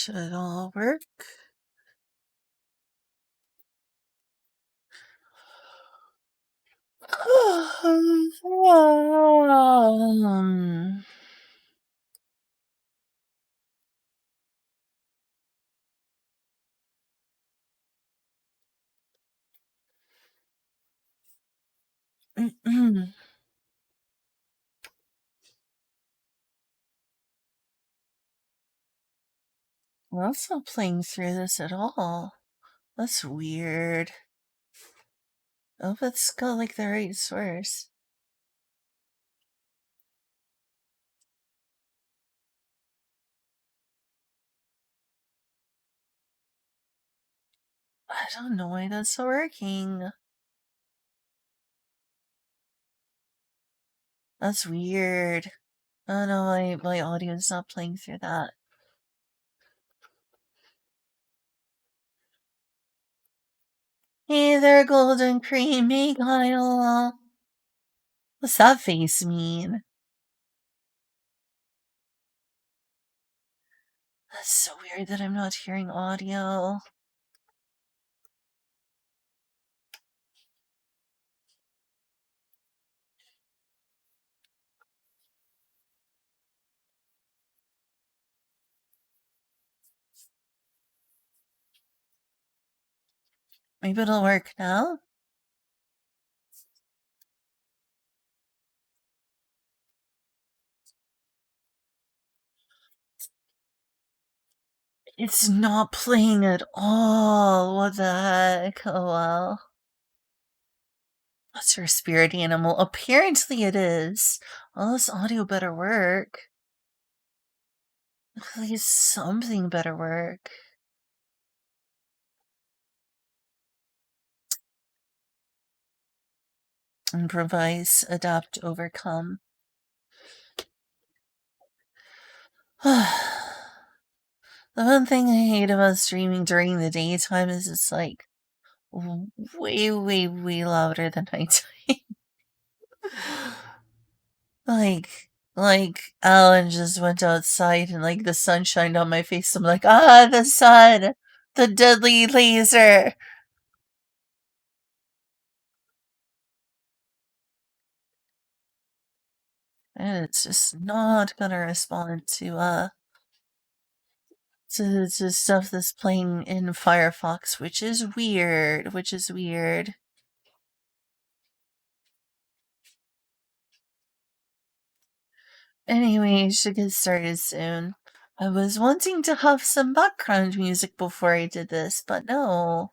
Should all work. Well, that's not playing through this at all. That's weird. Oh, it's got like the right source. I don't know why that's not working. That's weird. Oh no, my audio is not playing through that. Hey there, Golden Cream. Hey, Kyle. What's that face mean? That's so weird that I'm not hearing audio. Maybe it'll work now? It's not playing at all. What the heck? Oh well. What's your spirit animal? Apparently it is. Well, this audio better work. At least something better work. Improvise, adapt, overcome. The one thing I hate about streaming during the daytime is it's like way, way, way louder than nighttime. like Alan just went outside and like the sun shined on my face. I'm like, the sun, the deadly laser. And it's just not gonna respond to stuff that's playing in Firefox, which is weird. Anyway, I should get started soon. I was wanting to have some background music before I did this, but no.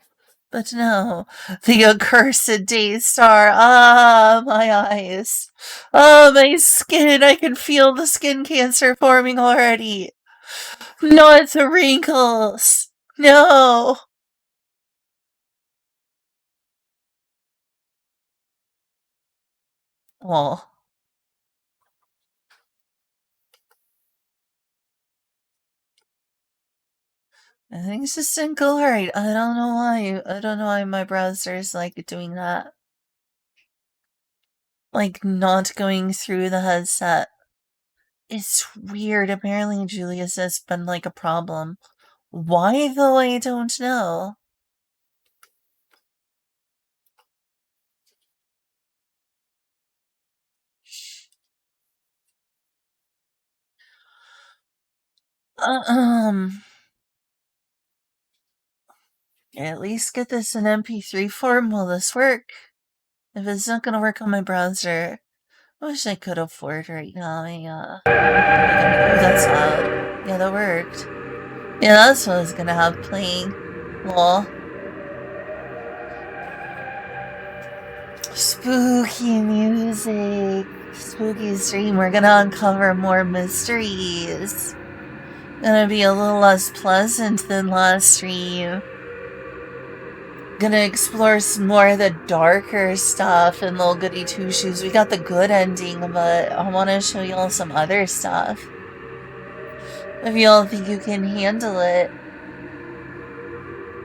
The accursed day star. Ah, my eyes. Ah, my skin. I can feel the skin cancer forming already. Not the wrinkles. No. Well, I think it's just didn't go right. I don't know why. I don't know why my browser's like doing that. Like not going through the headset. It's weird. Apparently Julius has been like a problem. Why though I don't know. Uh, At least get this in MP3 form. Will this work? If it's not gonna work on my browser, I wish I could afford right now. Ooh, that's loud. Yeah, that worked. Yeah, that's what I was gonna have playing. Lol. Spooky music. Spooky stream. We're gonna uncover more mysteries. Gonna be a little less pleasant than last stream. Gonna explore some more of the darker stuff in Little Goody Two Shoes. We got the good ending, but I want to show y'all some other stuff. If y'all think you can handle it.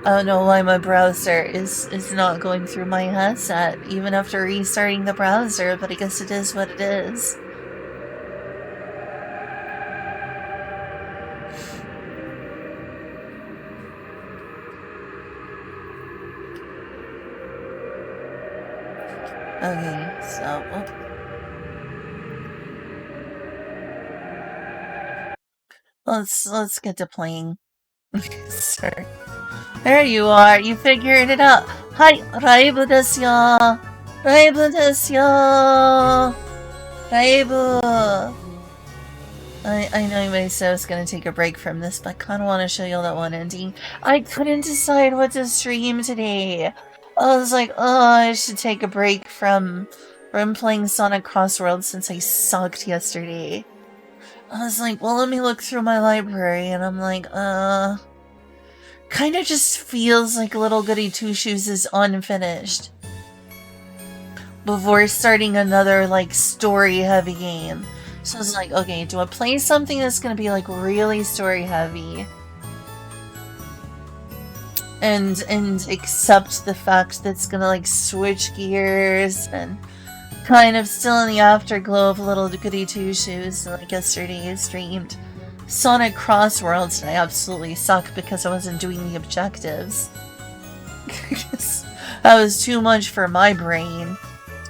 I don't know why my browser is not going through my headset, even after restarting the browser, but I guess it is what it is. Okay, so let's get to playing. Sir. There you are. You figured it out. Hi, Raibu desu yo. Raibu desu yo. Raibu. I know you may say I was gonna take a break from this, but I kinda wanna show you all that one ending. I couldn't decide what to stream today. I was like, oh, I should take a break from playing Sonic Crossworld since I sucked yesterday. I was like, well, let me look through my library, and I'm like, kinda just feels like Little Goody Two Shoes is unfinished. Before starting another, like, story-heavy game. So I was like, okay, do I play something that's gonna be, like, really story-heavy? And accept the fact that it's gonna, like, switch gears and kind of still in the afterglow of Little Goody Two Shoes. Like yesterday I streamed Sonic Crossworlds and I absolutely suck because I wasn't doing the objectives. That was too much for my brain.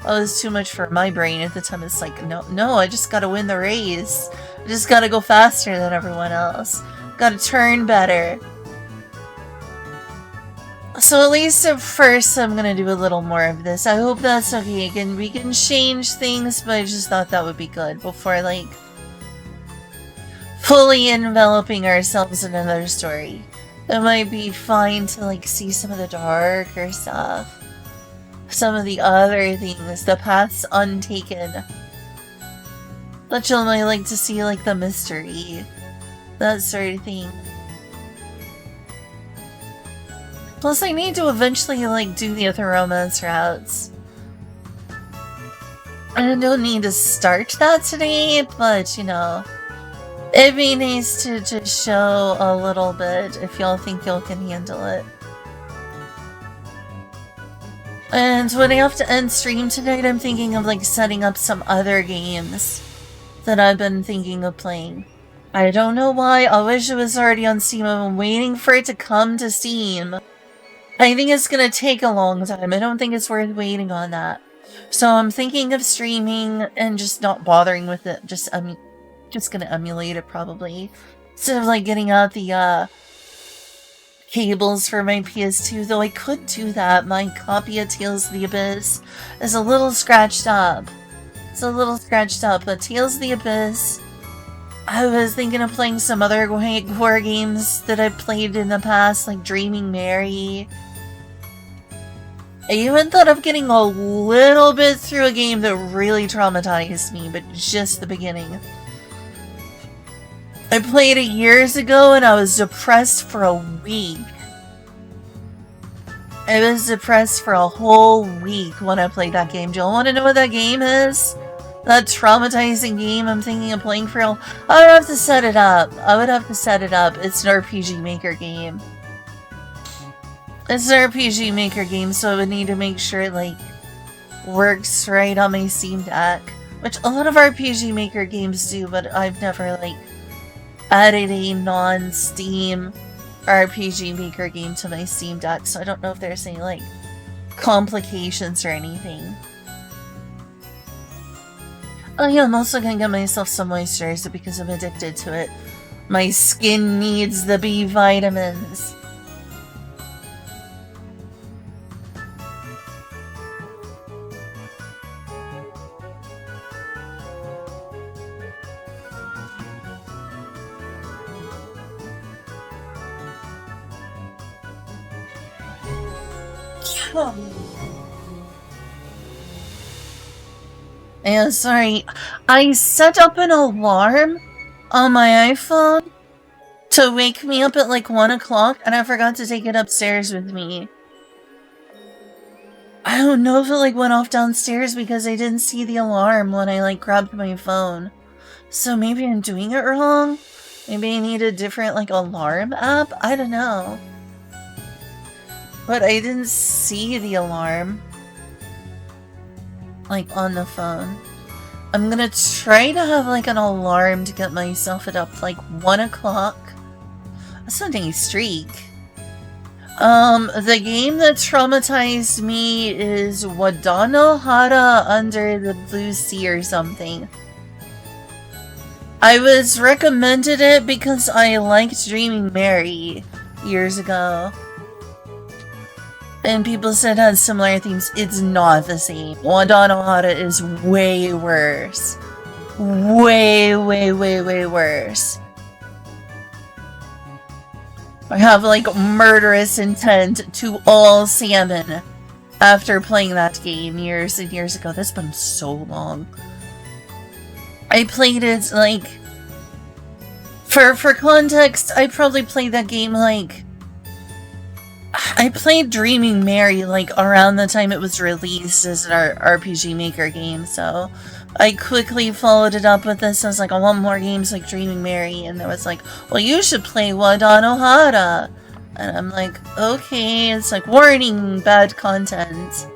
That was too much for my brain at the time. It's like, no, I just gotta win the race. I just gotta go faster than everyone else. Gotta turn better. So at least at first I'm gonna do a little more of this. I hope that's okay. Again, we can change things, but I just thought that would be good before, like, fully enveloping ourselves in another story. It might be fine to, like, see some of the darker stuff. Some of the other things, the paths untaken. But you might like to see, like, the mystery. That sort of thing. Plus, I need to eventually, like, do the other romance routes. I don't need to start that today, but, you know, it'd be nice to just show a little bit if y'all think y'all can handle it. And when I have to end stream tonight, I'm thinking of, like, setting up some other games that I've been thinking of playing. I don't know why. I wish it was already on Steam. I've been waiting for it to come to Steam. I think it's gonna take a long time. I don't think it's worth waiting on that. So I'm thinking of streaming and just not bothering with it. Just gonna emulate it probably. Instead of, like, getting out the cables for my PS2, though I could do that. My copy of Tales of the Abyss is a little scratched up. It's a little scratched up, but Tales of the Abyss, I was thinking of playing some other horror games that I've played in the past, like Dreaming Mary. I even thought of getting a little bit through a game that really traumatized me, but just the beginning. I played it years ago and I was depressed for a week. I was depressed for a whole week when I played that game. Do y'all want to know what that game is? That traumatizing game I'm thinking of playing for y'all? I would have to set it up. It's an RPG Maker game. It's an RPG Maker game, so I would need to make sure it, like, works right on my Steam Deck. Which a lot of RPG Maker games do, but I've never, like, added a non-Steam RPG Maker game to my Steam Deck, so I don't know if there's any, like, complications or anything. Oh yeah, I'm also gonna get myself some moisturizer because I'm addicted to it. My skin needs the B vitamins. Yeah, sorry. I set up an alarm on my iPhone to wake me up at like 1 o'clock, and I forgot to take it upstairs with me. I don't know if it like went off downstairs because I didn't see the alarm when I like grabbed my phone. So maybe I'm doing it wrong? Maybe I need a different like alarm app? I don't know. But I didn't see the alarm, like, on the phone. I'm gonna try to have, like, an alarm to get myself at up, like, 1 o'clock. That's a nice streak. The game that traumatized me is Wadanohara Under the Blue Sea or something. I was recommended it because I liked Dreaming Mary years ago. And people said it had similar themes. It's not the same. Wadanohara is way worse. Way worse. I have like murderous intent to all salmon after playing that game years and years ago. That's been so long. I played it like, for context, I probably played that game like, I played Dreaming Mary like around the time it was released as an RPG Maker game, so I quickly followed it up with this. I was like, I want more games like Dreaming Mary, and there was like, well, you should play Wadanohara. And I'm like, okay, it's like, warning, bad content.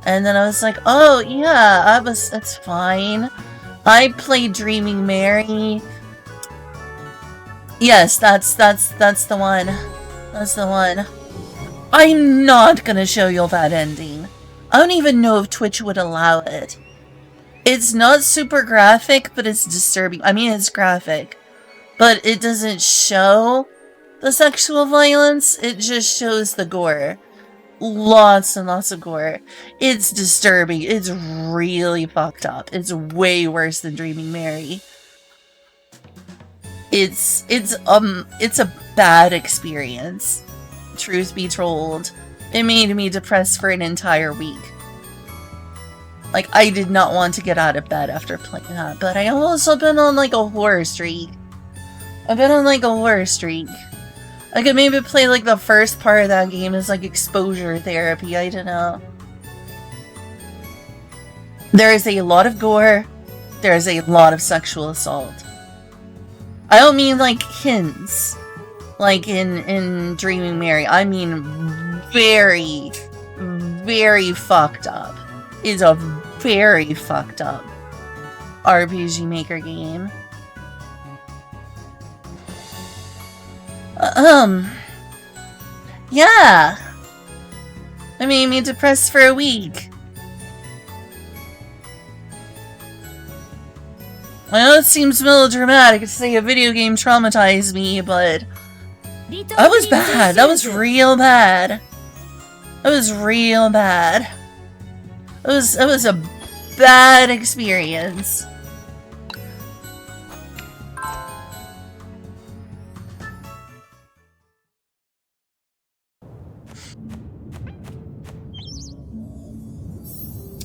And then I was like, oh yeah, that's fine. I played Dreaming Mary. Yes, that's the one. That's the one. I'm not gonna show you that ending. I don't even know if Twitch would allow it. It's not super graphic, but it's disturbing. I mean, it's graphic, but it doesn't show the sexual violence. It just shows the gore. Lots and lots of gore. It's disturbing. It's really fucked up. It's way worse than Dreaming Mary. It's a bad experience. Truth be told, it made me depressed for an entire week. Like, I did not want to get out of bed after playing that, but I also been on like a horror streak. I've been on like a horror streak. I could maybe play like the first part of that game as like exposure therapy, I don't know. There is a lot of gore. There is a lot of sexual assault. I don't mean like hints, like in Dreaming Mary. I mean very, very fucked up. It's a very fucked up RPG Maker game. Yeah. It made me depressed for a week. I know it seems melodramatic to say a video game traumatized me, but that was bad. That was real bad. That was real it was a bad experience.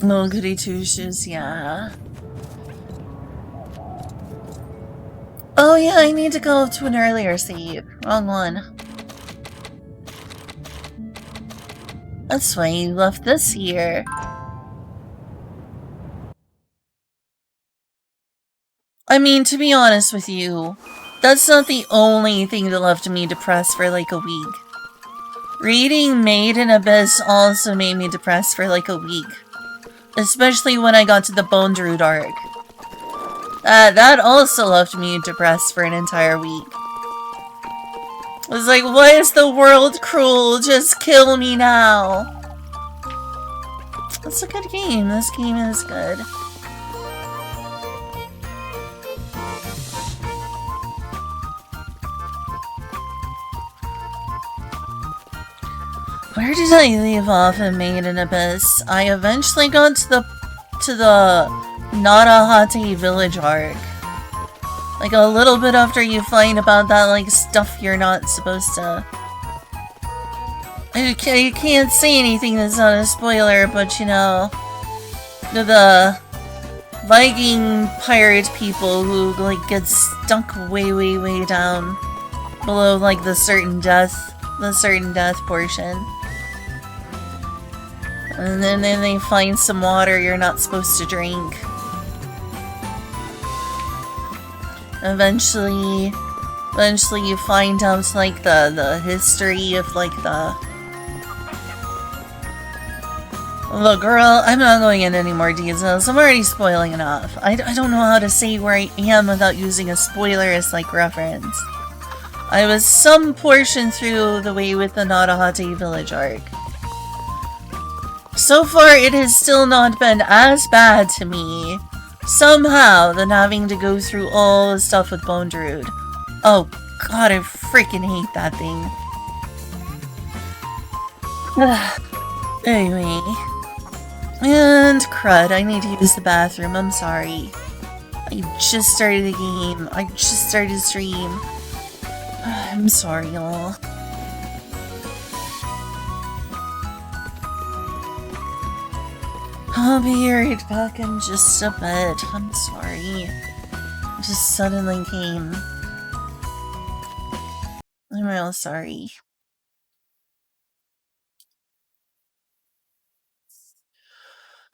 No, Goody Two Shoes, yeah. Oh yeah, I need to go to an earlier save. Wrong one. That's why you left this here. I mean, to be honest with you, that's not the only thing that left me depressed for like a week. Reading Made in Abyss also made me depressed for like a week. Especially when I got to the Bone Druid arc. That also left me depressed for an entire week. I was like, why is the world cruel? Just kill me now. That's a good game. This game is good. Where did I leave off in Made in Abyss? I eventually got to the Narahate village arc. Like a little bit after you find about that like stuff you're not supposed to. You can't say anything that's not a spoiler, but you know, the Viking pirate people who like get stuck way down below like the certain death portion. And then they find some water you're not supposed to drink. Eventually you find out like the history of like the girl. I'm not going into any more details. I'm already spoiling enough. I don't know how to say where I am without using a spoiler as like reference. I was some portion through the way with the Narahate village arc. So far, it has still not been as bad to me, somehow, than having to go through all the stuff with Bone Druid. Oh god, I freaking hate that thing. Anyway. And crud, I need to use the bathroom, I'm sorry. I just started the game. I just started the stream. I'm sorry, y'all. I'll be right back in just a bit. I'm sorry. It just suddenly came. I'm real sorry.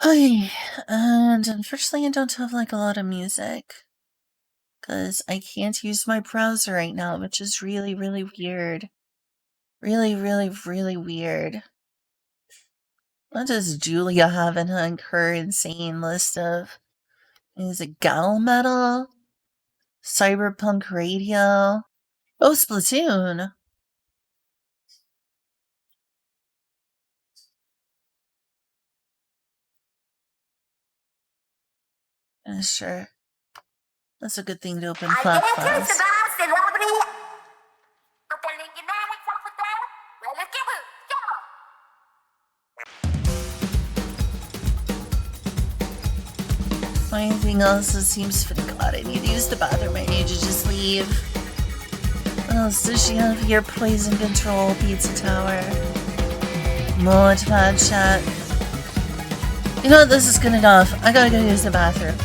Okay, and unfortunately I don't have like a lot of music. Because I can't use my browser right now, which is really, really weird. Really, really, really weird. What does Julia have in her insane list of? Is it Gal Metal? Cyberpunk Radio? Oh, Splatoon! Sure. That's a good thing to open flat files. Anything else that seems fit? God, I need to use the bathroom. I need to just leave. What else does she have here? Poison Control, Pizza Tower. Mod Pad Chat. You know what? This is good enough. I gotta go use the bathroom.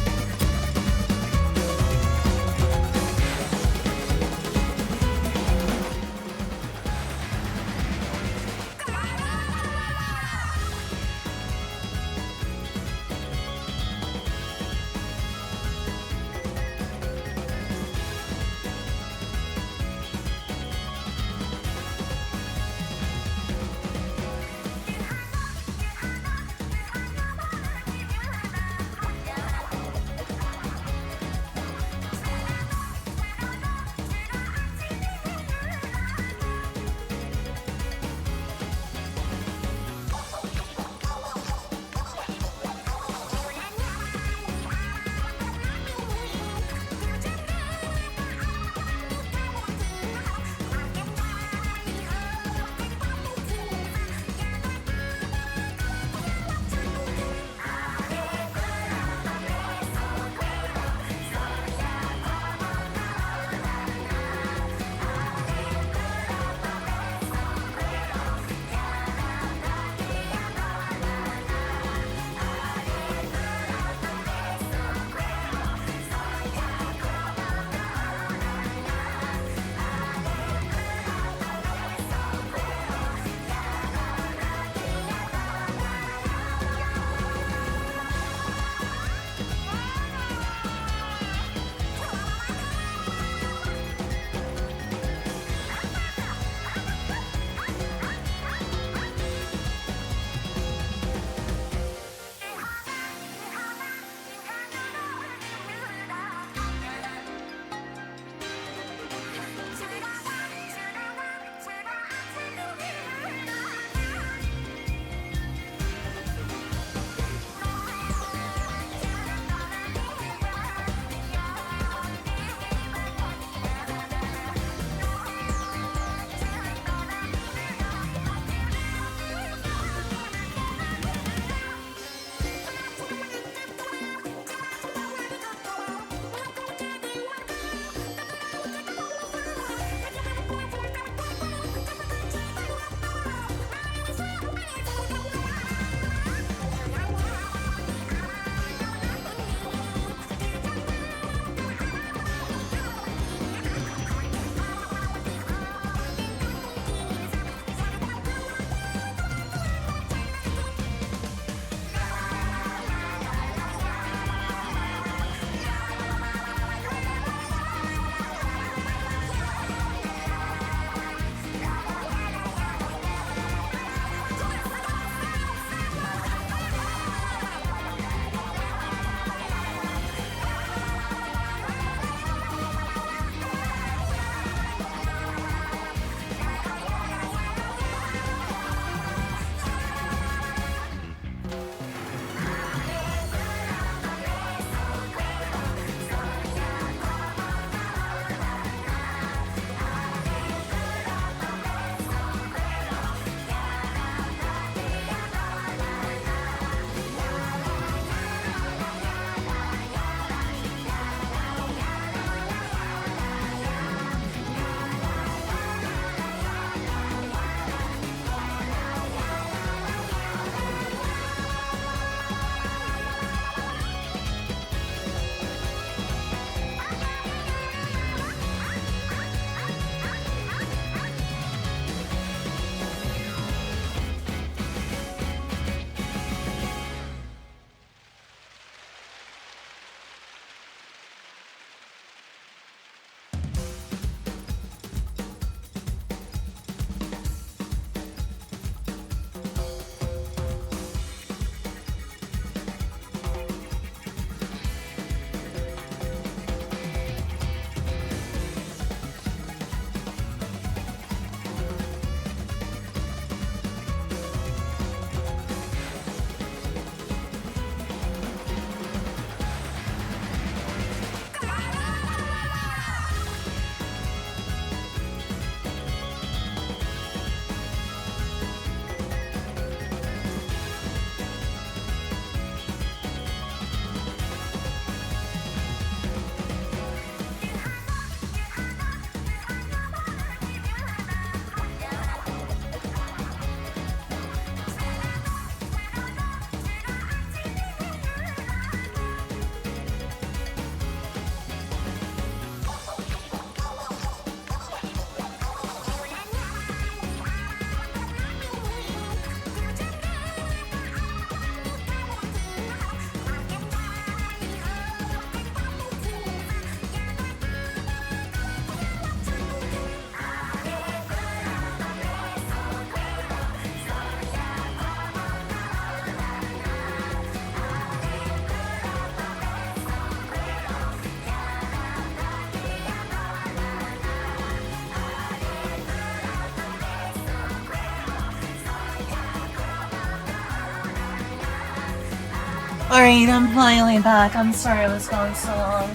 Alright, I'm finally back. I'm sorry I was gone so long.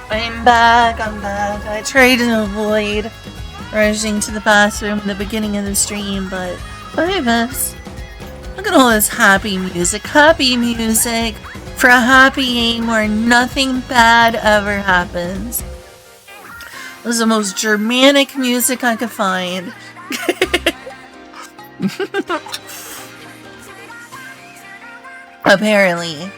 I'm back. I tried to avoid rushing to the bathroom in the beginning of the stream, but I miss. Look at all this happy music. Happy music for a happy game where nothing bad ever happens. This is the most Germanic music I could find. Apparently.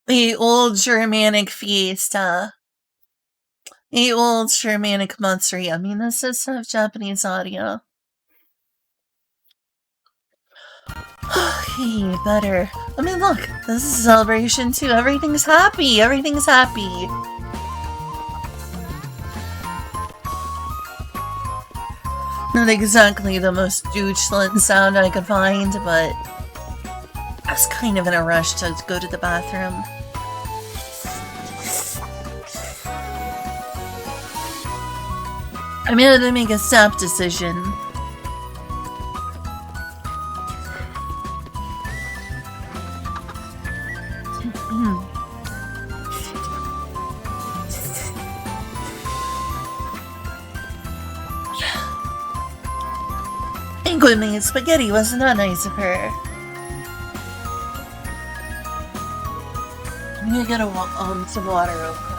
The old Germanic fiesta. The old Germanic Matsuri. I mean, this does have Japanese audio. Okay, better. I mean, look, this is a celebration too. Everything's happy. Everything's happy. Not exactly the most Deutschland sound I could find, but I was kind of in a rush to go to the bathroom. I had to make a snap decision. Ingrid made spaghetti, wasn't that nice of her? I'm gonna get some water real quick.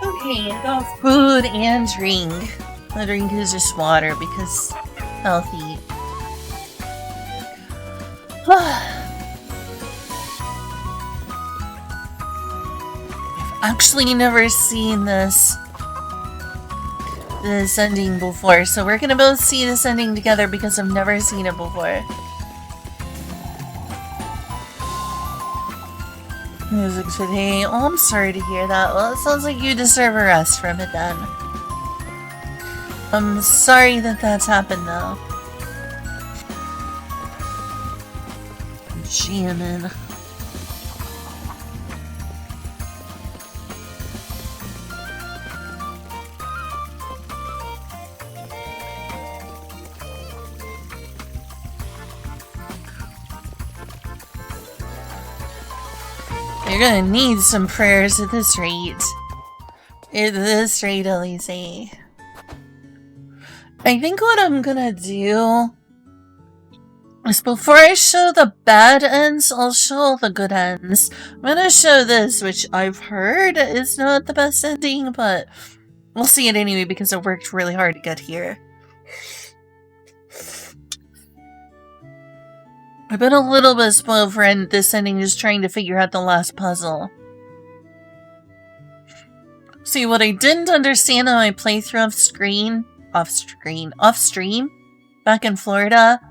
Okay, I got food and drink. The drink is just water because healthy. I've actually never seen this ending before, so we're gonna both see this ending together because I've never seen it before. Music today. Oh, I'm sorry to hear that. Well, it sounds like you deserve a rest from it then. I'm sorry that that's happened though. I'm jamming. You're gonna need some prayers at this rate. At this rate, Elise. I think what I'm gonna do is before I show the bad ends, I'll show the good ends. I'm gonna show this, which I've heard is not the best ending, but we'll see it anyway because I worked really hard to get here. I've been a little bit spoiled for this ending, just trying to figure out the last puzzle. See, what I didn't understand on my playthrough off stream, back in Florida,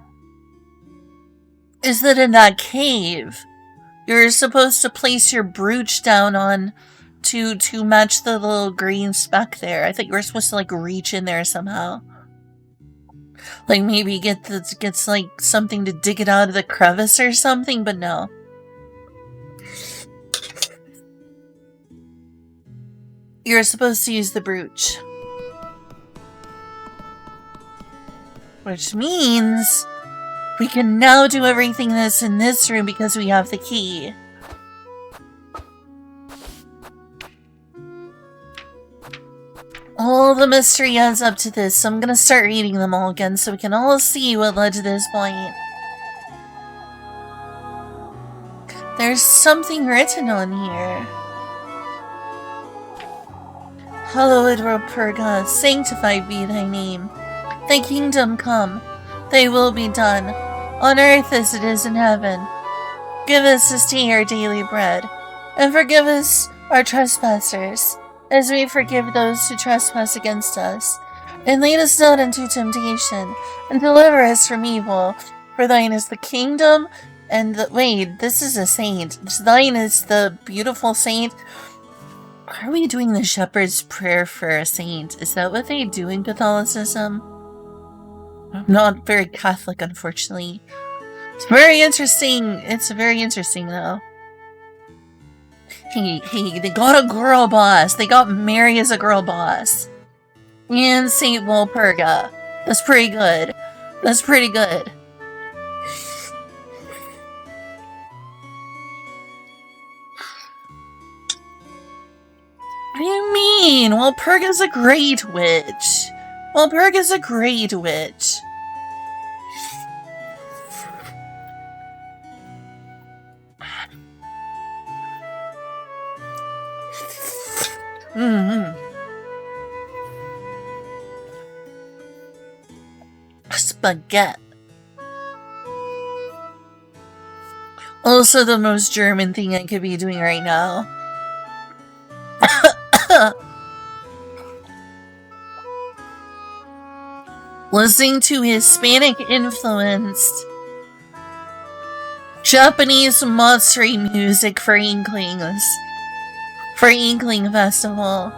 is that in that cave, you're supposed to place your brooch down on to match the little green speck there. I think you were supposed to like reach in there somehow. Like maybe gets like something to dig it out of the crevice or something, but no. You're supposed to use the brooch. Which means we can now do everything that's in this room because we have the key. All the mystery adds up to this, so I'm gonna start reading them all again so we can all see what led to this point. There's something written on here. Hallowed Roperga, sanctified be thy name. Thy kingdom come, thy will be done, on earth as it is in heaven. Give us this day our daily bread, and forgive us our trespasses, as we forgive those who trespass against us. And lead us not into temptation, and deliver us from evil. For thine is the kingdom, and the— wait, this is a saint. Thine is the beautiful saint. Are we doing the shepherd's prayer for a saint? Is that what they do in Catholicism? I'm not very Catholic, unfortunately. It's very interesting. It's very interesting, though. Hey, they got a girl boss. They got Mary as a girl boss. And Saint Walpurga. That's pretty good. That's pretty good. What do you mean? Walpurga's a great witch. Walpurga's a great witch. Spaghetti. Also the most German thing I could be doing right now. Listening to Hispanic-influenced Japanese monster music for Inklings. For Inkling Festival.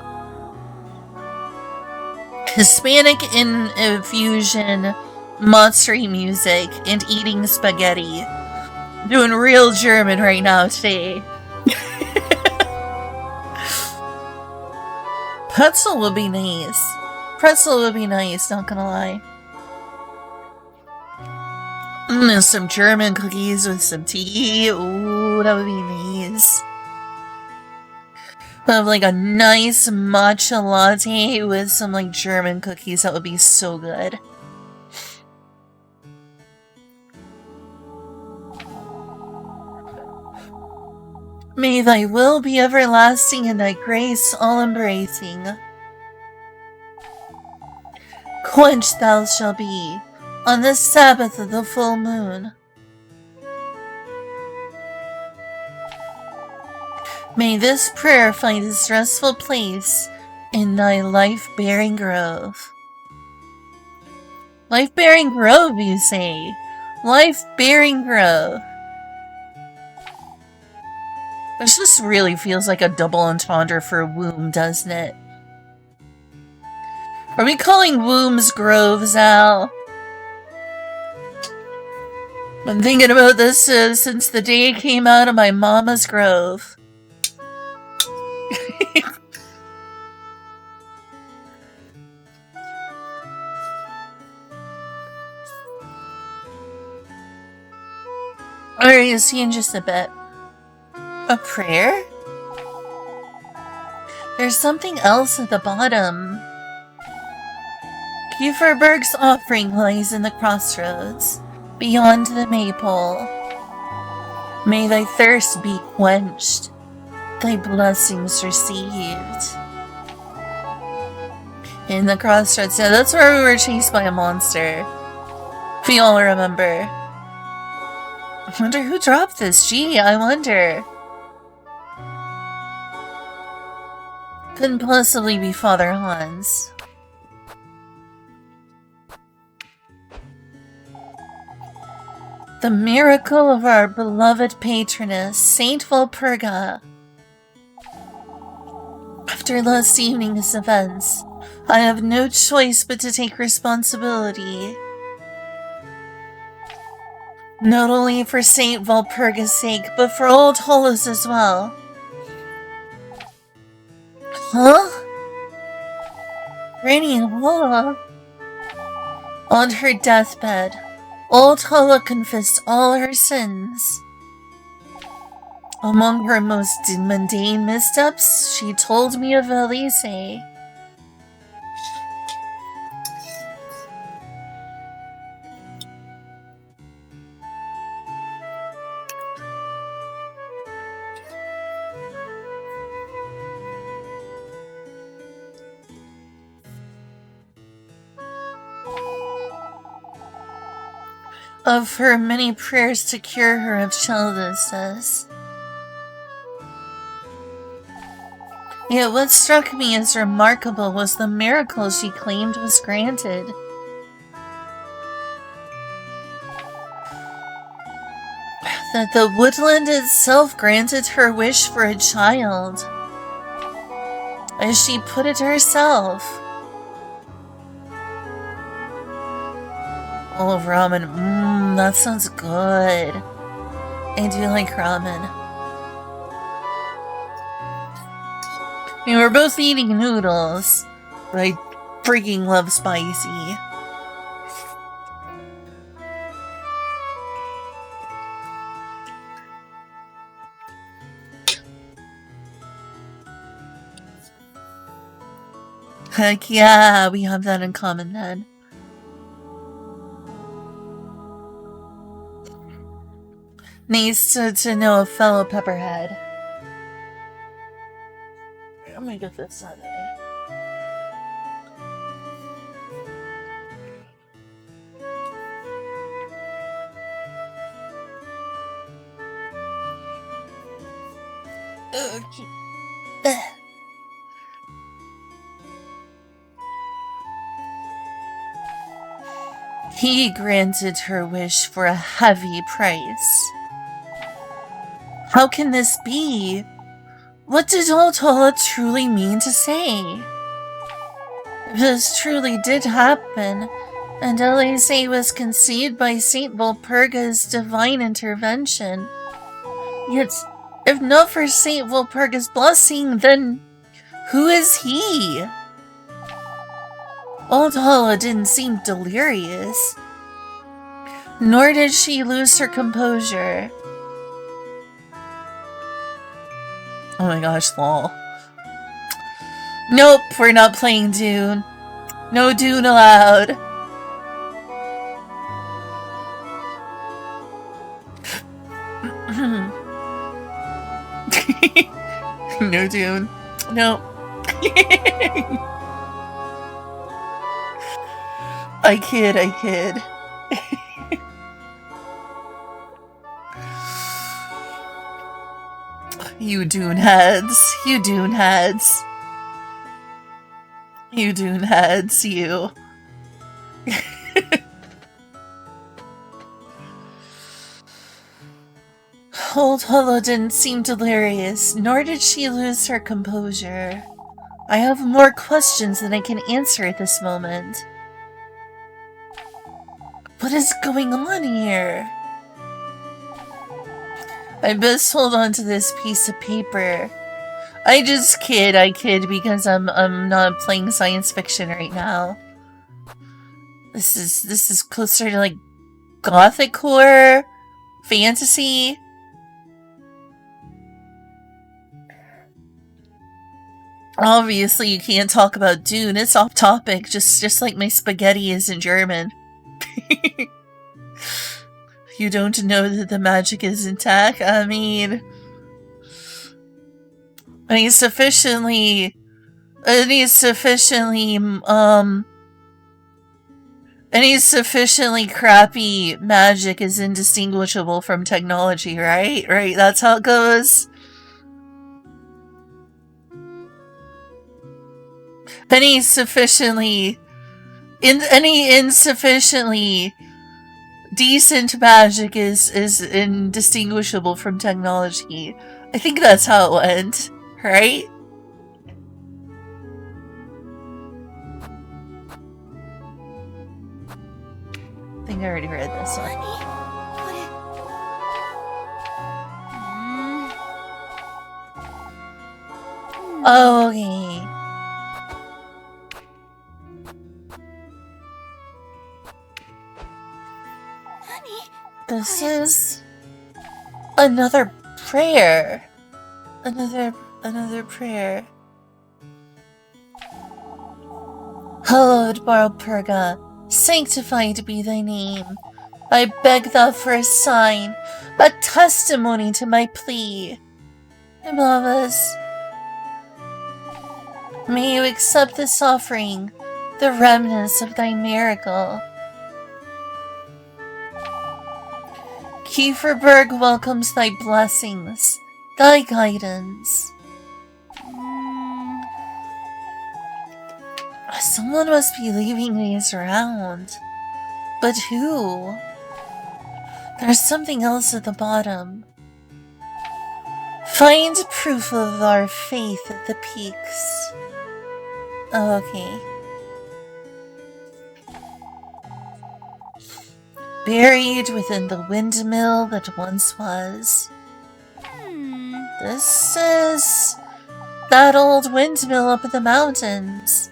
Hispanic infusion monster music and eating spaghetti. Doing real German right now today. Pretzel would be nice. Pretzel would be nice, not gonna lie. There's some German cookies with some tea. Ooh, that would be nice. Have like a nice matcha latte with some like German cookies. That would be so good. May thy will be everlasting and thy grace all embracing. Quenched thou shalt be on the Sabbath of the full moon. May this prayer find its restful place in thy life-bearing grove. Life-bearing grove, you say? Life-bearing grove. This just really feels like a double entendre for womb, doesn't it? Are we calling wombs groves, Al? I've been thinking about this since the day it came out of my mama's grove. Alright, see you in just a bit. A prayer? There's something else at the bottom. Kieferberg's offering lies in the crossroads, beyond the maple. May thy thirst be quenched, thy blessings received. In the crossroads, yeah, that's where we were chased by a monster. If you all remember. I wonder who dropped this. Gee, I wonder. Couldn't possibly be Father Hans. The miracle of our beloved patroness, Saint Walpurga. After last evening's events, I have no choice but to take responsibility. Not only for Saint Walpurga's sake, but for old Hollis as well. Huh? Granny Holla? On her deathbed, old Holla confessed all her sins. Among her most mundane missteps, she told me of Elise. Of her many prayers to cure her of childlessness. Yet what struck me as remarkable was the miracle she claimed was granted. That the woodland itself granted her wish for a child. As she put it herself. Oh, ramen. That sounds good. I do like ramen. I mean, we're both eating noodles, but I freaking love spicy. Heck yeah, we have that in common then. Nice to know a fellow pepperhead. I'm gonna get this out of the way. He granted her wish for a heavy price. How can this be? What did Otola truly mean to say? If this truly did happen, and Elise was conceived by Saint Walpurga's divine intervention, yet, if not for Saint Walpurga's blessing, then who is he? Otola didn't seem delirious, nor did she lose her composure. Oh my gosh, lol. Nope, we're not playing Dune. No Dune allowed. No Dune. No. I kid. You Dune heads. You Dune heads. You Dune heads, you. Old Holo didn't seem delirious, nor did she lose her composure. I have more questions than I can answer at this moment. What is going on here? I best hold on to this piece of paper. I kid because I'm not playing science fiction right now. This is closer to like gothic horror, fantasy. Obviously you can't talk about Dune, it's off topic, just like my spaghetti is in German. You don't know that the magic is intact? I mean sufficiently crappy magic is indistinguishable from technology, right? Right, that's how it goes. Any insufficiently decent magic is indistinguishable from technology. I think that's how it went, right? I think I already read this one. Okay. This is another prayer. Another prayer. Hallowed Walpurga, sanctified be thy name. I beg thou for a sign, a testimony to my plea. Imavas, may you accept this offering, the remnants of thy miracle. Kieferberg welcomes thy blessings, thy guidance. Someone must be leaving these around. But who? There's something else at the bottom. Find proof of our faith at the peaks. Oh, okay. Buried within the windmill that once was. This is that old windmill up in the mountains.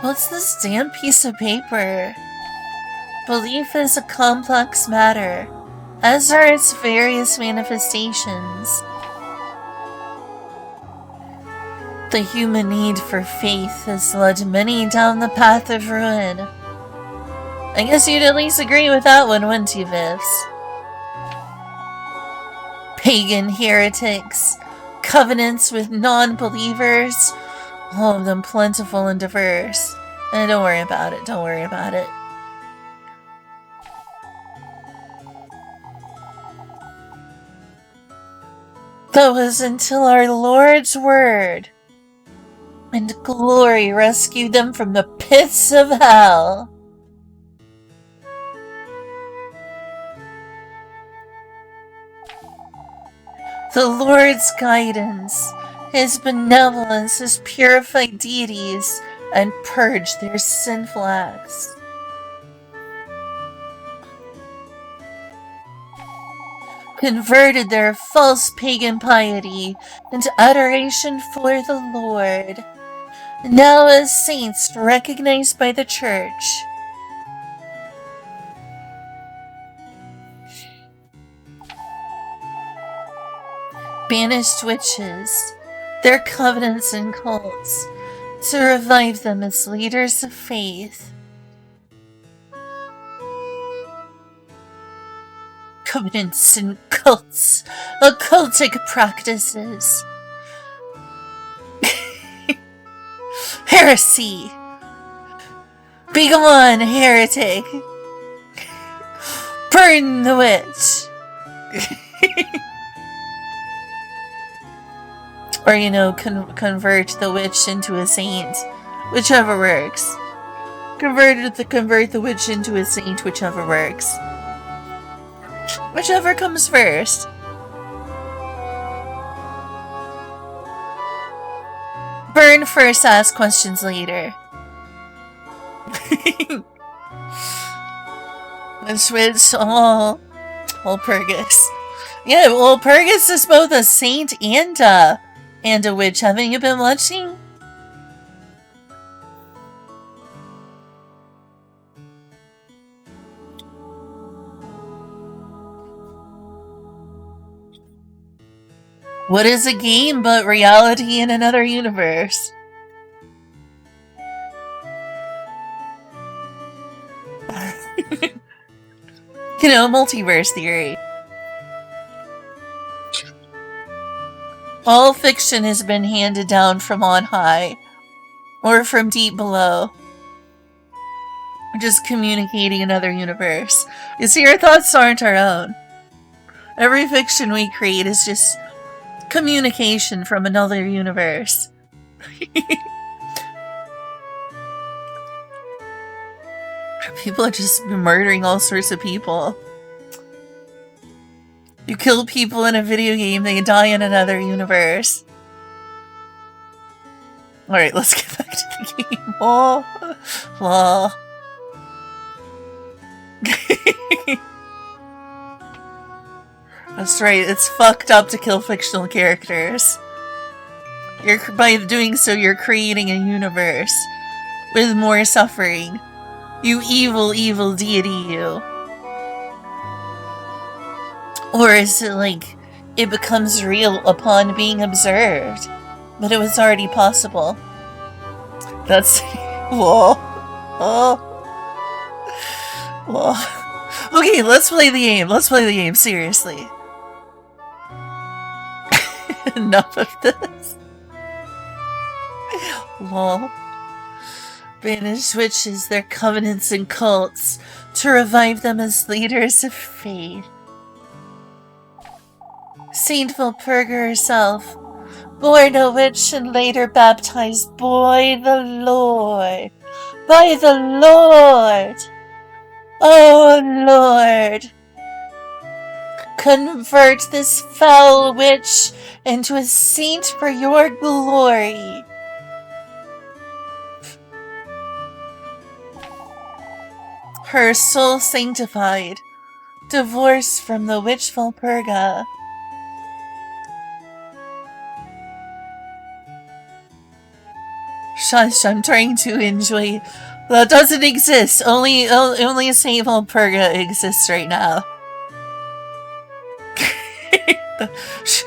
What's this damn piece of paper? Belief is a complex matter, as are its various manifestations. The human need for faith has led many down the path of ruin. I guess you'd at least agree with that one, wouldn't you, Vivs? Pagan heretics, covenants with non-believers, all of them plentiful and diverse. And don't worry about it, don't worry about it. That was until our Lord's word and glory rescued them from the pits of hell. The Lord's guidance, His benevolence has purified deities and purged their sinful acts. Converted their false pagan piety into adoration for the Lord, now as saints recognized by the Church. Banished witches, their covenants and cults, to revive them as leaders of faith. Covenants and cults, occultic practices. Heresy! Begone, heretic! Burn the witch! Or, you know, convert the witch into a saint. Whichever works. Convert the witch into a saint, whichever works. Whichever comes first. Burn first, ask questions later. Which, all Purgus. Yeah, well, Purgus is both a saint and a witch. Haven't you been watching? What is a game but reality in another universe? You know, multiverse theory. All fiction has been handed down from on high, or from deep below. Just communicating another universe. You see, our thoughts aren't our own. Every fiction we create is just communication from another universe. People are just murdering all sorts of people. You kill people in a video game, they die in another universe. Alright, let's get back to the game. Oh, lol. That's right, it's fucked up to kill fictional characters. By doing so, you're creating a universe with more suffering. You evil, evil deity, you. Or is it like, it becomes real upon being observed? But it was already possible. That's... Whoa. Oh. Whoa. Okay, let's play the game. Let's play the game, seriously. Enough of this. Lol. Banished witches, their covenants and cults, to revive them as leaders of faith. Saint Valpurga herself, born a witch and later baptized by the Lord. By the Lord! Oh, Lord! Convert this foul witch into a saint for your glory. Her soul sanctified, divorced from the witch Valpurga. Shush, I'm trying to enjoy. That doesn't exist. Only Saint Valpurga exists right now. Shh,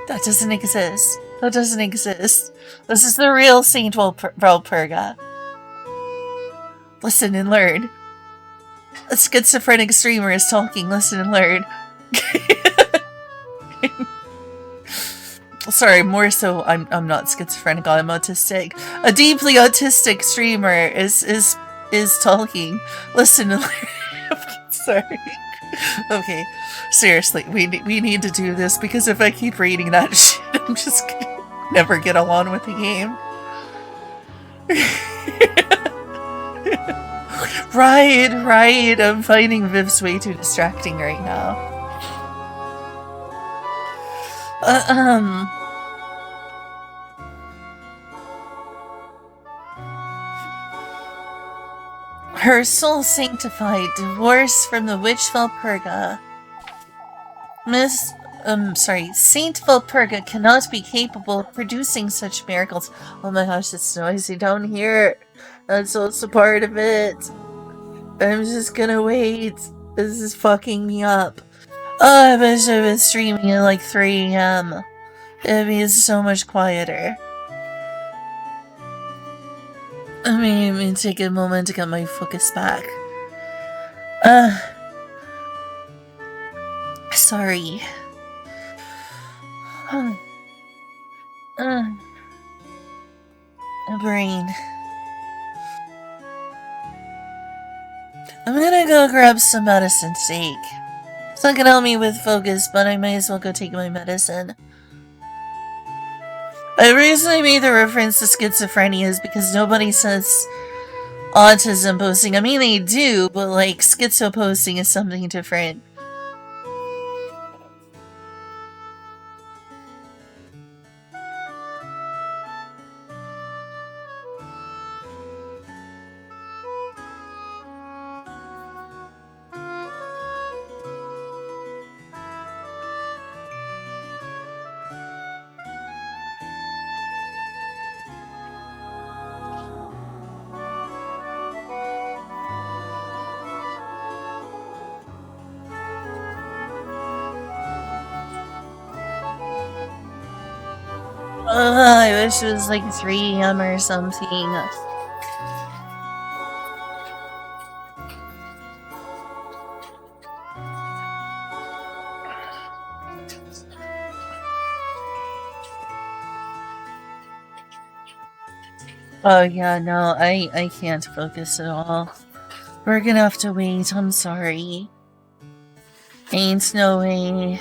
that doesn't exist. That doesn't exist. This is the real Saint Valpurga. Listen and learn. A schizophrenic streamer is talking. Listen and learn. Sorry, more so I'm not schizophrenic, I'm autistic. A deeply autistic streamer is talking. Listen and learn. Sorry. Okay, seriously, we need to do this because if I keep reading that shit, I'm just gonna never get along with the game. Right. I'm finding Viv's way too distracting right now. Her soul sanctified, divorced from the witch Valpurga. Saint Valpurga cannot be capable of producing such miracles. Oh my gosh, it's noisy down here. That's also part of it. I'm just gonna wait. This is fucking me up. Oh, I wish I was streaming at like 3 AM. It'd be so much quieter. Let me take a moment to get my focus back. Sorry. My brain. I'm gonna go grab some medicine to take. It's not gonna help me with focus, but I might as well go take my medicine. The reason I made the reference to schizophrenia is because nobody says autism posting. I mean, they do, but like, schizo posting is something different. I wish it was like 3 AM or something. Oh yeah, no, I can't focus at all. We're gonna have to wait, I'm sorry. Ain't no way.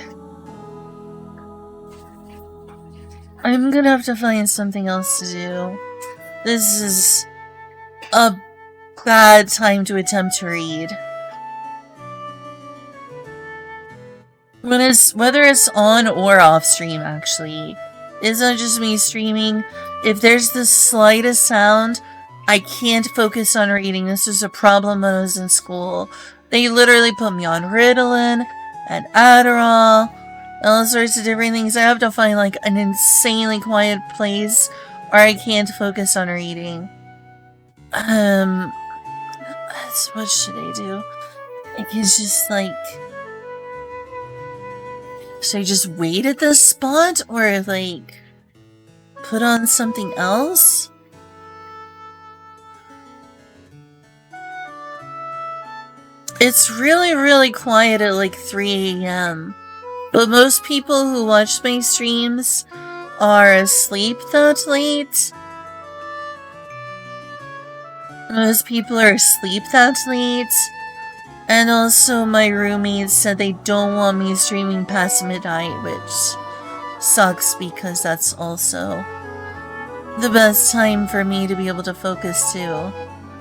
I'm gonna have to find something else to do. This is a bad time to attempt to read. Whether it's on or off stream, actually. It's not just me streaming. If there's the slightest sound, I can't focus on reading. This was a problem when I was in school. They literally put me on Ritalin and Adderall, all sorts of different things. I have to find like an insanely quiet place or I can't focus on reading. What should I do? Like, it's just like... Should I just wait at this spot or like put on something else? It's really quiet at like 3 AM. But most people who watch my streams are asleep that late. Most people are asleep that late. And also my roommates said they don't want me streaming past midnight, which sucks because that's also the best time for me to be able to focus too.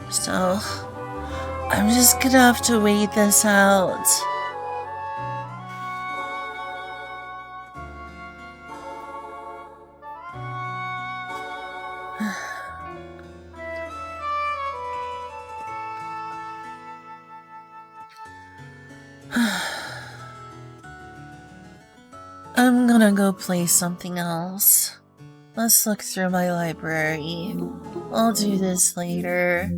So I'm just gonna have to wait this out. I'm gonna go play something else. Let's look through my library. I'll do this later.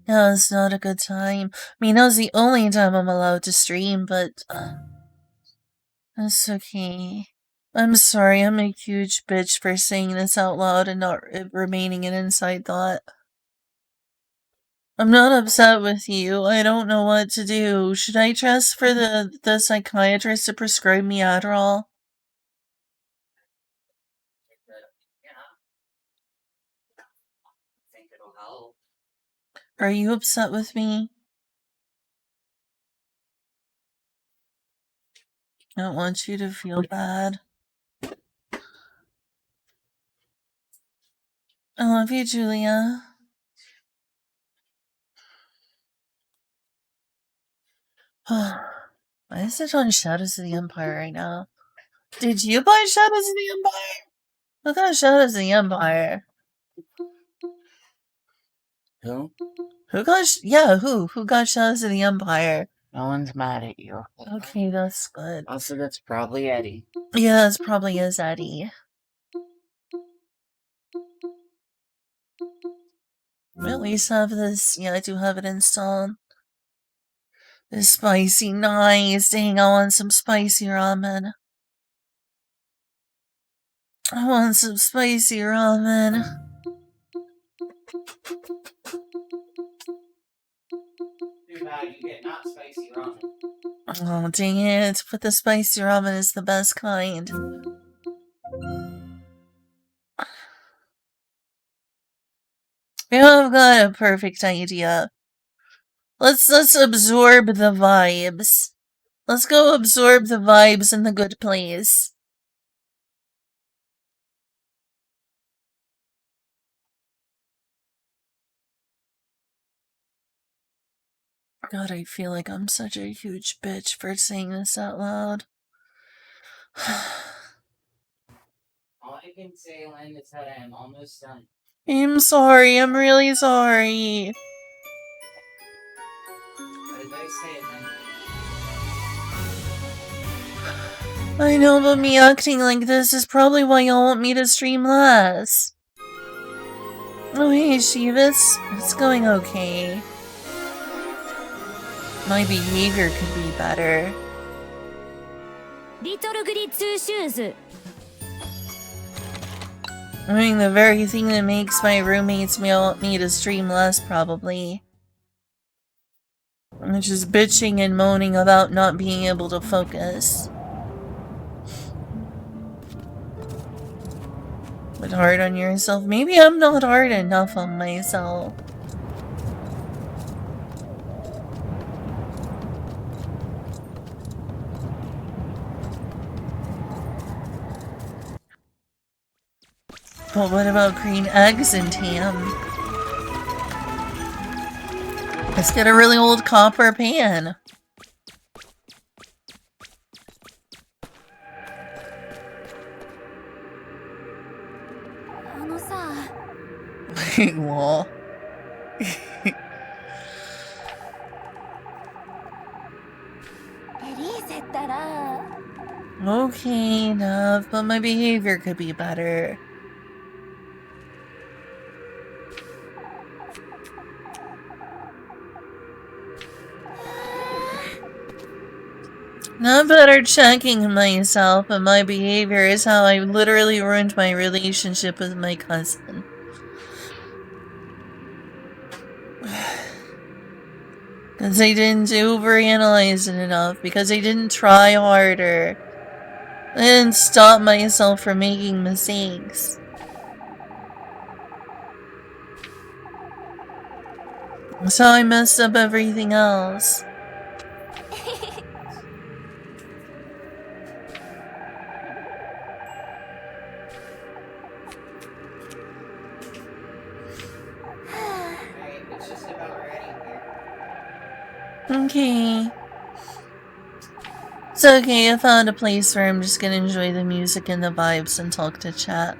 Yeah, it's not a good time. I mean, that was the only time I'm allowed to stream, but that's okay. I'm sorry, I'm a huge bitch for saying this out loud and not remaining an inside thought. I'm not upset with you. I don't know what to do. Should I trust for the psychiatrist to prescribe me Adderall? Are you upset with me? I don't want you to feel bad. I love you, Julia. Why is it on Shadows of the Empire right now? Did you buy Shadows of the Empire? Who got Shadows of the Empire? Who? Who got who got Shadows of the Empire? No one's mad at you. Okay, that's good. Also, that's probably Eddie. Yeah, that's probably is Eddie. I at least have this. Yeah, I do have it installed. It's spicy, nice. Dang, I want some spicy ramen. I want some spicy ramen. Too bad you get not spicy ramen. Oh, dang it. But the spicy ramen is the best kind. Yeah, I've got a perfect idea. Let's absorb the vibes. Let's go absorb the vibes in the good place. God, I feel like I'm such a huge bitch for saying this out loud. All I can say, Len, is that I am almost done. I'm sorry, I'm really sorry. What did I say, Len? I know, but me acting like this is probably why y'all want me to stream less. Oh hey, Shivas. It's going okay. My behavior could be better. Little Goody Two Shoes. I mean, the very thing that makes my roommates want me to stream less, probably. I'm just bitching and moaning about not being able to focus. But hard on yourself? Maybe I'm not hard enough on myself. But what about green eggs and ham? Let's get a really old copper pan. Wall. Okay, enough, but my behavior could be better. Not better checking myself, but my behavior is how I literally ruined my relationship with my cousin. Because I didn't overanalyze it enough, because I didn't try harder. I didn't stop myself from making mistakes. So I messed up everything else. Okay. It's okay, I found a place where I'm just gonna enjoy the music and the vibes and talk to chat.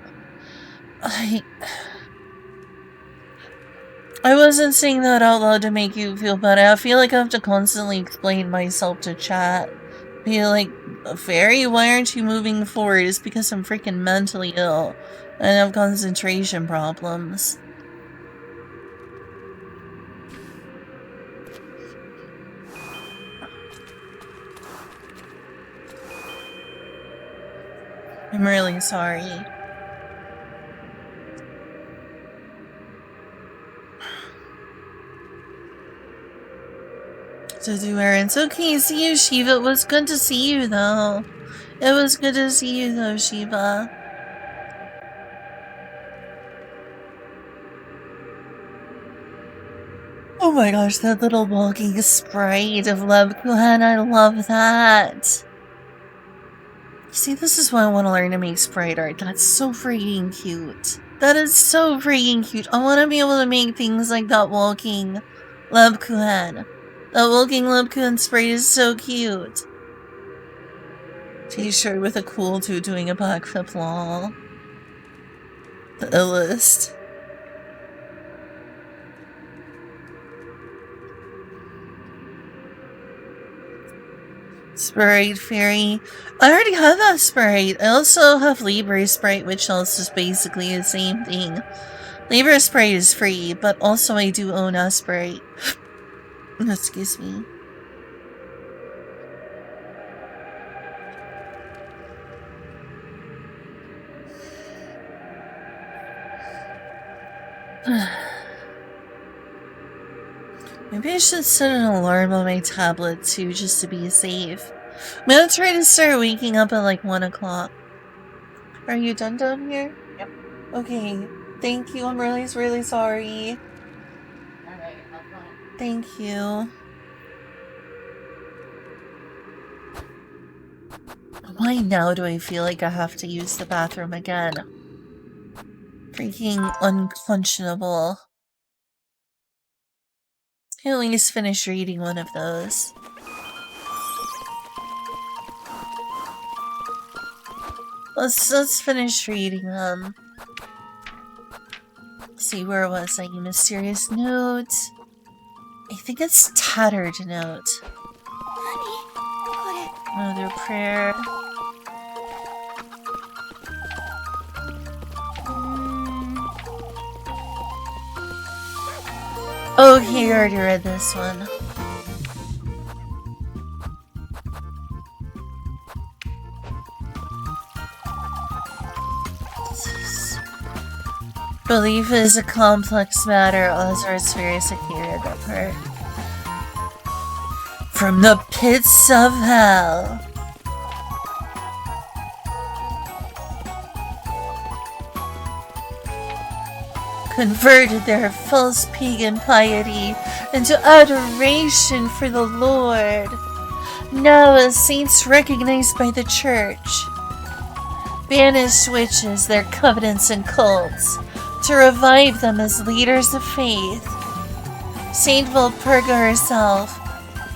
I wasn't saying that out loud to make you feel better. I feel like I have to constantly explain myself to chat. Be like, Fairy, why aren't you moving forward? It's because I'm freaking mentally ill and have concentration problems. I'm really sorry. To do errands. Okay, see you, Shiva. It was good to see you, though. It was good to see you, though, Shiva. Oh my gosh, that little walking sprite of Lebkuhan, I love that. See, this is why I want to learn to make sprite art. That's so freaking cute. That is so freaking cute. I want to be able to make things like that walking Lebkuhan. That walking Lebkuhan sprite is so cute. T-shirt with a cool dude doing a backflip, lol. The illest. Sprite Fairy. I already have that Sprite. I also have Libra Sprite, which also is basically the same thing. Libra Sprite is free, but also I do own a Sprite. Excuse me. Maybe I should set an alarm on my tablet too, just to be safe. I'm gonna try to start waking up at like 1 o'clock. Are you done down here? Yep. Okay. Thank you. I'm really, really sorry. Alright, have fun. Thank you. Why now do I feel like I have to use the bathroom again? Freaking unconscionable. At least finish reading one of those. Let's finish reading them. Let's see, where was I? Mysterious note. I think it's tattered note. Another prayer. Okay, I already read this one. Belief is a complex matter, also it's very secure, that part. From the pits of hell. Converted their false pagan piety into adoration for the Lord. Now as saints recognized by the Church. Banished witches, their covenants and cults, to revive them as leaders of faith. Saint Valpurga herself,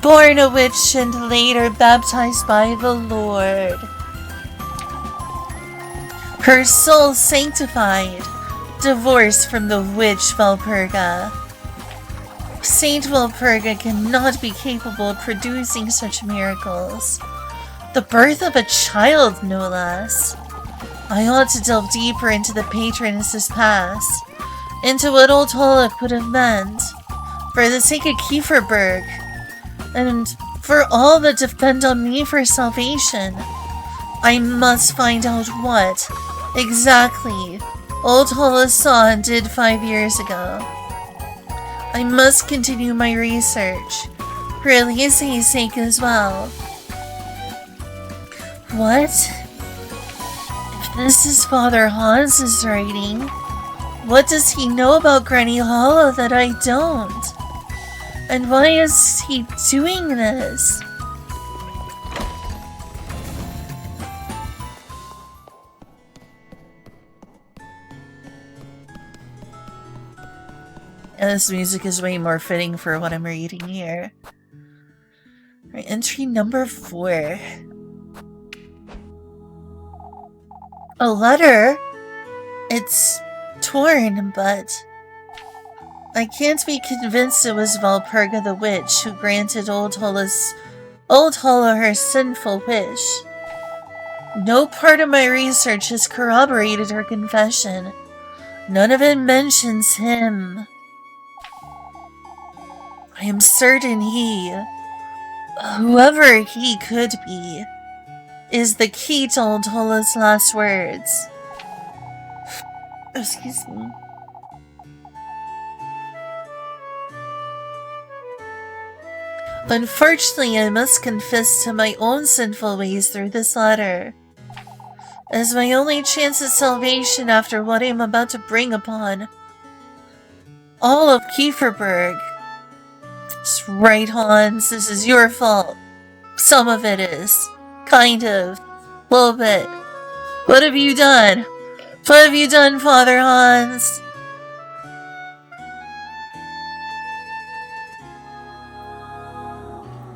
born a witch and later baptized by the Lord. Her soul sanctified, divorced from the witch Valpurga. Saint Valpurga cannot be capable of producing such miracles. The birth of a child, no less. I ought to delve deeper into the patroness's past, into what old Holok would have meant, for the sake of Kieferberg, and for all that depend on me for salvation. I must find out what, exactly, old Holok saw and did 5 years ago. I must continue my research, for Elise's sake as well. What? This is Father Hans's writing. What does he know about Granny Hollow that I don't? And why is he doing this? And this music is way more fitting for what I'm reading here. entry number 4. A letter? It's torn, but I can't be convinced it was Valpurga the witch who granted Old Hollow her sinful wish. No part of my research has corroborated her confession. None of it mentions him. I am certain he, whoever he could be, is the key to Old Hollow's last words. Excuse me. Unfortunately, I must confess to my own sinful ways through this letter. As my only chance at salvation after what I am about to bring upon all of Kieferberg. That's right, Hans, this is your fault. Some of it is. Kind of. A little bit. What have you done? What have you done, Father Hans?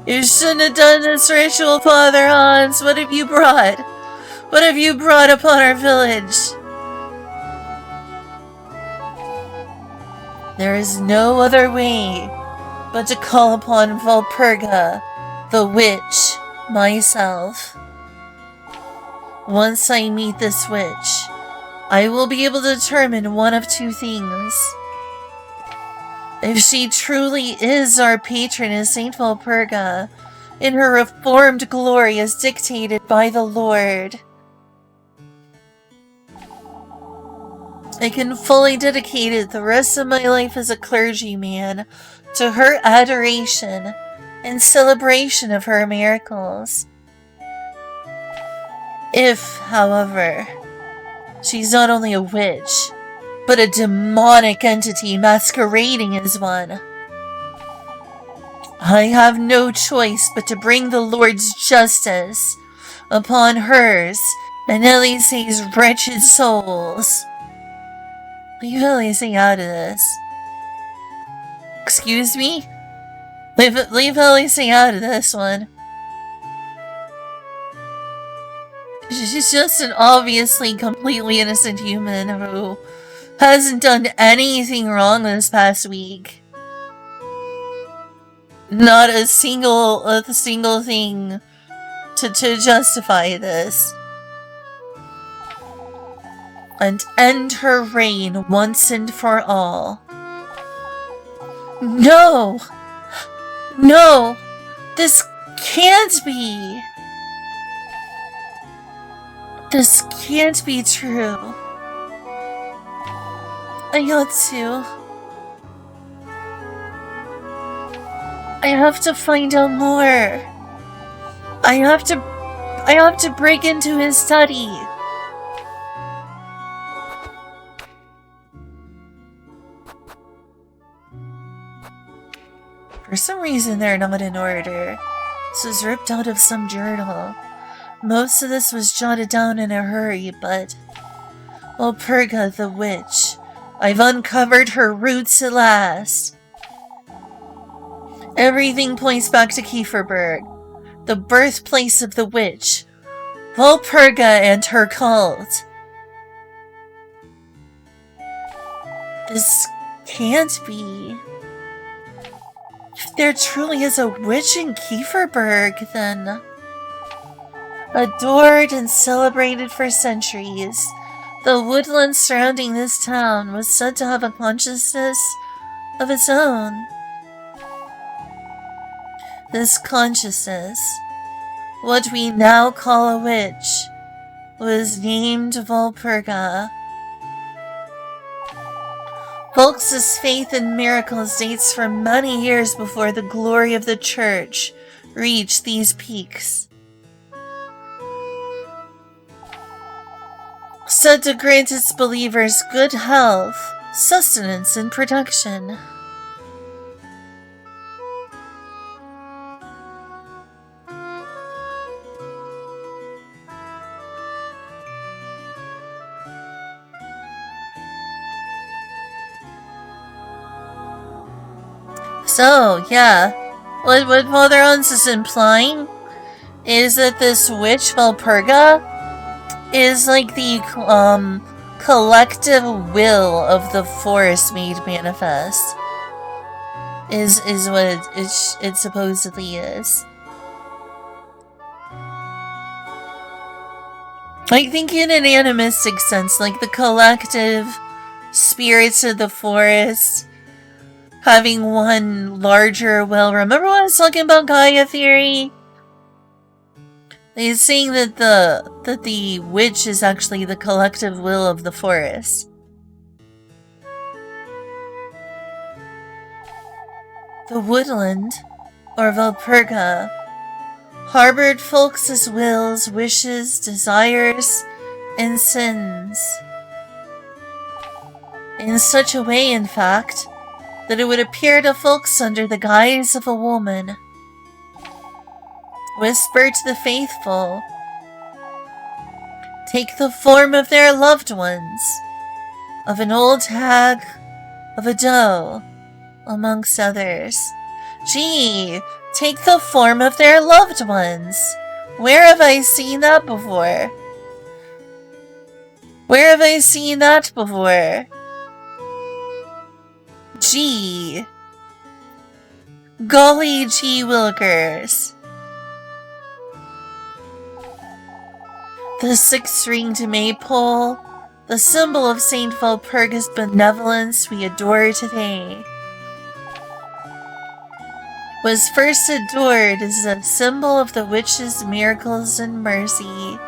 You shouldn't have done this ritual, Father Hans. What have you brought? What have you brought upon our village? There is no other way but to call upon Valpurga, the witch, myself. Once I meet this witch, I will be able to determine one of two things. If she truly is our patroness, Saint Valpurga, in her reformed glory as dictated by the Lord, I can fully dedicate the rest of my life as a clergyman to her adoration and celebration of her miracles. If, however, she's not only a witch, but a demonic entity masquerading as one, I have no choice but to bring the Lord's justice upon hers and Elise's wretched souls. Leave Elise out of this. Excuse me? Leave Elise out of this one. She's just an obviously completely innocent human who hasn't done anything wrong this past week. Not a single thing to justify this. And end her reign once and for all. No! No! This can't be! This can't be true. I have to find out more. I have to break into his study. For some reason, they're not in order. This was ripped out of some journal. Most of this was jotted down in a hurry, but Valpurga the witch. I've uncovered her roots at last. Everything points back to Kieferberg, the birthplace of the witch, Valpurga and her cult. This can't be. If there truly is a witch in Kieferberg, then adored and celebrated for centuries, the woodland surrounding this town was said to have a consciousness of its own. This consciousness, what we now call a witch, was named Valpurga. Volks's faith in miracles dates from many years before the glory of the church reached these peaks. Said to grant its believers good health, sustenance, and protection. So, yeah, What Father Hans is implying is that this witch Valpurga is like the collective will of the forest made manifest. Is what it supposedly is. I think in an animistic sense, like the collective spirits of the forest having one larger will. Remember when I was talking about Gaia theory? He's saying that the witch is actually the collective will of the forest. The woodland, or Valpurga, harbored folks' wills, wishes, desires, and sins. In such a way, in fact, that it would appear to folks under the guise of a woman. Whisper to the faithful, take the form of their loved ones, of an old hag, of a doe, amongst others. Gee, take the form of their loved ones. Where have I seen that before? Where have I seen that before? Gee. Golly gee willikers. The six-ringed maypole, the symbol of Saint Valpurga's benevolence we adore today, was first adored as a symbol of the witch's miracles and mercy.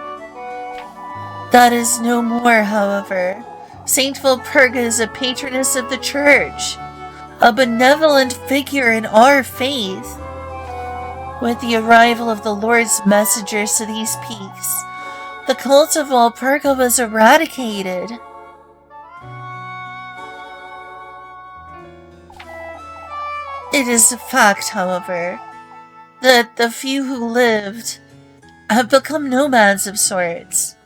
That is no more, however. Saint Valpurga is a patroness of the Church, a benevolent figure in our faith. With the arrival of the Lord's messengers to these peaks, the cult of Valpurga was eradicated. It is a fact, however, that the few who lived have become nomads of sorts.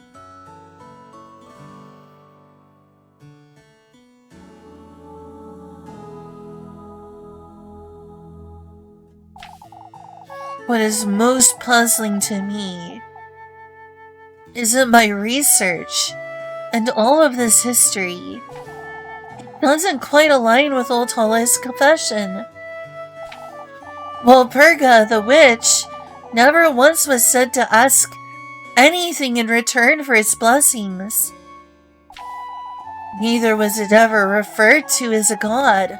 What is most puzzling to me is that my research and all of this history doesn't quite align with old Holly's confession. Walpurga, the witch, never once was said to ask anything in return for its blessings. Neither was it ever referred to as a god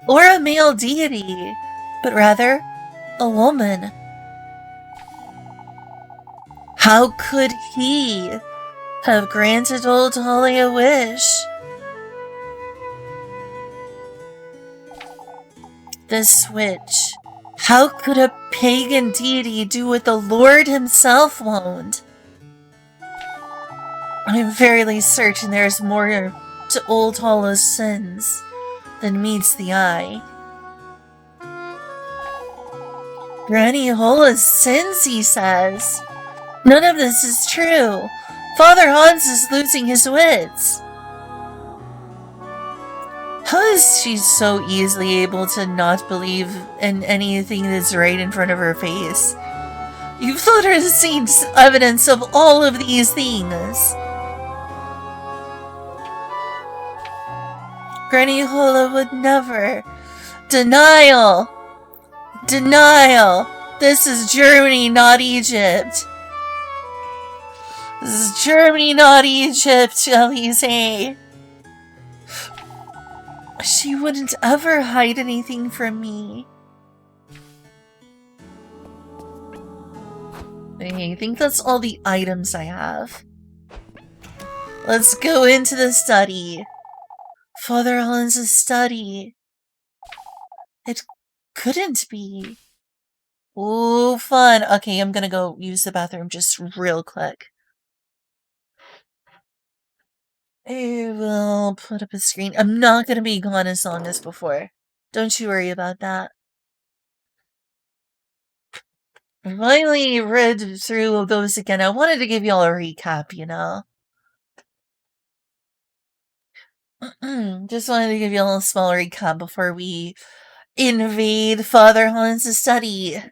or a male deity, but rather a woman. How could he have granted old Holly a wish? This witch, how could a pagan deity do what the Lord himself won't? I am verily certain there is more to old Hollow's sins than meets the eye. Granny Hola's sins, he says. None of this is true. Father Hans is losing his wits. How is she so easily able to not believe in anything that's right in front of her face? You've literally seen evidence of all of these things. Granny Hola would never. Denial! Denial! This is Germany, not Egypt. This is Germany, not Egypt, shall he say. She wouldn't ever hide anything from me. I think that's all the items I have. Let's go into the study. Father Hans' study. It couldn't be. Ooh, fun. Okay, I'm gonna go use the bathroom just real quick. I will put up a screen. I'm not gonna be gone as long as before. Don't you worry about that. I finally read through those again. I wanted to give y'all a recap, you know? Just wanted to give y'all a small recap before we invade Father Hans' study.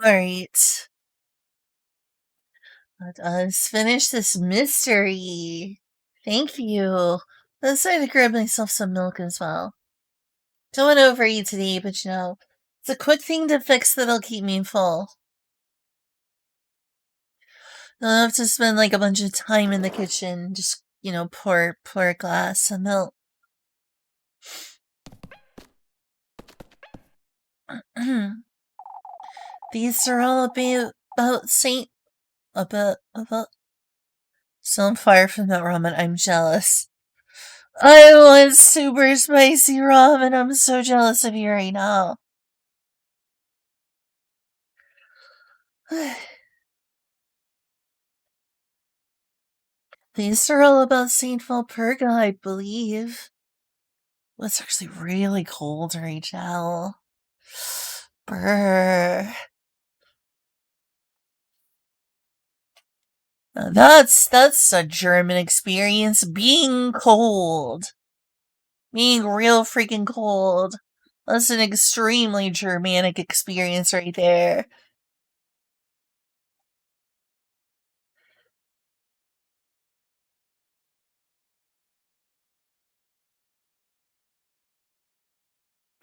Alright. Let us finish this mystery. Thank you. I decided to grab myself some milk as well. Don't want to overeat today, but it's a quick thing to fix that'll keep me full. I don't have to spend like a bunch of time in the kitchen. Just, pour a glass of milk. These are all about Saint. About. So I'm far from that ramen. I'm jealous. I want super spicy ramen. I'm so jealous of you right now. These are all about Saint Valpurga, I believe. Well, it's actually really cold right now. Brr. Now that's a German experience. Being cold. Being real freaking cold. That's an extremely Germanic experience right there.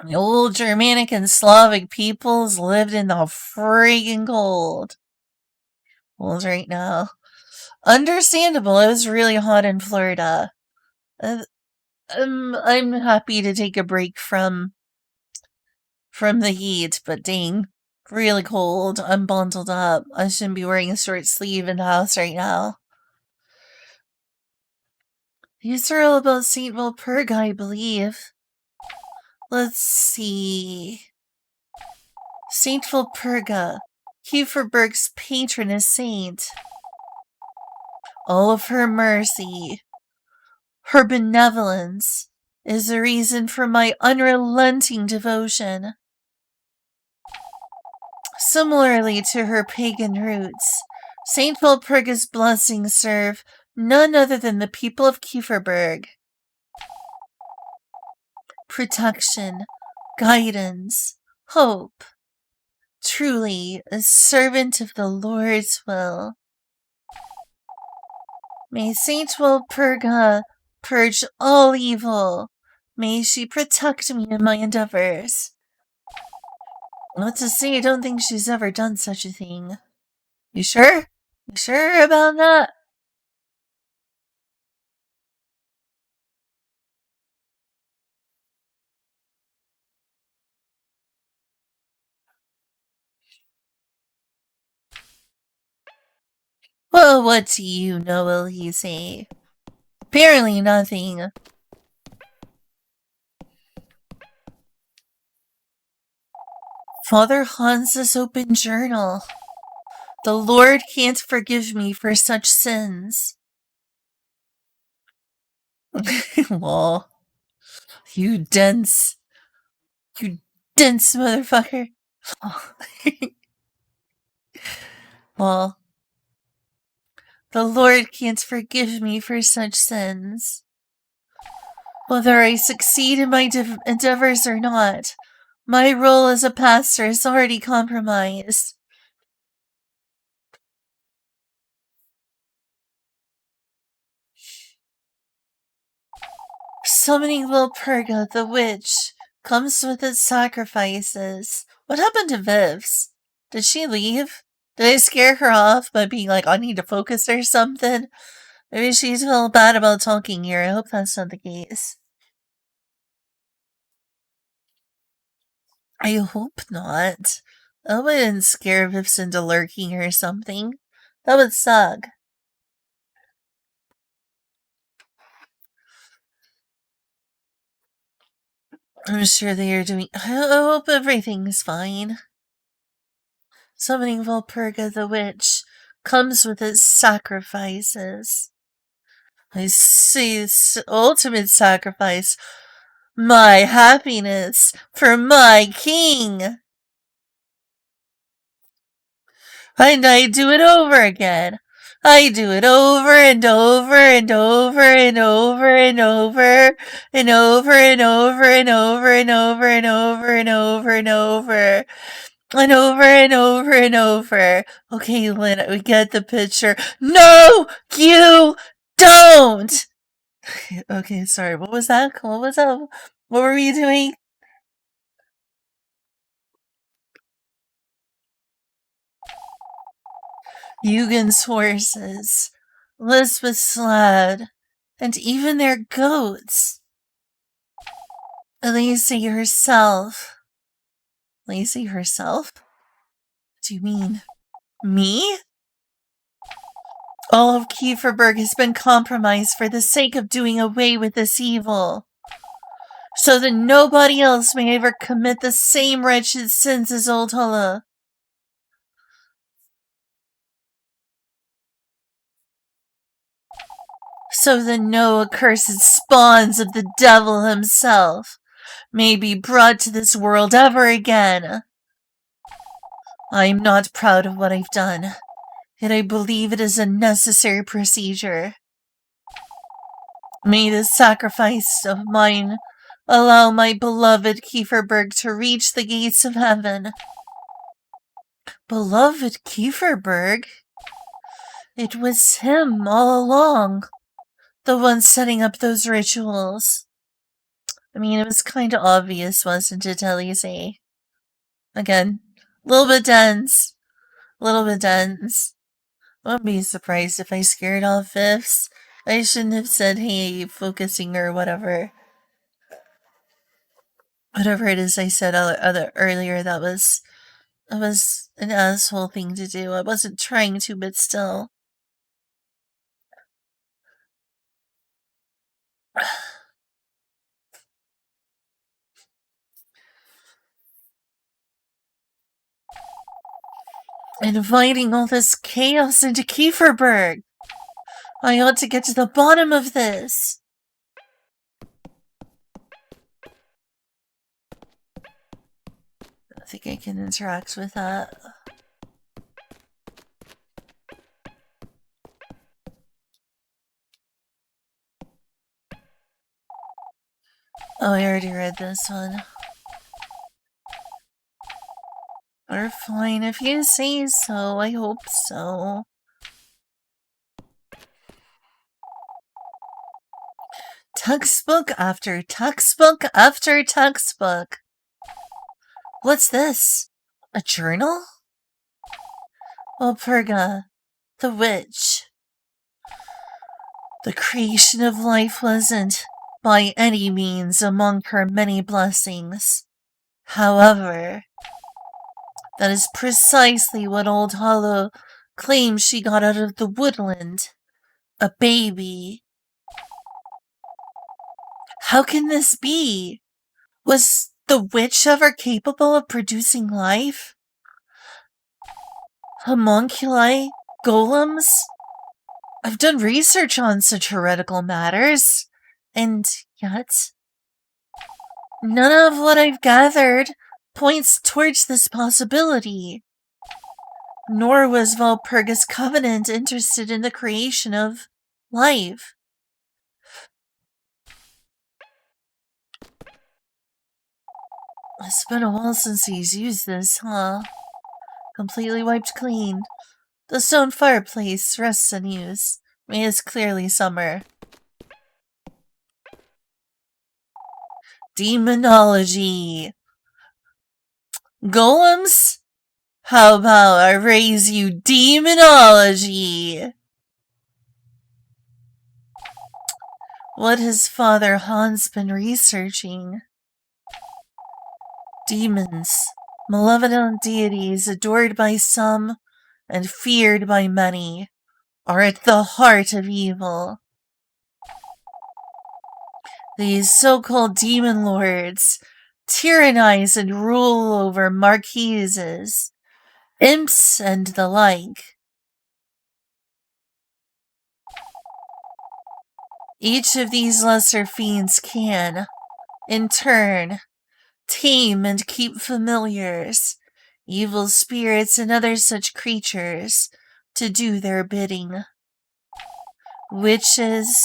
The old Germanic and Slavic peoples lived in the freaking cold. Cold right now. Understandable. It was really hot in Florida. Uh, I'm happy to take a break from the heat, but dang, really cold. I'm bundled up. I shouldn't be wearing a short sleeve in the house right now. These are all about Saint Walpurga, I believe. Let's see. Saint Walpurga, Kieferberg's patroness saint. All of her mercy, her benevolence, is the reason for my unrelenting devotion. Similarly to her pagan roots, Saint Walpurga's blessings serve none other than the people of Kieferberg. Protection, guidance, hope. Truly a servant of the Lord's will. May Saint Walpurga purge all evil. May she protect me in my endeavors. Not to say I don't think she's ever done such a thing. You sure? You sure about that? Well, what do you know, Elise? Apparently nothing. Father Hans's open journal. The Lord can't forgive me for such sins. Lol. You dense motherfucker. Well, the Lord can't forgive me for such sins. Whether I succeed in my endeavors or not, my role as a pastor is already compromised. Summoning Wilpurga, the witch, comes with its sacrifices. What happened to Vivs? Did she leave? Did I scare her off by being like, I need to focus or something? Maybe she felt bad about talking here. I hope that's not the case. I hope not. I wouldn't scare Vivs into lurking or something. That would suck. I'm sure they are doing. I hope everything's fine. Summoning Valpurga the witch comes with its sacrifices. I see its ultimate sacrifice. My happiness for my king. And I do it over again. I do it over and over and over and over and over and over and over and over and over and over and over and over and over and over and over. Okay, Lynn, we get the picture. No, you don't. Okay, sorry. What was that? What was that? What were we doing? Eugen's horses, Lisbeth's sled, and even their goats. Lacey herself. Lacey herself? What do you mean? Me? All of Kieferberg has been compromised for the sake of doing away with this evil, so that nobody else may ever commit the same wretched sins as old Hulla. So that no accursed spawns of the devil himself may be brought to this world ever again. I am not proud of what I've done, yet I believe it is a necessary procedure. May this sacrifice of mine allow my beloved Kieferberg to reach the gates of heaven. Beloved Kieferberg? It was him all along, the one setting up those rituals. I mean, it was kind of obvious, wasn't it, Elise? Again, a little bit dense. A little bit dense. I wouldn't be surprised if I scared off fifths. I shouldn't have said, hey, focusing or whatever. Whatever it is I said earlier, that was an asshole thing to do. I wasn't trying to, but still. Inviting all this chaos into Kieferberg. I ought to get to the bottom of this. I think I can interact with that. Oh, I already read this one. Or fine, if you say so, I hope so. Textbook after textbook after textbook. What's this? A journal? Walpurga, the witch. The creation of life wasn't, by any means, among her many blessings. However, that is precisely what old Hollow claims she got out of the woodland. A baby. How can this be? Was the witch ever capable of producing life? Homunculi? Golems? I've done research on such heretical matters, and yet none of what I've gathered points towards this possibility. Nor was Valpurgis Covenant interested in the creation of life. It's been a while since he's used this, huh? Completely wiped clean. The stone fireplace rests unused. It is clearly summer. Demonology. Golems? How about I raise you demonology? What has Father Hans been researching? Demons. Malevolent deities adored by some and feared by many are at the heart of evil. These so-called demon lords tyrannize and rule over marquises, imps, and the like. Each of these lesser fiends can, in turn, tame and keep familiars, evil spirits, and other such creatures to do their bidding. Witches,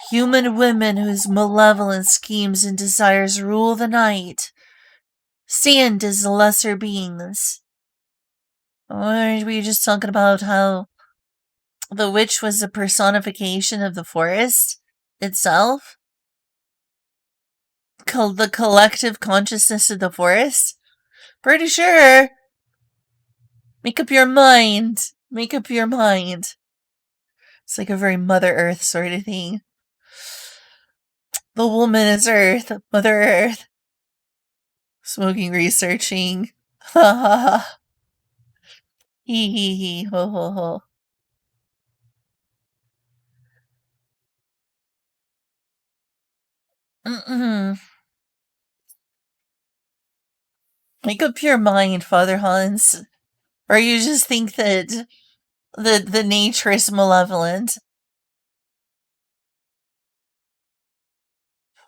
human women whose malevolent schemes and desires rule the night, stand as lesser beings. Weren't we just talking about how the witch was a personification of the forest itself? The collective consciousness of the forest? Pretty sure. Make up your mind. Make up your mind. It's like a very Mother Earth sort of thing. The woman is Earth. Mother Earth. Smoking, researching. Ha ha ha. Hee hee hee. Ho ho ho. Mm-mm. Make up your mind, Father Hans. Or you just think that the nature is malevolent.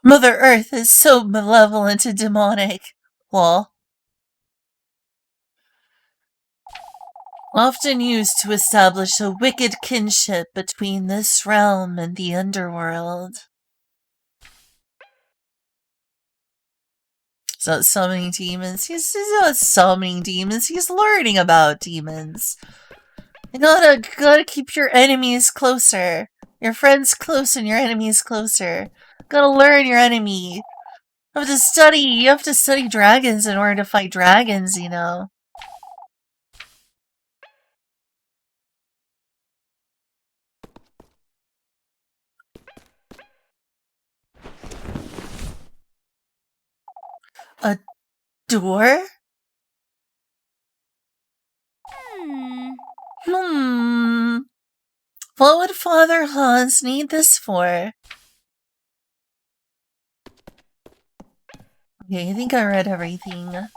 Mother Earth is so malevolent and demonic. Well, often used to establish a wicked kinship between this realm and the underworld. So summoning demons. He's not summoning demons. He's learning about demons. You gotta keep your enemies closer. Your friends close and your enemies closer. Gotta learn your enemy. You have to study dragons in order to fight dragons, you know. A door? What would Father Hans need this for? Okay, I think I read everything.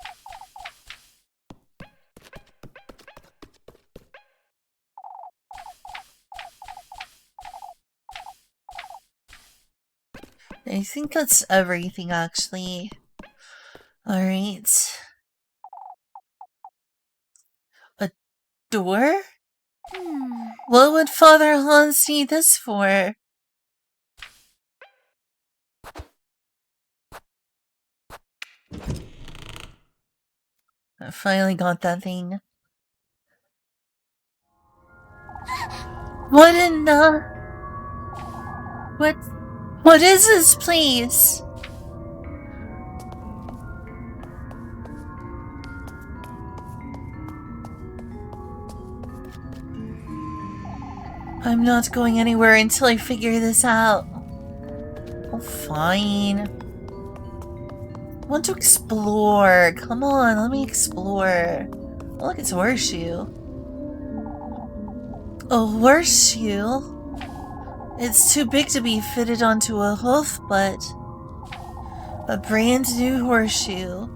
I think that's everything, actually. Alright. A door? What would Father Hans need this for? I finally got that thing. What in the... What is this place? I'm not going anywhere until I figure this out. Oh, fine. I want to explore. Come on, let me explore. Oh, look, it's a horseshoe. A horseshoe? It's too big to be fitted onto a hoof, but a brand new horseshoe.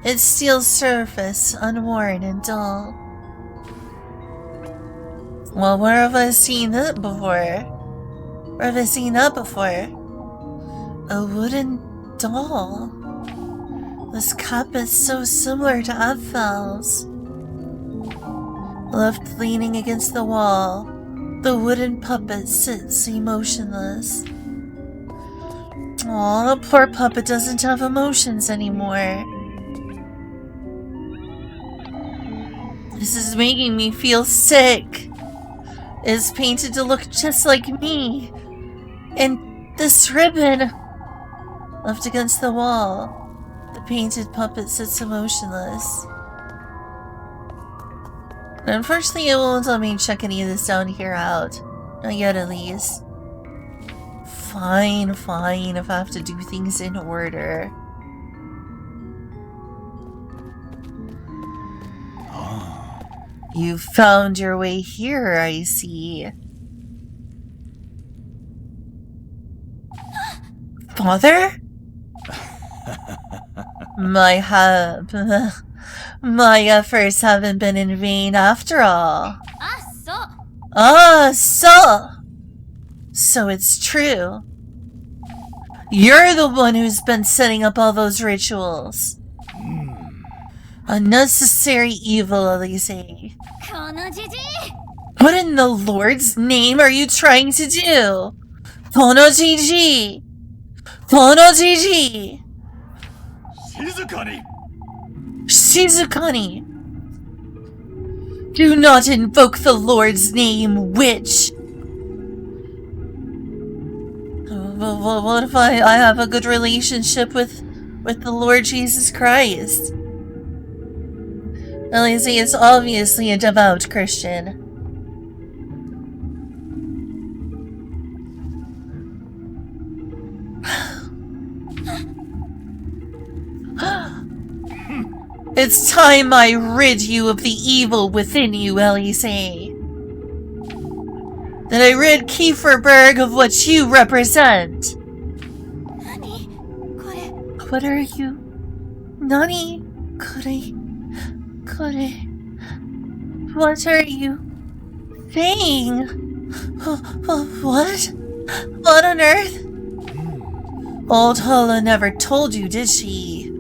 Its steel surface, unworn and dull. Well, where have I seen that before? Where have I seen that before? A wooden doll. This cup is so similar to Apfel's. Left leaning against the wall, the wooden puppet sits emotionless. Aw, the poor puppet doesn't have emotions anymore. This is making me feel sick. It's painted to look just like me. And this ribbon, left against the wall, the painted puppet sits emotionless. Unfortunately, it won't let me check any of this down here out. Not yet, at least. Fine, fine, if I have to do things in order. You found your way here, I see. Father? My efforts haven't been in vain after all. So it's true. You're the one who's been setting up all those rituals. Unnecessary evil, Elise. What in the Lord's name are you trying to do? Ponojiji! Ponojiji! Shizukani! Do not invoke the Lord's name, witch! What if I have a good relationship with the Lord Jesus Christ? Elise is obviously a devout Christian. It's time I rid you of the evil within you, Elise. That I rid Kieferberg of what you represent. What are you? Nani? Kore. What are you saying? What? What on earth? Old Holla never told you, did she?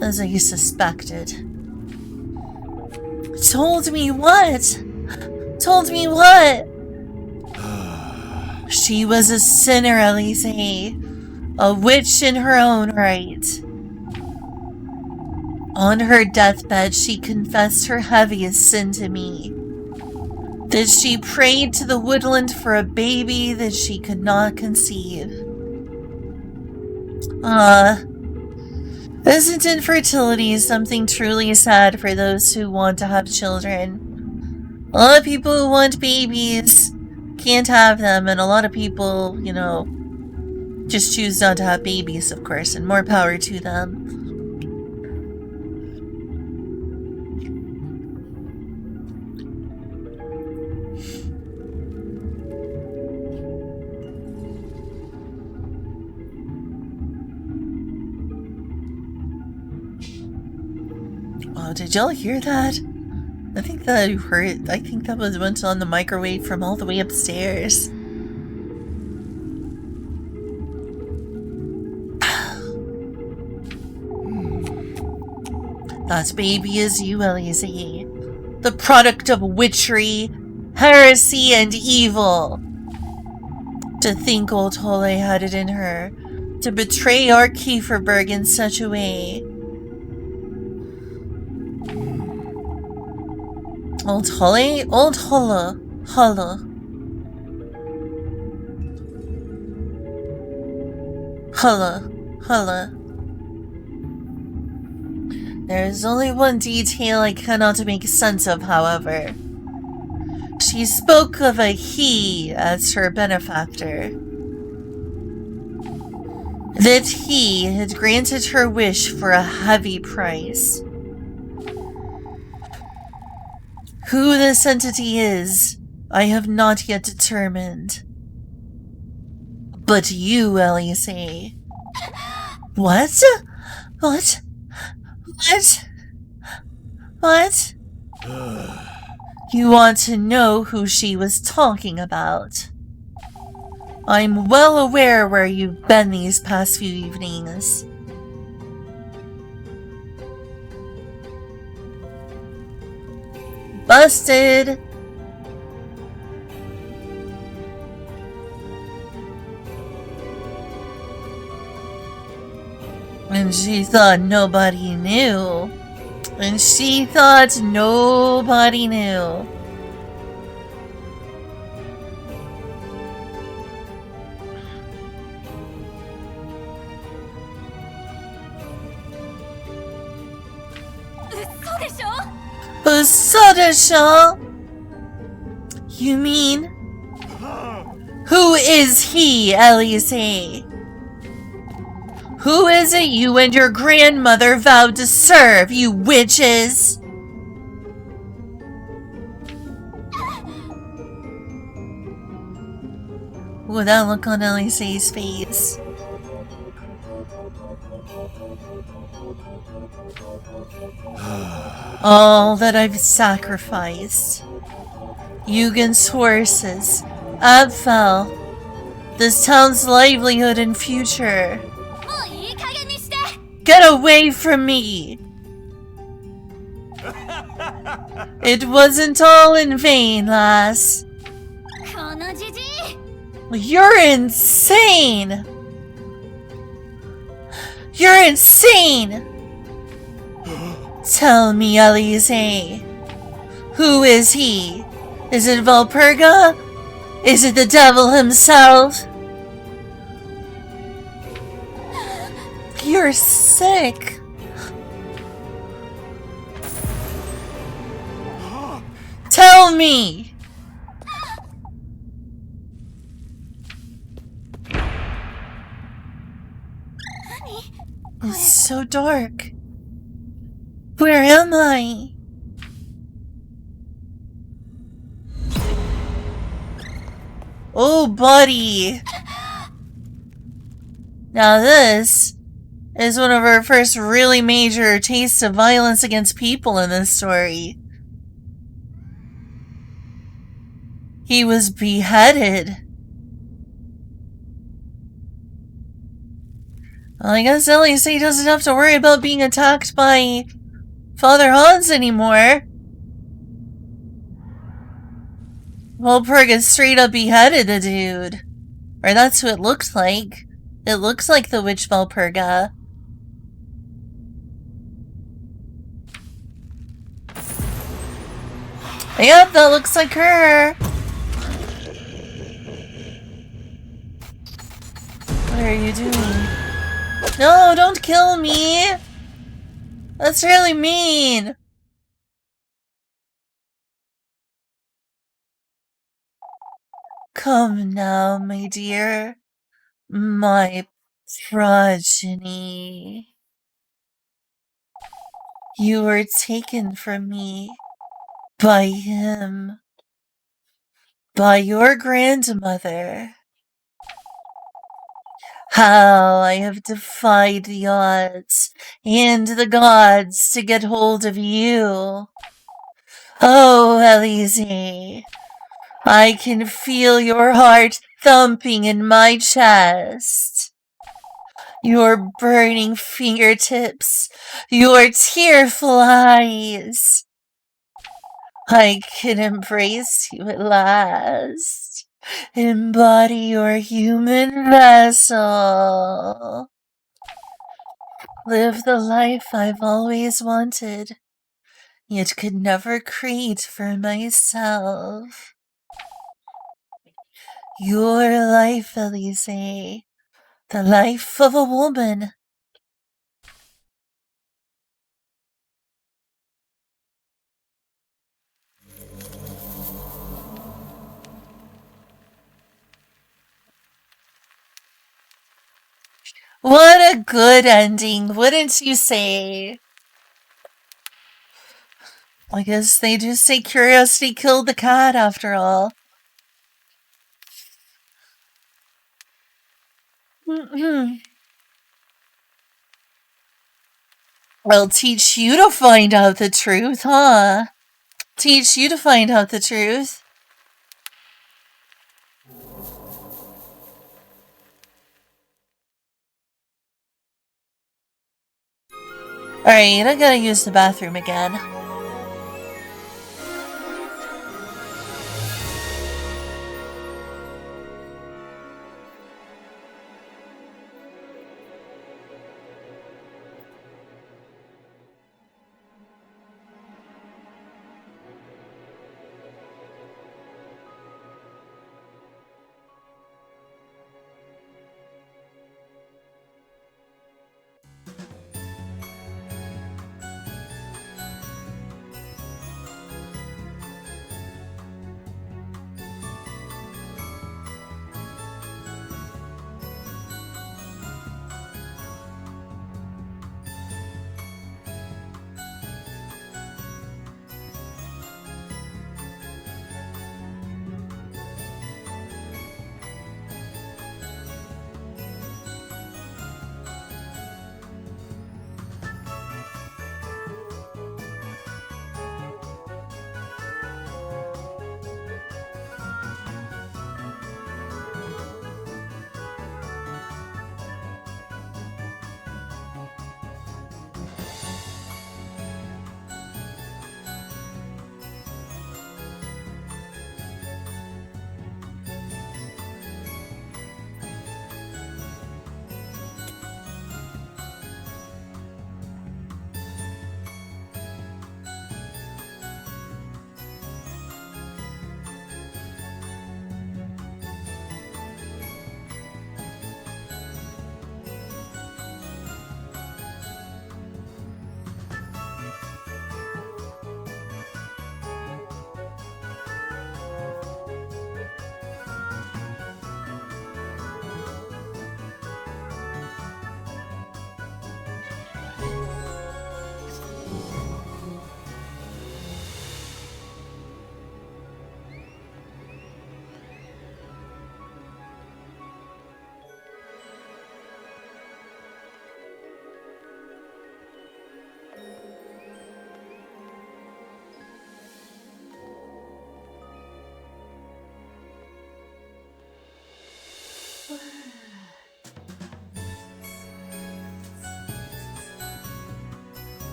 As I suspected. Told me what? Told me what? She was a sinner, Elise. A witch in her own right. On her deathbed, she confessed her heaviest sin to me. That she prayed to the woodland for a baby that she could not conceive. Isn't infertility something truly sad for those who want to have children? A lot of people who want babies can't have them, and a lot of people, you know, just choose not to have babies, of course, and more power to them. Oh, did y'all hear that? I think that went on the microwave from all the way upstairs. That baby is you, Elise. The product of witchery, heresy, and evil. To think old Hole had it in her to betray our Kieferberg in such a way. Old Holly? Old Holla. Holla. Holla. Holla. There is only one detail I cannot make sense of, however. She spoke of a he as her benefactor. That he had granted her wish for a heavy price. Who this entity is, I have not yet determined. But you, Elise. What? What? What? What? You want to know who she was talking about. I'm well aware where you've been these past few evenings. Busted! And she thought nobody knew. And she thought nobody knew. Usodesho? You mean? Who is he, Elise? Who is it you and your grandmother vowed to serve, you witches? Ooh, that look on Elise's face. All that I've sacrificed. Yugen's horses, Abfel, this town's livelihood and future. Get away from me! It wasn't all in vain, lass. You're insane! You're insane! Tell me, Elise. Who is he? Is it Valpurga? Is it the devil himself? You're sick. Tell me! It's so dark. Where am I? Oh, buddy. Now this is one of our first really major tastes of violence against people in this story. He was beheaded. Well, I guess Elise doesn't have to worry about being attacked by Father Hans anymore. Valpurga straight up beheaded the dude. Or that's who it looked like. It looks like the witch Valpurga. Yep, that looks like her. What are you doing? No, don't kill me! That's really mean! Come now, my dear. My progeny. You were taken from me. By him. By your grandmother. How I have defied the odds and the gods to get hold of you. Oh, Elise, I can feel your heart thumping in my chest. Your burning fingertips, your tearful eyes. I can embrace you at last. Embody your human vessel. Live the life I've always wanted, yet could never create for myself. Your life, Elise. The life of a woman. What a good ending, wouldn't you say? I guess they just say curiosity killed the cat after all. I'll teach you to find out the truth, huh? Teach you to find out the truth. Alright, I gotta use the bathroom again.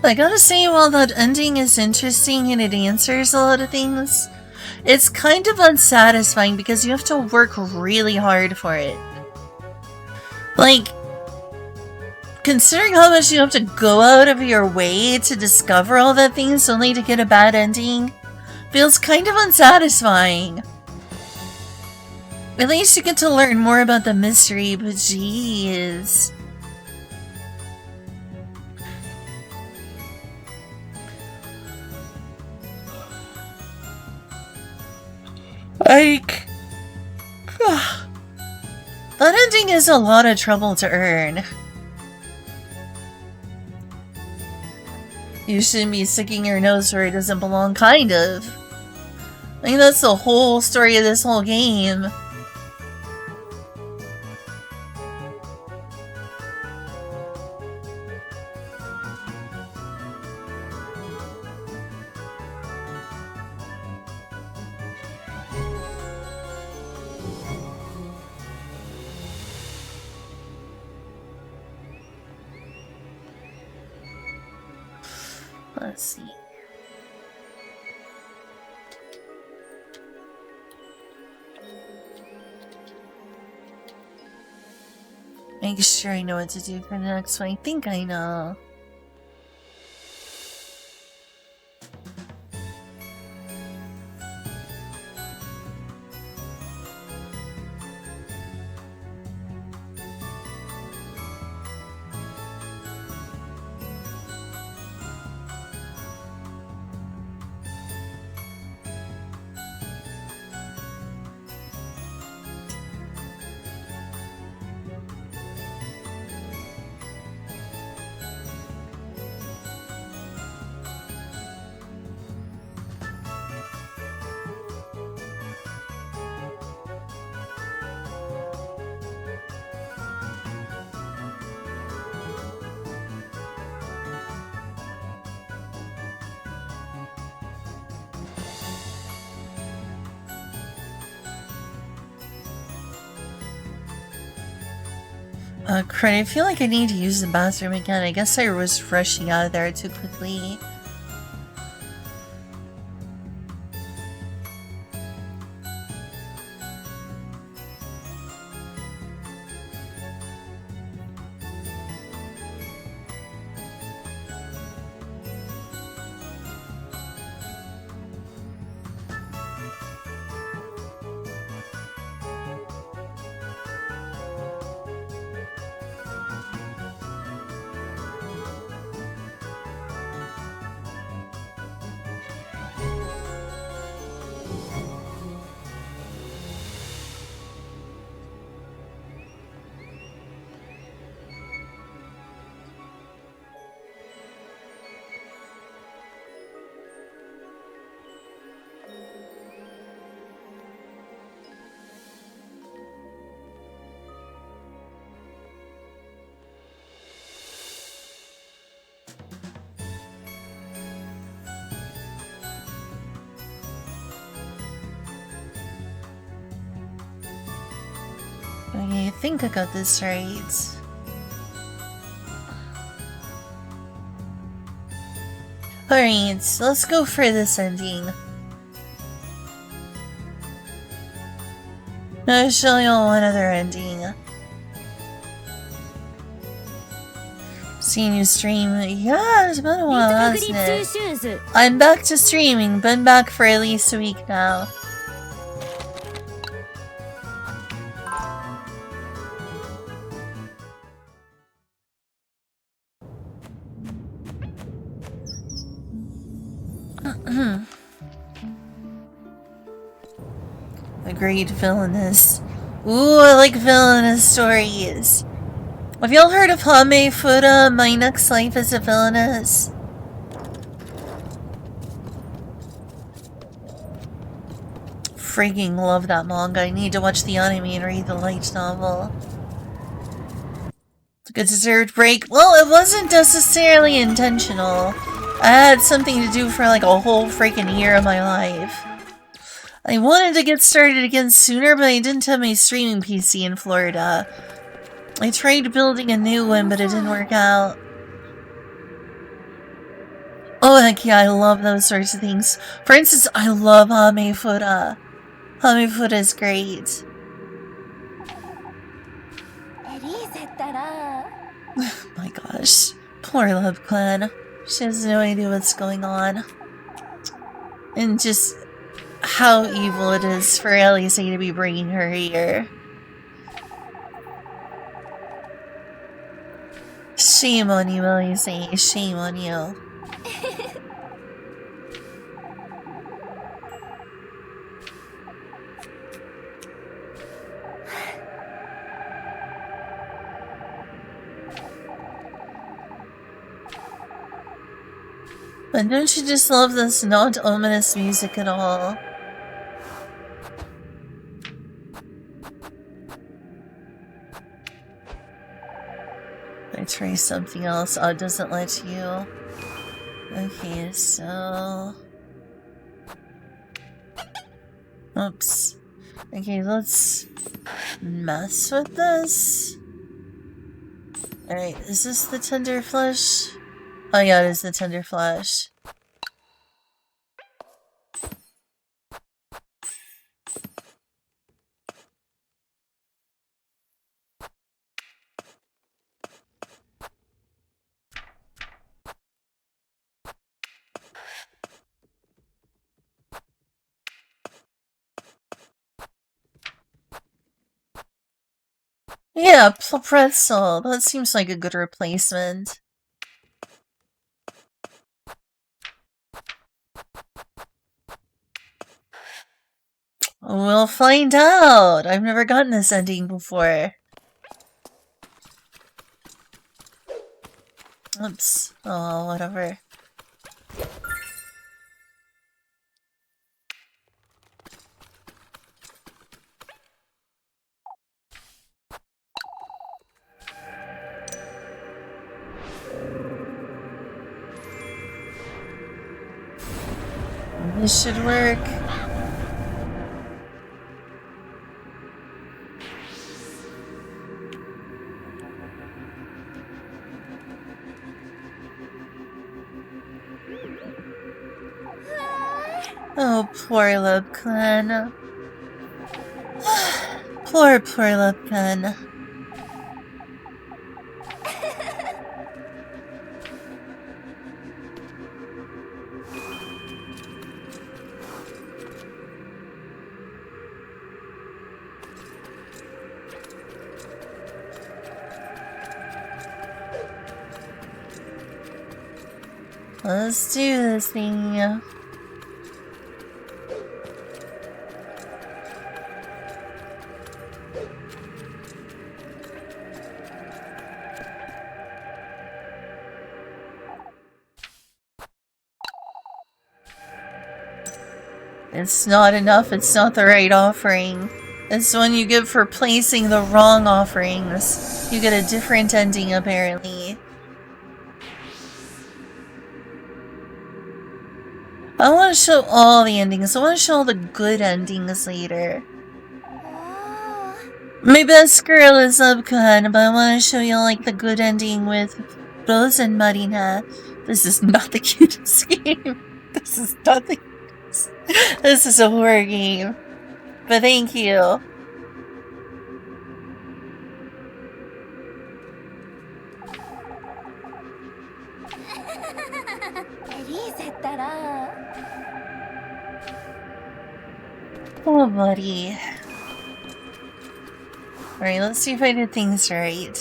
I gotta say, while that ending is interesting and it answers a lot of things, it's kind of unsatisfying because you have to work really hard for it. Like, considering how much you have to go out of your way to discover all that things only to get a bad ending, feels kind of unsatisfying. At least you get to learn more about the mystery, but jeez. Like, that ending is a lot of trouble to earn. You shouldn't be sticking your nose where it doesn't belong, kind of. I mean, that's the whole story of this whole game. Let's see. Make sure I know what to do for the next one. I think I know. Crud, I feel like I need to use the bathroom again. I guess I was rushing out of there too quickly. Okay, I think I got this right. Alright, so let's go for this ending. I'll show you one other ending. Seeing you stream. Yeah, it's been a while, hasn't it? I'm back to streaming. Been back for at least a week now. A great villainous. Ooh, I like villainous stories. Have y'all heard of Hame Fuda, My Next Life as a Villainess? Freaking love that manga. I need to watch the anime and read the light novel. It's a good deserved break. Well, it wasn't necessarily intentional. I had something to do for like a whole freaking year of my life. I wanted to get started again sooner, but I didn't have my streaming PC in Florida. I tried building a new one, but it didn't work out. Oh, heck yeah, I love those sorts of things. For instance, I love Hame Fuda. Hame Fuda is great. My gosh. Poor Love Clan. She has no idea what's going on. And just how evil it is for Elise to be bringing her here. Shame on you, Elise. Shame on you. But don't you just love this not ominous music at all? I try something else. Oh, it doesn't let you. Okay, so... Oops. Okay, let's mess with this. Alright, is this the tender flesh? Oh yeah, it is the tender flesh. Yeah, pretzel. That seems like a good replacement. We'll find out. I've never gotten this ending before. Oops. Oh, whatever. This should work. Oh, poor Lubclan. Poor Lubclan. Let's do this thing. It's not enough, it's not the right offering. It's one you get for placing the wrong offerings. You get a different ending, apparently. I want to show all the endings. I want to show all the good endings later. My best girl is Lubclan, but I want to show you like the good ending with Rose and Marina. This is not the cutest game. This is not the cutest. This is a horror game. But thank you. Oh, buddy. Alright, let's see if I did things right.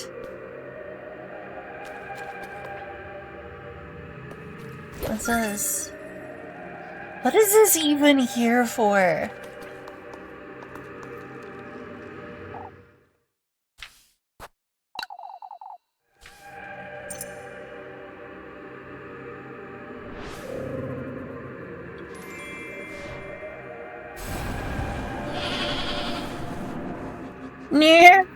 What's this? What is this even here for? Near.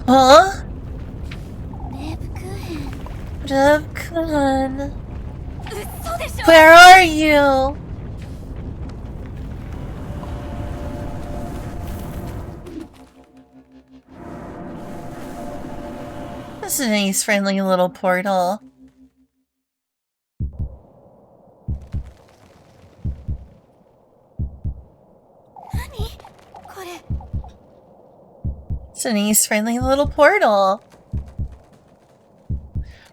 Huh? Lubclan. Where are you? This is a nice, friendly little portal. It's a nice, friendly little portal.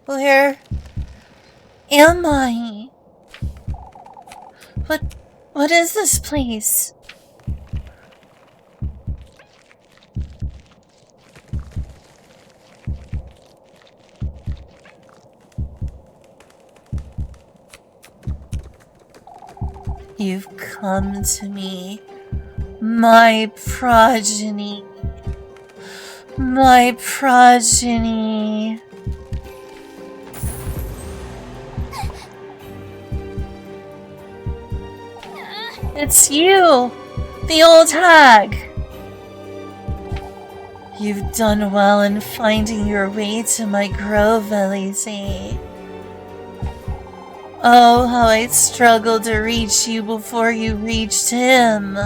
Where am I? What is this place? You've come to me, my progeny. My progeny. It's you, the old hag. You've done well in finding your way to my grove, Elise. Oh, how I struggled to reach you before you reached him.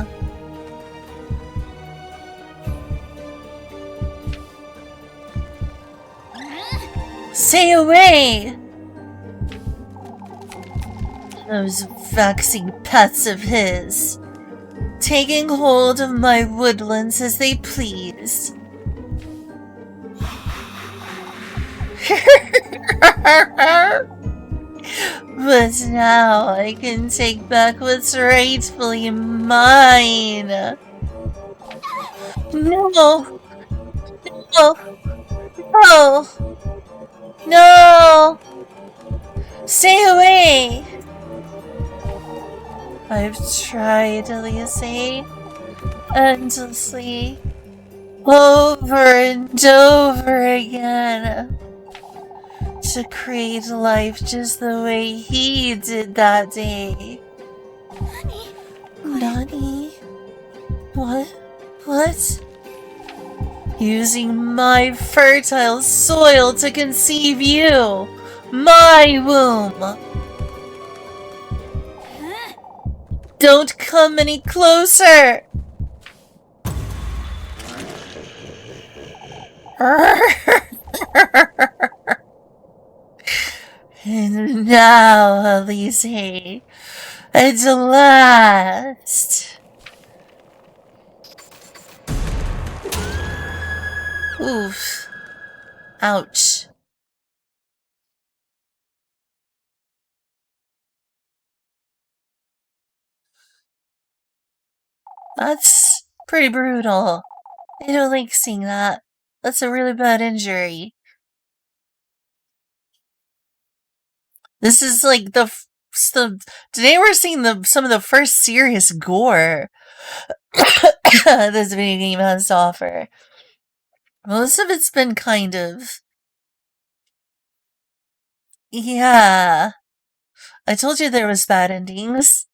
Stay away! Those vexing pets of his, taking hold of my woodlands as they pleased. But now I can take back what's rightfully mine. No! No! No! No! Stay away! I've tried, Elise, endlessly, over and over again, to create life just the way he did that day. Nani? What? Using my fertile soil to conceive you! My womb! Don't come any closer! And now, Elise, at last. Oof. Ouch. That's pretty brutal. I don't like seeing that. That's a really bad injury. This is like today we're seeing some of the first serious gore this video game has to offer. Most of it's been kind of, yeah. I told you there was bad endings.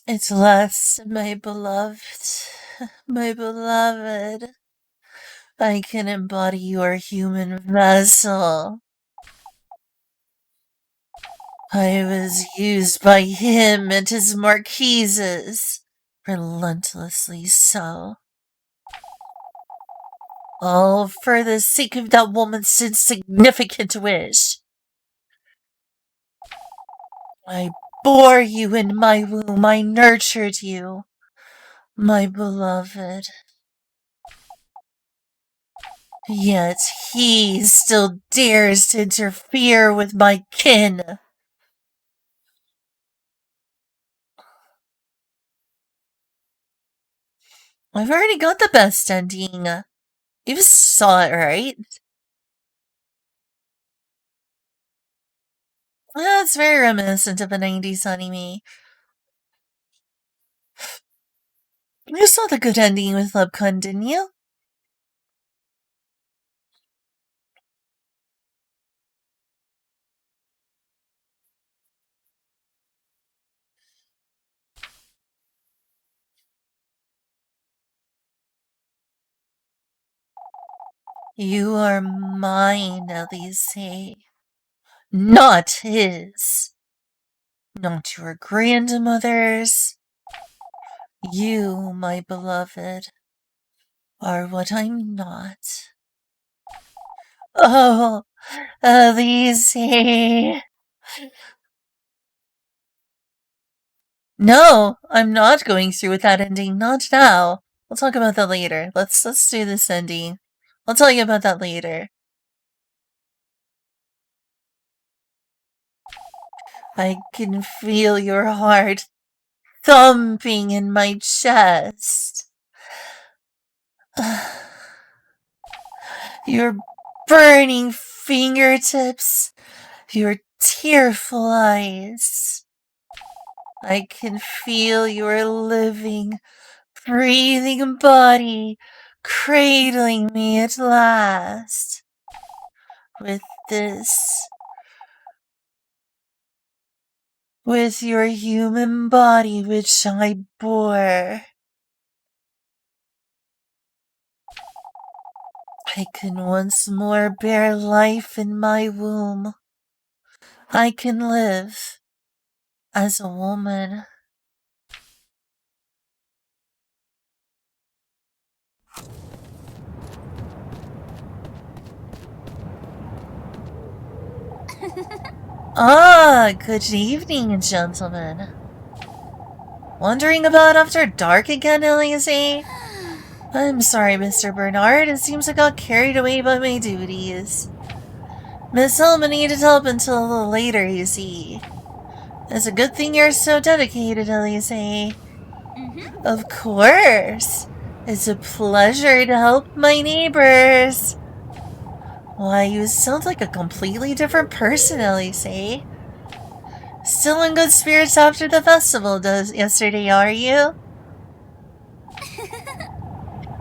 It's less, my beloved, my beloved. I can embody your human vessel. I was used by him and his marquises, relentlessly so. All for the sake of that woman's insignificant wish. I bore you in my womb, I nurtured you, my beloved. Yet he still dares to interfere with my kin. I've already got the best ending. You saw it, right? Yeah, it's very reminiscent of a 90s anime. You saw the good ending with Lubcon, didn't you? You are mine, Elise. Not his. Not your grandmother's. You, my beloved, are what I'm not. Oh, Elise. No, I'm not going through with that ending. Not now. We'll talk about that later. Let's do this ending. I'll tell you about that later. I can feel your heart thumping in my chest. Your burning fingertips, your tearful eyes. I can feel your living, breathing body cradling me at last. With your human body which I bore. I can once more bear life in my womb. I can live as a woman. Good evening, gentlemen. Wandering about after dark again, Elise? I'm sorry, Mr. Bernard. It seems I got carried away by my duties. Miss Elma needed help until a little later, you see. It's a good thing you're so dedicated, Elise. Of course. It's a pleasure to help my neighbors. Why, you sound like a completely different person, Elise. Still in good spirits after the festival yesterday, are you?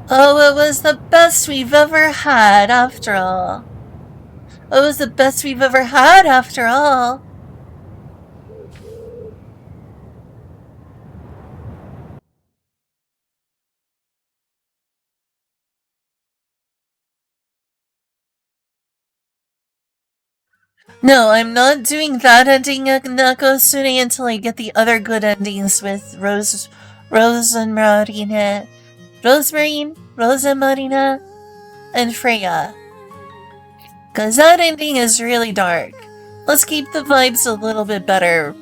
Oh, it was the best we've ever had, after all. It was the best we've ever had, after all. No, I'm not doing that ending, Nakosune, until I get the other good endings with Rose and Marina. Rosemary, Rosa Marina, and Freya. Because that ending is really dark. Let's keep the vibes a little bit better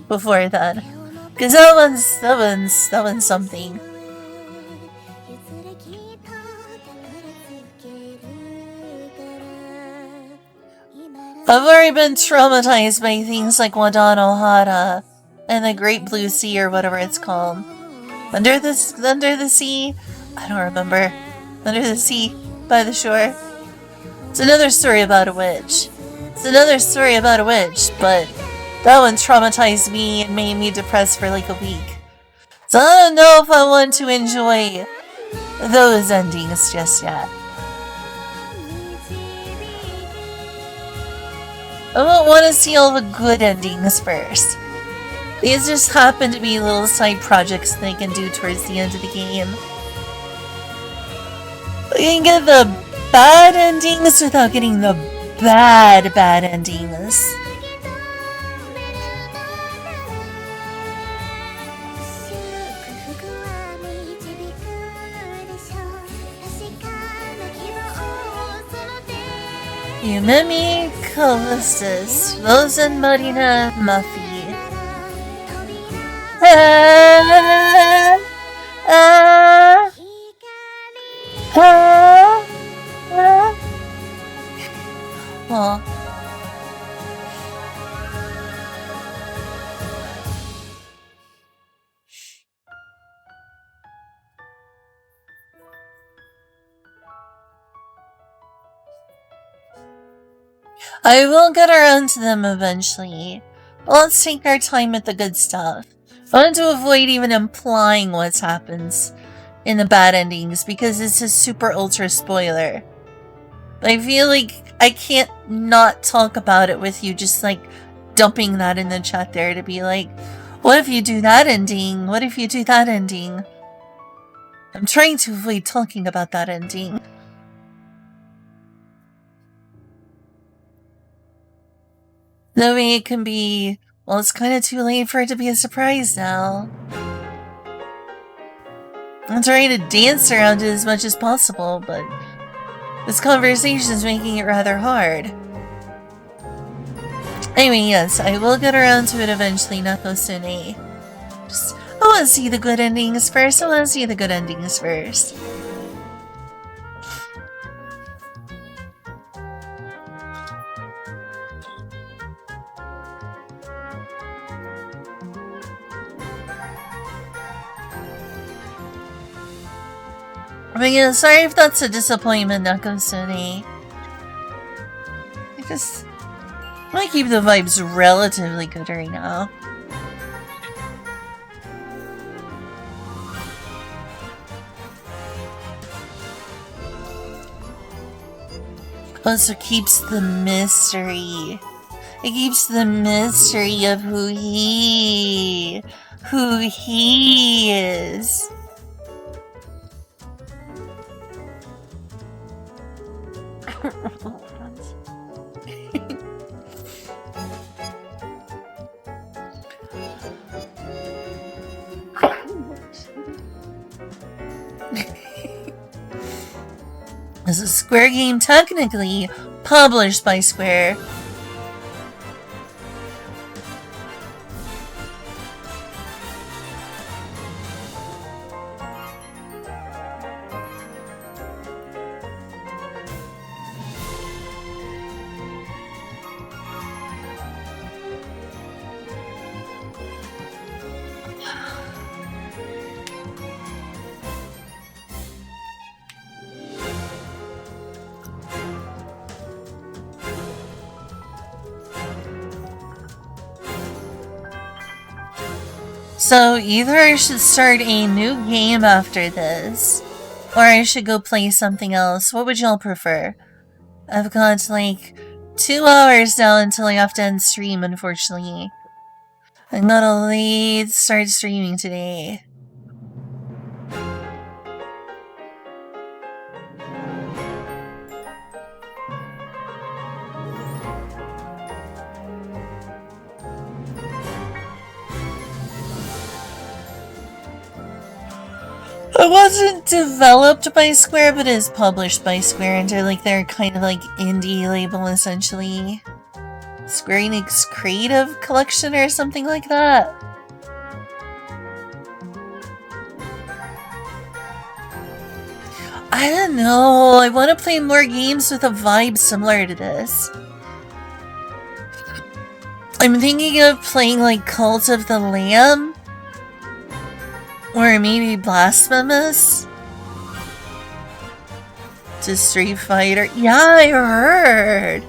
before that. Because that one's something. I've already been traumatized by things like Wadano Hara and the Great Blue Sea or whatever it's called. Under the sea? I don't remember. Under the sea, by the shore. It's another story about a witch. But that one traumatized me and made me depressed for like a week. So I don't know if I want to enjoy those endings just yet. I won't want to see all the good endings first. These just happen to be little side projects they can do towards the end of the game. We can get the bad endings without getting the bad endings. Yumemi, Callistus, Rosen Marina, Muffy. Well, I will get around to them eventually. Let's take our time with the good stuff. I want to avoid even implying what happens in the bad endings because it's a super ultra spoiler. But I feel like I can't not talk about it with you, just like dumping that in the chat there to be like, what if you do that ending? What if you do that ending? I'm trying to avoid talking about that ending. That way it can be, well, it's kind of too late for it to be a surprise now. I'm trying to dance around it as much as possible, but this conversation is making it rather hard. Anyway, yes, I will get around to it eventually, Nakosune. Just, I want to see the good endings first. I mean, yeah, sorry if that's a disappointment, Nakosune. I want to keep the vibes relatively good right now. Also keeps the mystery. It keeps the mystery of who he is. This is a Square game, technically published by Square. So either I should start a new game after this, or I should go play something else. What would y'all prefer? I've got like 2 hours now until I have to end stream, unfortunately. I'm gonna late start streaming today. It wasn't developed by Square, but it is published by Square, and they're kind of like indie label essentially. Square Enix Creative Collection or something like that. I don't know. I want to play more games with a vibe similar to this. I'm thinking of playing like Cult of the Lamb. Or maybe Blasphemous. To Street Fighter. Yeah, I heard.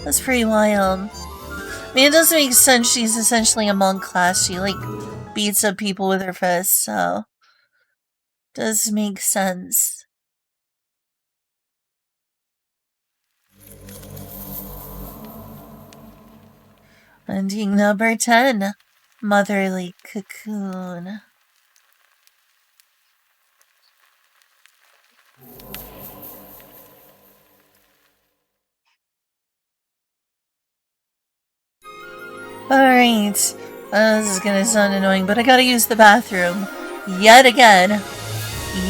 That's pretty wild. I mean, it doesn't make sense. She's essentially a monk class. She like beats up people with her fists, so does make sense. Ending number 10. Motherly Cocoon. Alright. This is gonna sound annoying, but I gotta use the bathroom. Yet again.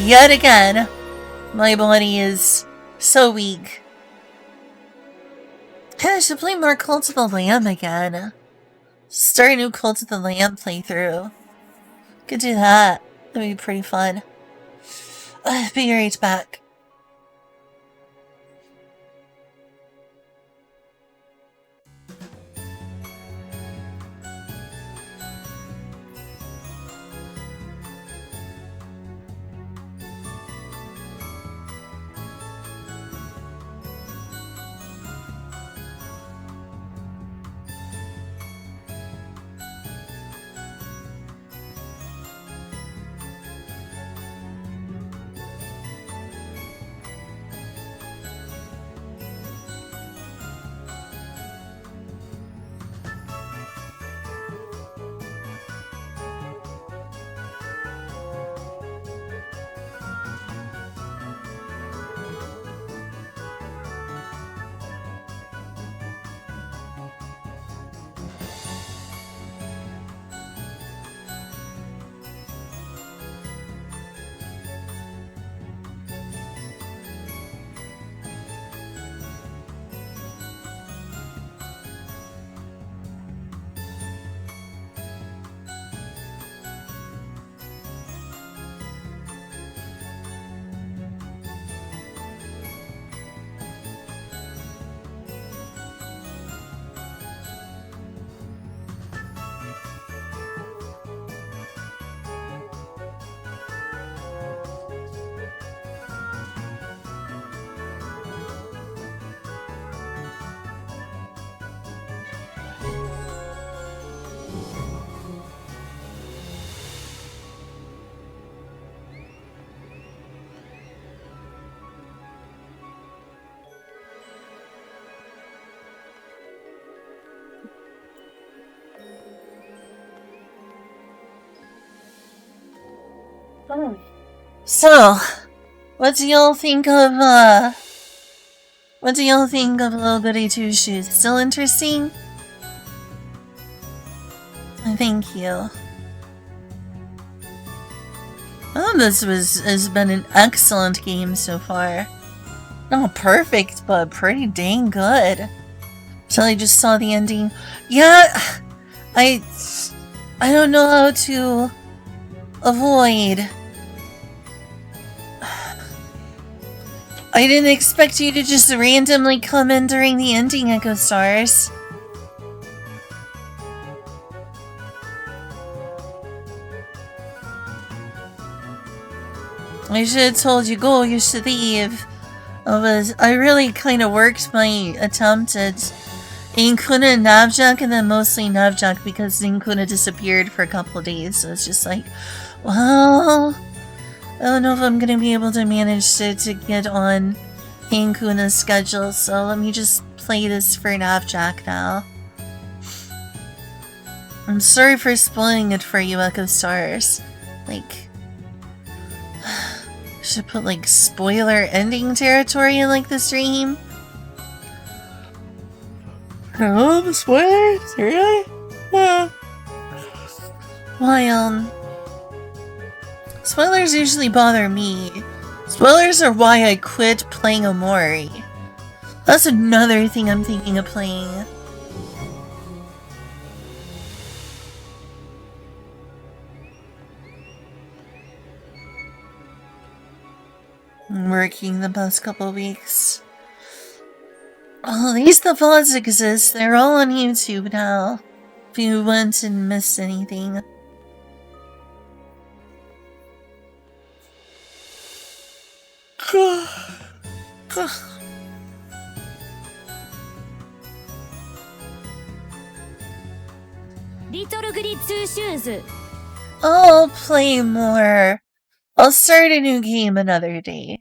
Yet again. My body is so weak. Hey, I should play more Cult of the Lamb again. Start a new Cult of the Lamb playthrough. Could do that. That'd be pretty fun. Be right back. So, what do y'all think of, Little Goody Two Shoes? Still interesting? Thank you. Oh, this has been an excellent game so far. Not perfect, but pretty dang good. So I just saw the ending. Yeah, I don't know how to avoid. I didn't expect you to just randomly come in during the ending, Echo Stars. I should have told you, go, you should leave. I really kind of worked my attempt at Inkuna and Navjak, and then mostly Navjak because Inkuna disappeared for a couple of days, so it's just like, well, I don't know if I'm gonna be able to manage to get on Inkuna's schedule, so let me just play this for Navjak now. I'm sorry for spoiling it for you, Echo Stars. Like, should put like spoiler ending territory in like the stream. Oh, the spoilers? Really? Yeah. Well, Spoilers usually bother me. Spoilers are why I quit playing Omori. That's another thing I'm thinking of playing. I'm working the past couple weeks. Oh, at least the VODs exist. They're all on YouTube now. If you went and missed anything. Little Goody Two Shoes. I'll play more. I'll start a new game another day.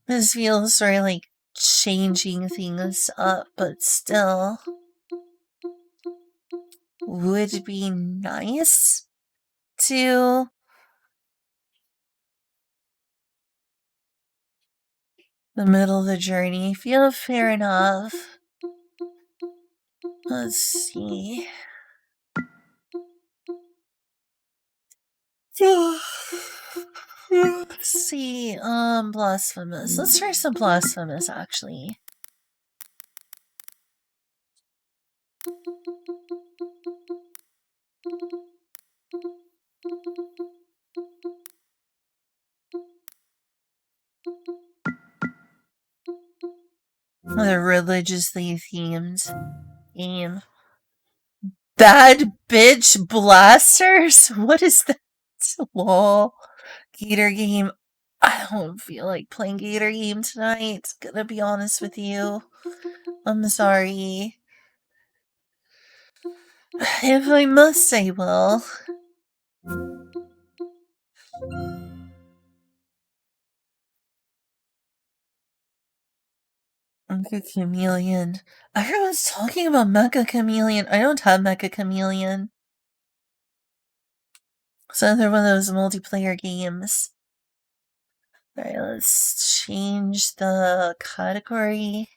This feels sort of like changing things up, but still would be nice to the middle of the journey. Feel fair enough. Let's see. Let's see, Blasphemous. Let's try some Blasphemous, actually. A religiously themed game. Bad bitch blasters? What is that? Lol. Gator game. I don't feel like playing Gator game tonight. Gonna be honest with you. I'm sorry. If I must, I will. Mecha Chameleon. Everyone's talking about Mecha Chameleon. I don't have Mecha Chameleon. It's another one of those multiplayer games. Alright, let's change the category.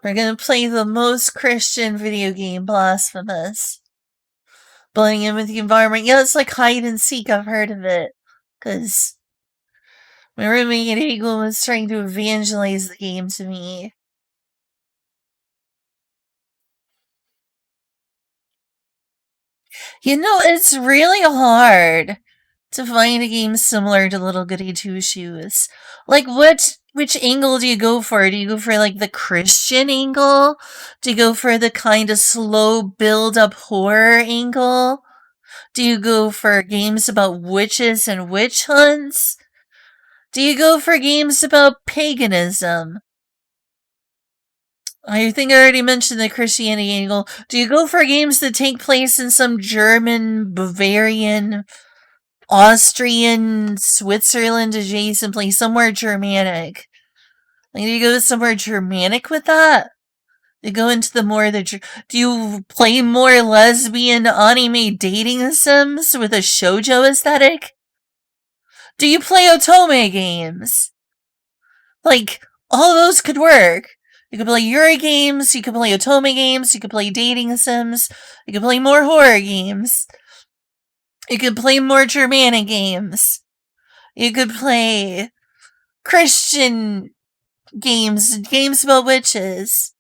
We're gonna play the most Christian video game, Blasphemous. Blending in with the environment. Yeah, it's like hide and seek. I've heard of it. Because my roommate Eagle was trying to evangelize the game to me. You know, it's really hard to find a game similar to Little Goody Two Shoes. Like, which angle do you go for? Do you go for, like, the Christian angle? Do you go for the kind of slow build-up horror angle? Do you go for games about witches and witch hunts? Do you go for games about paganism? I think I already mentioned the Christianity angle. Do you go for games that take place in some German, Bavarian, Austrian, Switzerland adjacent place, somewhere Germanic? Like, do you go somewhere Germanic with that? You go into the more the. Do you play more lesbian anime dating sims with a shoujo aesthetic? Do you play otome games? Like, all those could work. You could play Yuri games, you could play otome games, you could play dating sims, you could play more horror games. You could play more Germanic games. You could play Christian games, games about witches.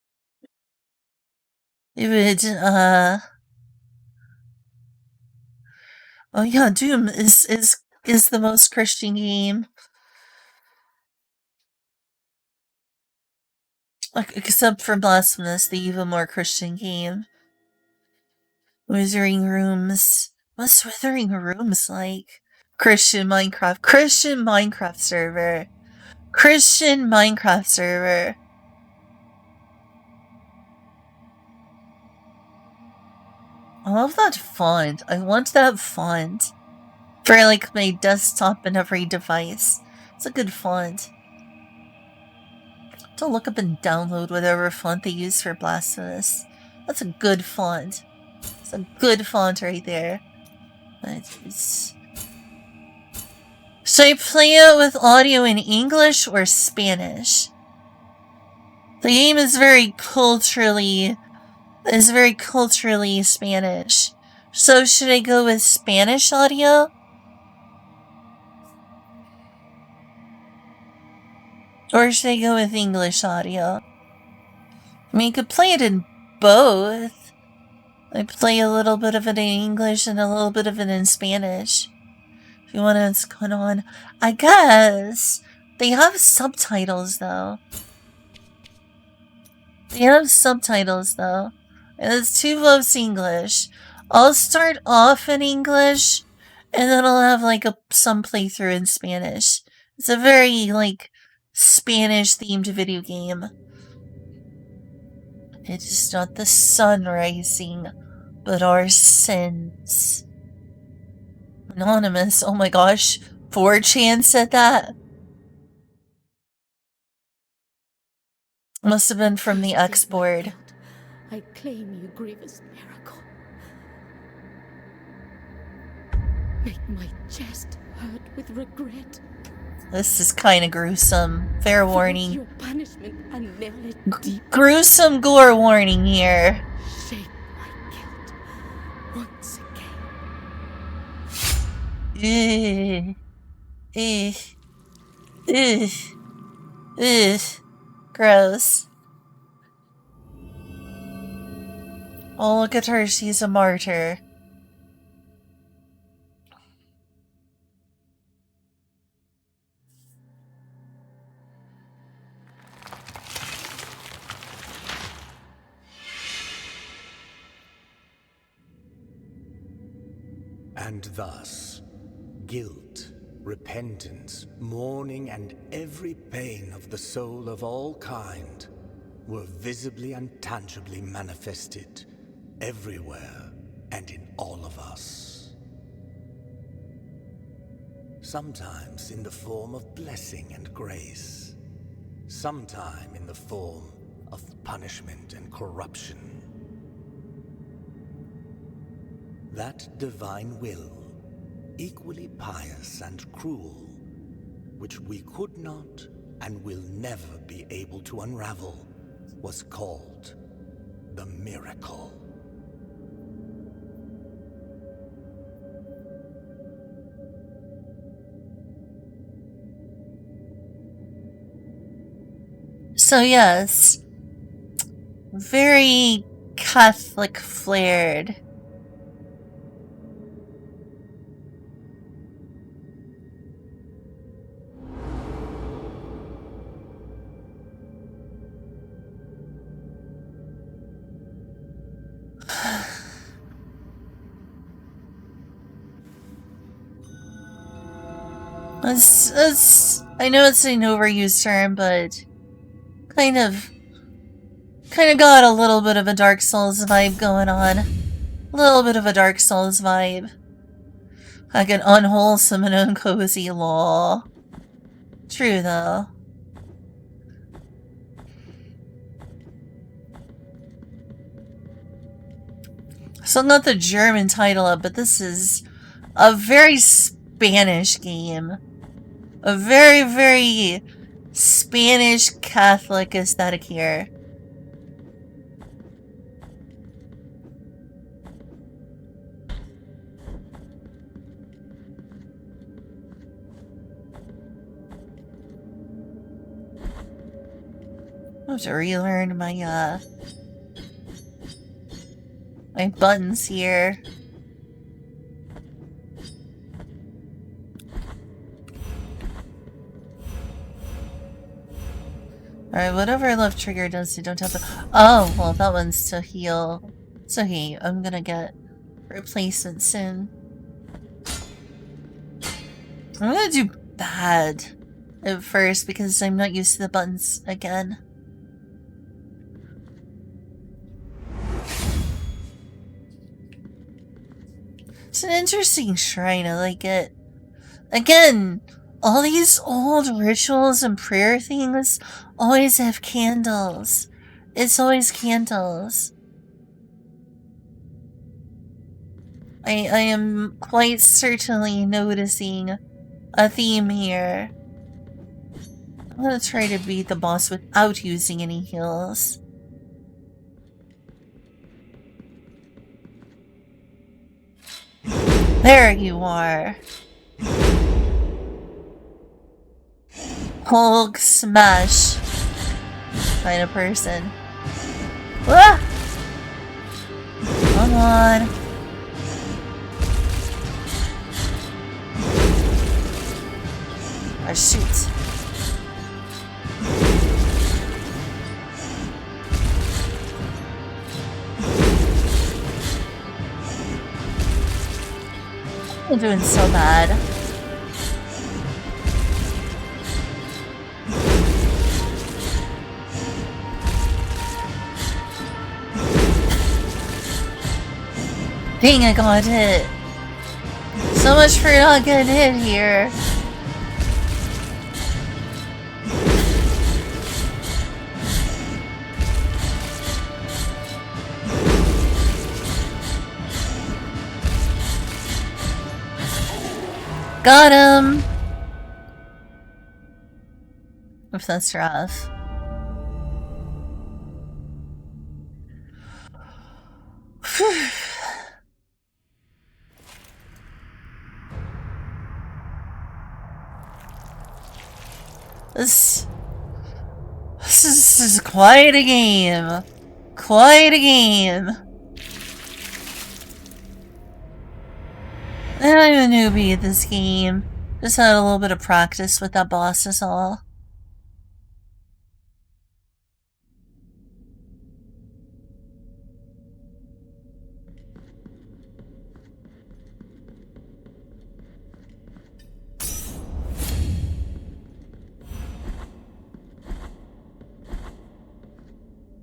You would, oh yeah, Doom is the most Christian game. Except for Blasphemous, the even more Christian game. Withering Rooms. What's Withering Rooms like? Christian Minecraft server. Christian Minecraft server. I love that font. I want that font for like my desktop and every device. It's a good font. To look up and download whatever font they use for Blasphemous. That's a good font. It's a good font right there. Should I play it with audio in English or Spanish? The game is very culturally Spanish. So should I go with Spanish audio? Or should I go with English audio? I mean, you could play it in both. I play a little bit of it in English and a little bit of it in Spanish. If you want to, what's going on. I guess they have subtitles, though. And it's two votes English. I'll start off in English, and then I'll have, like, some playthrough in Spanish. It's a very, like, Spanish-themed video game. It is not the sun rising, but our sins. Anonymous, oh my gosh. 4chan said that? Must have been from the X board. I claim you, grievous miracle. Make my chest hurt with regret. This is kind of gruesome. Fair warning. Your punishment and nail it deep. Gruesome gore warning here. Shake my guilt once again. Gross. Oh, look at her. She's a martyr. And thus, guilt, repentance, mourning, and every pain of the soul of all kind were visibly and tangibly manifested everywhere and in all of us. Sometimes in the form of blessing and grace, sometime in the form of punishment and corruption. That divine will, equally pious and cruel, which we could not and will never be able to unravel, was called the miracle. So yes, very Catholic flared. I know it's an overused term, but kind of got a little bit of a Dark Souls vibe going on. A little bit of a Dark Souls vibe. Like an unwholesome and uncozy law. True, though. So not the German title up, but this is a very Spanish game. A very, very Spanish Catholic aesthetic here. I have to relearn my buttons here. Alright, whatever left trigger does, you don't have to. Oh, well, that one's to heal. It's okay, I'm gonna get replacement soon. I'm gonna do bad at first because I'm not used to the buttons again. It's an interesting shrine, I like it. Again, all these old rituals and prayer things always have candles. It's always candles. I am quite certainly noticing a theme here. I'm gonna try to beat the boss without using any heals. There you are. Hulk smash kind of person. Ah! Come on. Oh, shoot. I'm doing so bad. Dang, I got hit. So much for not getting hit here. Got him! Oops, that's rough. This is quite a game. Quite a game. I'm a newbie at this game. Just had a little bit of practice with that boss is all.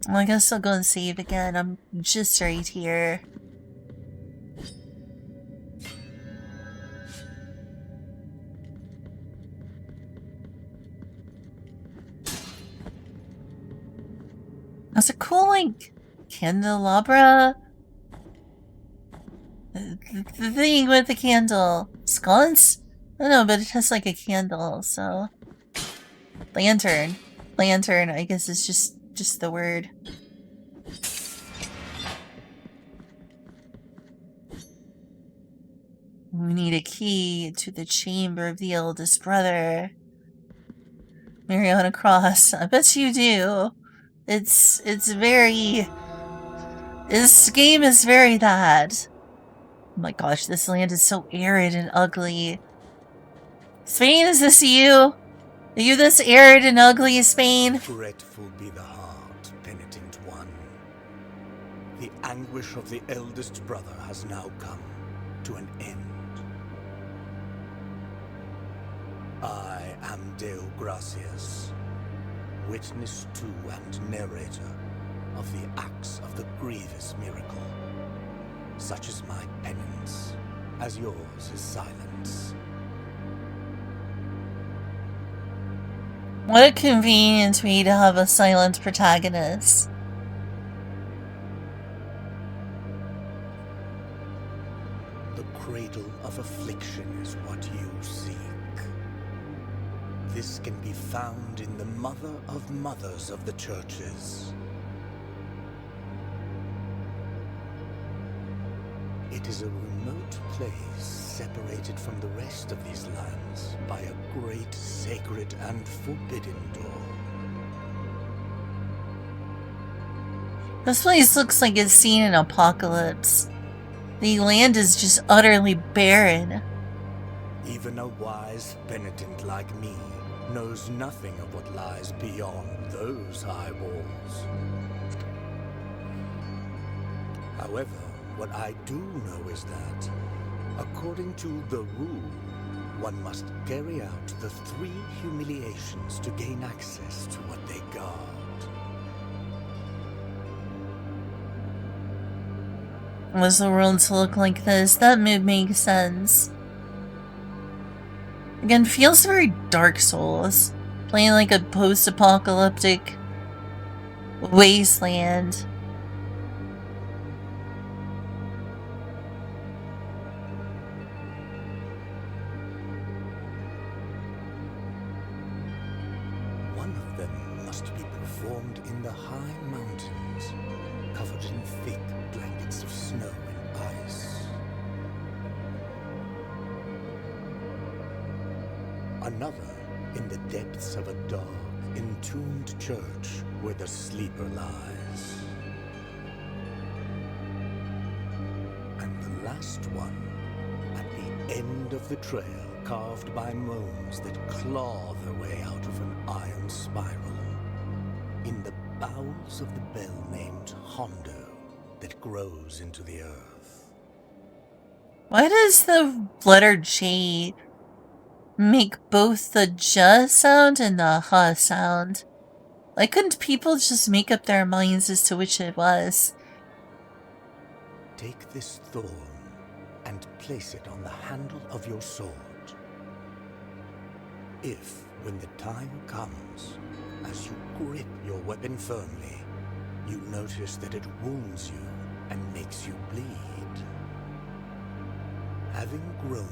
Well, I guess I'll go and save again. I'm just right here. That's a cool, like, candelabra. The thing with the candle. Sconce? I don't know, but it has like a candle, so. Lantern. Lantern, I guess is just the word. We need a key to the chamber of the eldest brother. Mariana Cross. I bet you do. It's very... This game is very that. Oh my gosh, this land is so arid and ugly. Spain, is this you? Are you this arid and ugly, Spain? Fretful be the heart, penitent one. The anguish of the eldest brother has now come to an end. I am Deo Gracias, witness to and narrator of the acts of the grievous miracle. Such is my penance, as yours is silence. What a convenient way to have a silent protagonist. The cradle of affliction is what you seek. This can be found in the mother of mothers of the churches. It is a remote place separated from the rest of these lands by a great sacred and forbidden door. This place looks like it's seen an apocalypse. The land is just utterly barren. Even a wise penitent like me knows nothing of what lies beyond those high walls. However, what I do know is that, according to the rule, one must carry out the 3 humiliations to gain access to what they guard. Was the world to look like this? That would make sense. Again, feels very Dark Souls. Playing like a post-apocalyptic wasteland. the high mountains, covered in thick blankets of snow and ice. Another in the depths of a dark, entombed church where the sleeper lies. And the last one at the end of the trail, carved by moans that claw their way out of an iron spiral, in the bowels of the bell named Hondo that grows into the earth. Why does the letter J make both the J sound and the H sound? Why couldn't people just make up their minds as to which it was? Take this thorn and place it on the handle of your sword. If, when the time comes, as you grip your weapon firmly, you notice that it wounds you and makes you bleed, having grown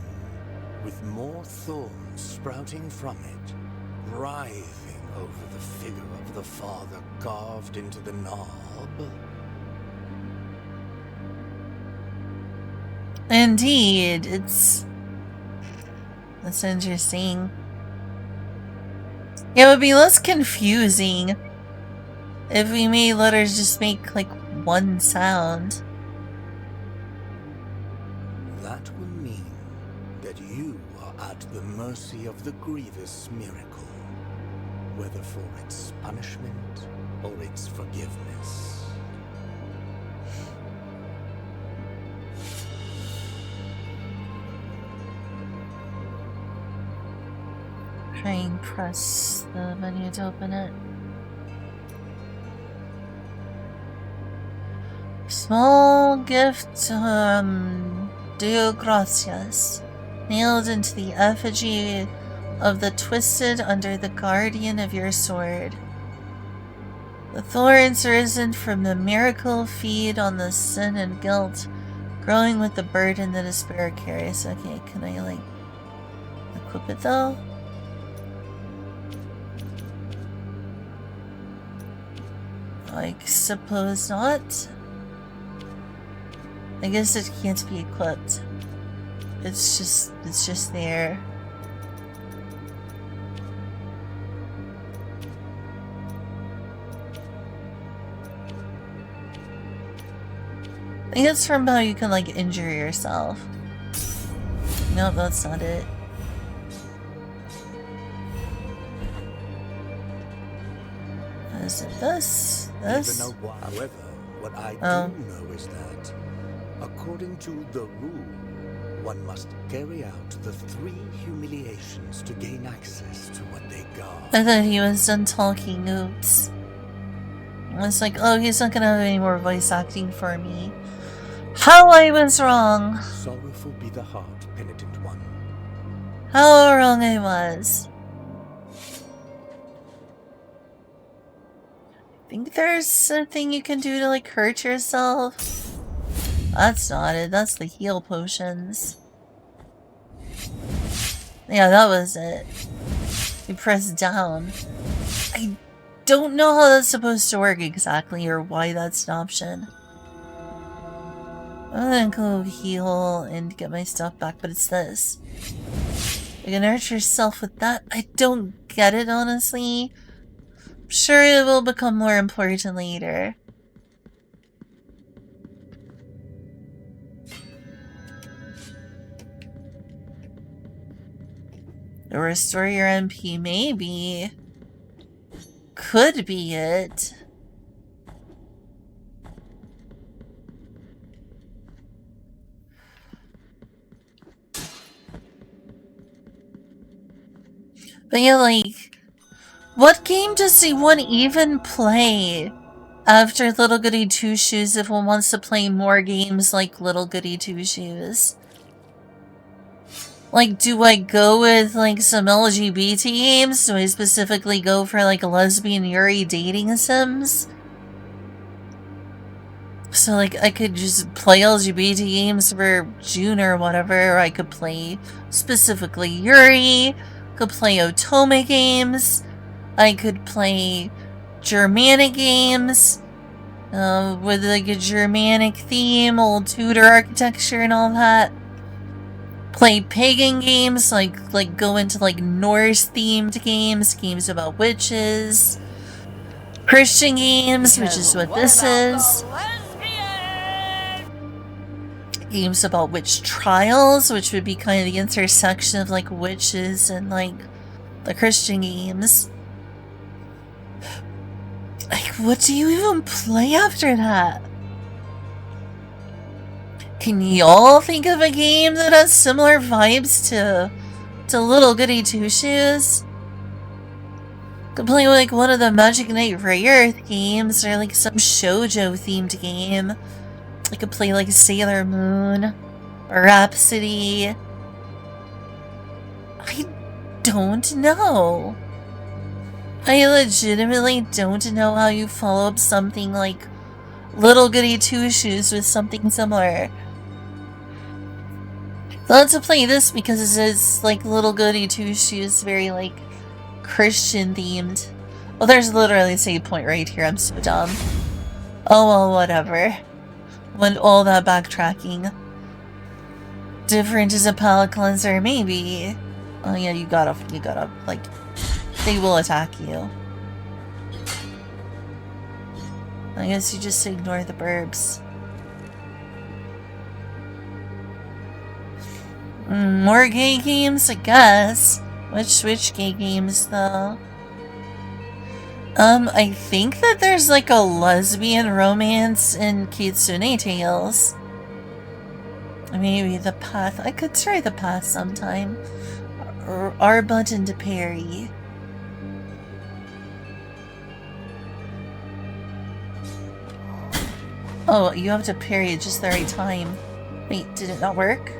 with more thorns sprouting from it, writhing over the figure of the Father carved into the knob. Indeed, that's interesting. It would be less confusing if we made letters just make like one sound. That will mean that you are at the mercy of the grievous miracle, whether for its punishment or its forgiveness. Try and press the menu to open it. Small gift, Deo Gracias, nailed into the effigy of the twisted under the guardian of your sword. The thorns risen from the miracle feed on the sin and guilt, growing with the burden that despair carries. Okay, can I like equip it though? I suppose not. I guess it can't be equipped. It's just there. I think it's from how you can like injure yourself. No, that's not it. Is it this? This? However, what I do know is that, according to the rule, one must carry out the 3 humiliations to gain access to what they guard. I thought he was done talking. Oops. I was like, oh, he's not gonna have any more voice acting for me. How I was wrong. Sorrowful be the heart, penitent one. How wrong I was. I think there's something you can do to like hurt yourself. That's not it. That's the heal potions. Yeah, that was it. You press down. I don't know how that's supposed to work exactly or why that's an option. I'm gonna go heal and get my stuff back, but it's this. You can hurt yourself with that. I don't get it, honestly. I'm sure it will become more important later. To restore your MP, maybe. Could be it. But yeah, like, what game does one even play after Little Goody Two Shoes if one wants to play more games like Little Goody Two Shoes? Like, do I go with, like, some LGBT games? Do I specifically go for, like, lesbian Yuri dating sims? So, like, I could just play LGBT games for June or whatever, or I could play specifically Yuri, could play Otome games, I could play Germanic games with like a Germanic theme, old Tudor architecture and all that. Play pagan games, like go into like Norse themed games about witches. Christian games, which is what this is. Games about witch trials, which would be kind of the intersection of like witches and like the Christian games. Like, what do you even play after that? Can y'all think of a game that has similar vibes to Little Goody Two Shoes? Could play like one of the Magic Knight Rayearth games or like some shoujo themed game. I could play like Sailor Moon or Rhapsody. I don't know. I legitimately don't know how you follow up something like Little Goody Two Shoes with something similar. Let's play this because it's like Little Goody Two Shoes, very like Christian themed. Well, there's literally a save point right here. I'm so dumb. Oh well, whatever. When all that backtracking. Different as a palate cleanser, maybe. Oh yeah, you gotta, like, they will attack you. I guess you just ignore the burbs. More gay games, I guess. Which gay games, though? I think that there's like a lesbian romance in Kitsune Tales. Maybe The Path. I could try The Path sometime. Or R button to parry. Oh, you have to parry at just the right time. Wait, did it not work?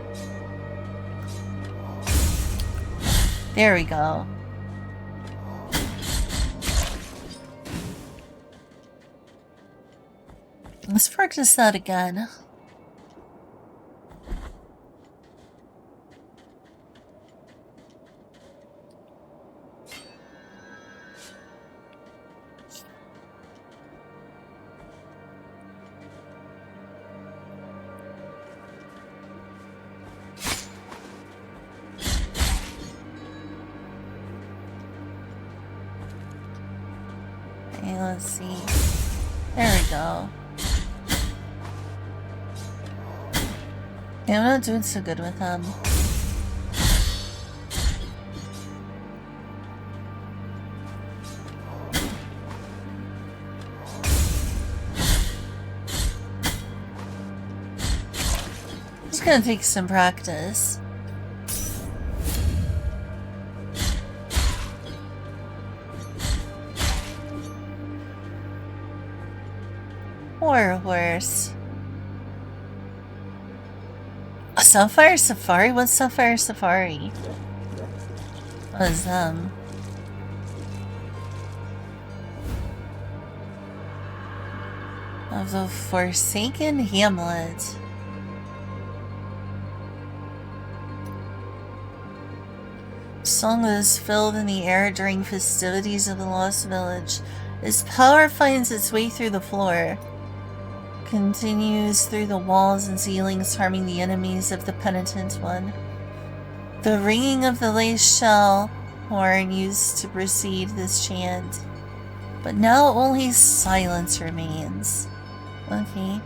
There we go. Let's practice that again. Okay, let's see. There we go. Yeah, I'm not doing so good with them. It's gonna take some practice. War horse. Sapphire Safari? What's Sapphire Safari? What is them? Of the Forsaken Hamlet. Song that is filled in the air during festivities of the Lost Village. Its power finds its way through the floor. Continues through the walls and ceilings, harming the enemies of the penitent one. The ringing of the lace shell horn used to precede this chant. But now only silence remains. Okay.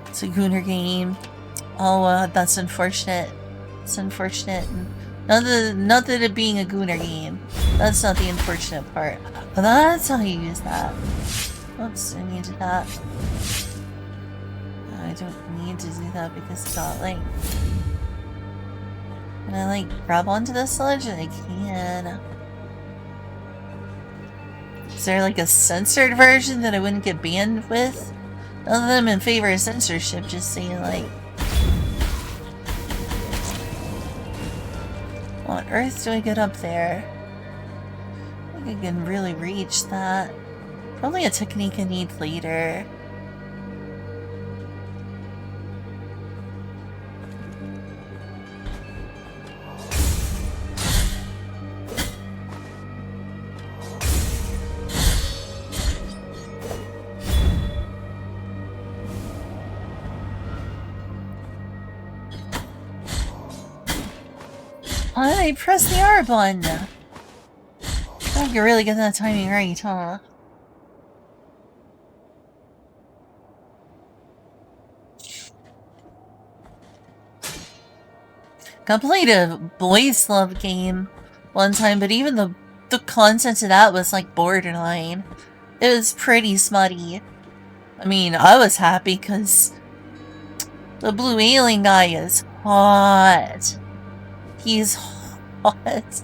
It's a Gooner game. Oh, that's unfortunate. It's unfortunate. Not that it being a Gooner game. That's not the unfortunate part. But that's how you use that. Oops, I needed that. I don't need to do that because I got, like... Can I, like, grab onto this ledge? I can. Is there, like, a censored version that I wouldn't get banned with? Not that I'm in favor of censorship, just saying, like... What on earth do I get up there? I think I can really reach that. Probably a technique I need later. I pressed the R button. Oh, you're really getting that timing right, huh? I played a boys' love game one time, but even the content of that was like borderline. It was pretty smutty. I mean, I was happy because the blue alien guy is hot. He's hot.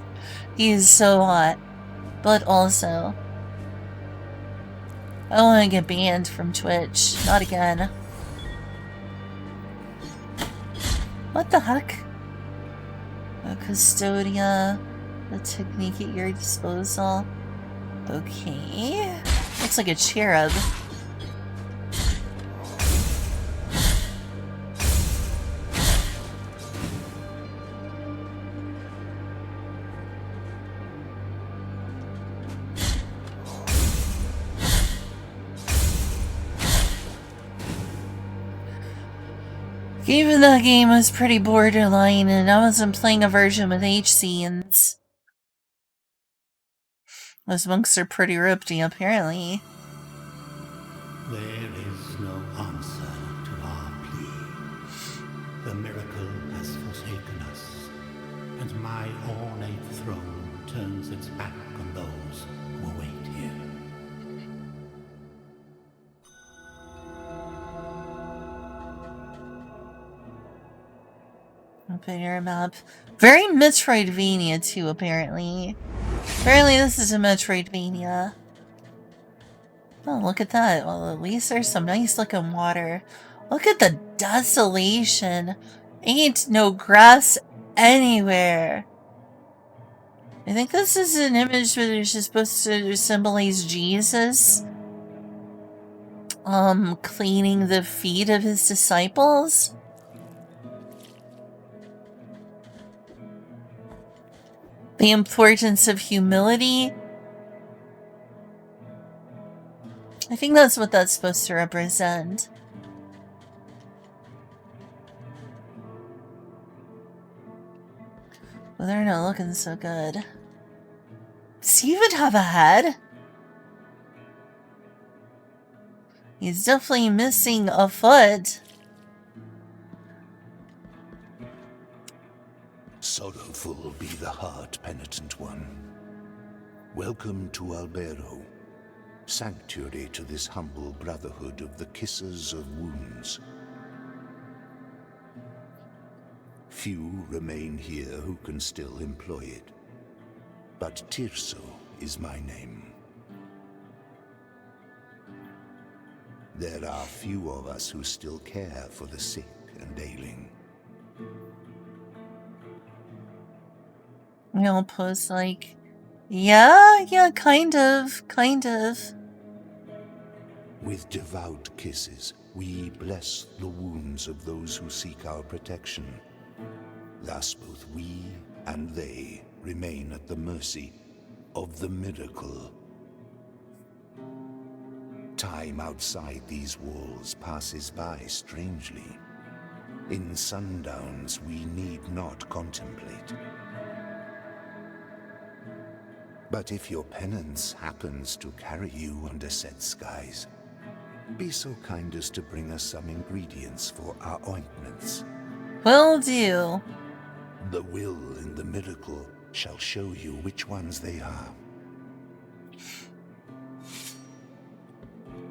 He's so hot. But also, I don't want to get banned from Twitch. Not again. What the heck? A Custodia. The technique at your disposal. Okay. Looks like a cherub. Even that game was pretty borderline, and I wasn't playing a version with H scenes. Those monks are pretty ropey, apparently. There is no answer to our plea. The miracle has forsaken us, and my ornate throne turns its back on those who await here. Open your map. Very Metroidvania, too, apparently. Apparently this is a Metroidvania. Oh, look at that. Well, at least there's some nice looking water. Look at the desolation. Ain't no grass anywhere. I think this is an image that is just supposed to symbolize Jesus. Cleaning the feet of his disciples. The importance of humility. I think that's what that's supposed to represent. Well, they're not looking so good. Does he even have a head? He's definitely missing a foot. Sorrowful be the heart, penitent one. Welcome to Albero, sanctuary to this humble brotherhood of the kissers of wounds. Few remain here who can still employ it, but Tirso is my name. There are few of us who still care for the sick and ailing. I'll post like, yeah, kind of. With devout kisses, we bless the wounds of those who seek our protection. Thus both we and they remain at the mercy of the miracle. Time outside these walls passes by strangely. In sundowns we need not contemplate. But if your penance happens to carry you under set skies, be so kind as to bring us some ingredients for our ointments. Will do. The will in the miracle shall show you which ones they are.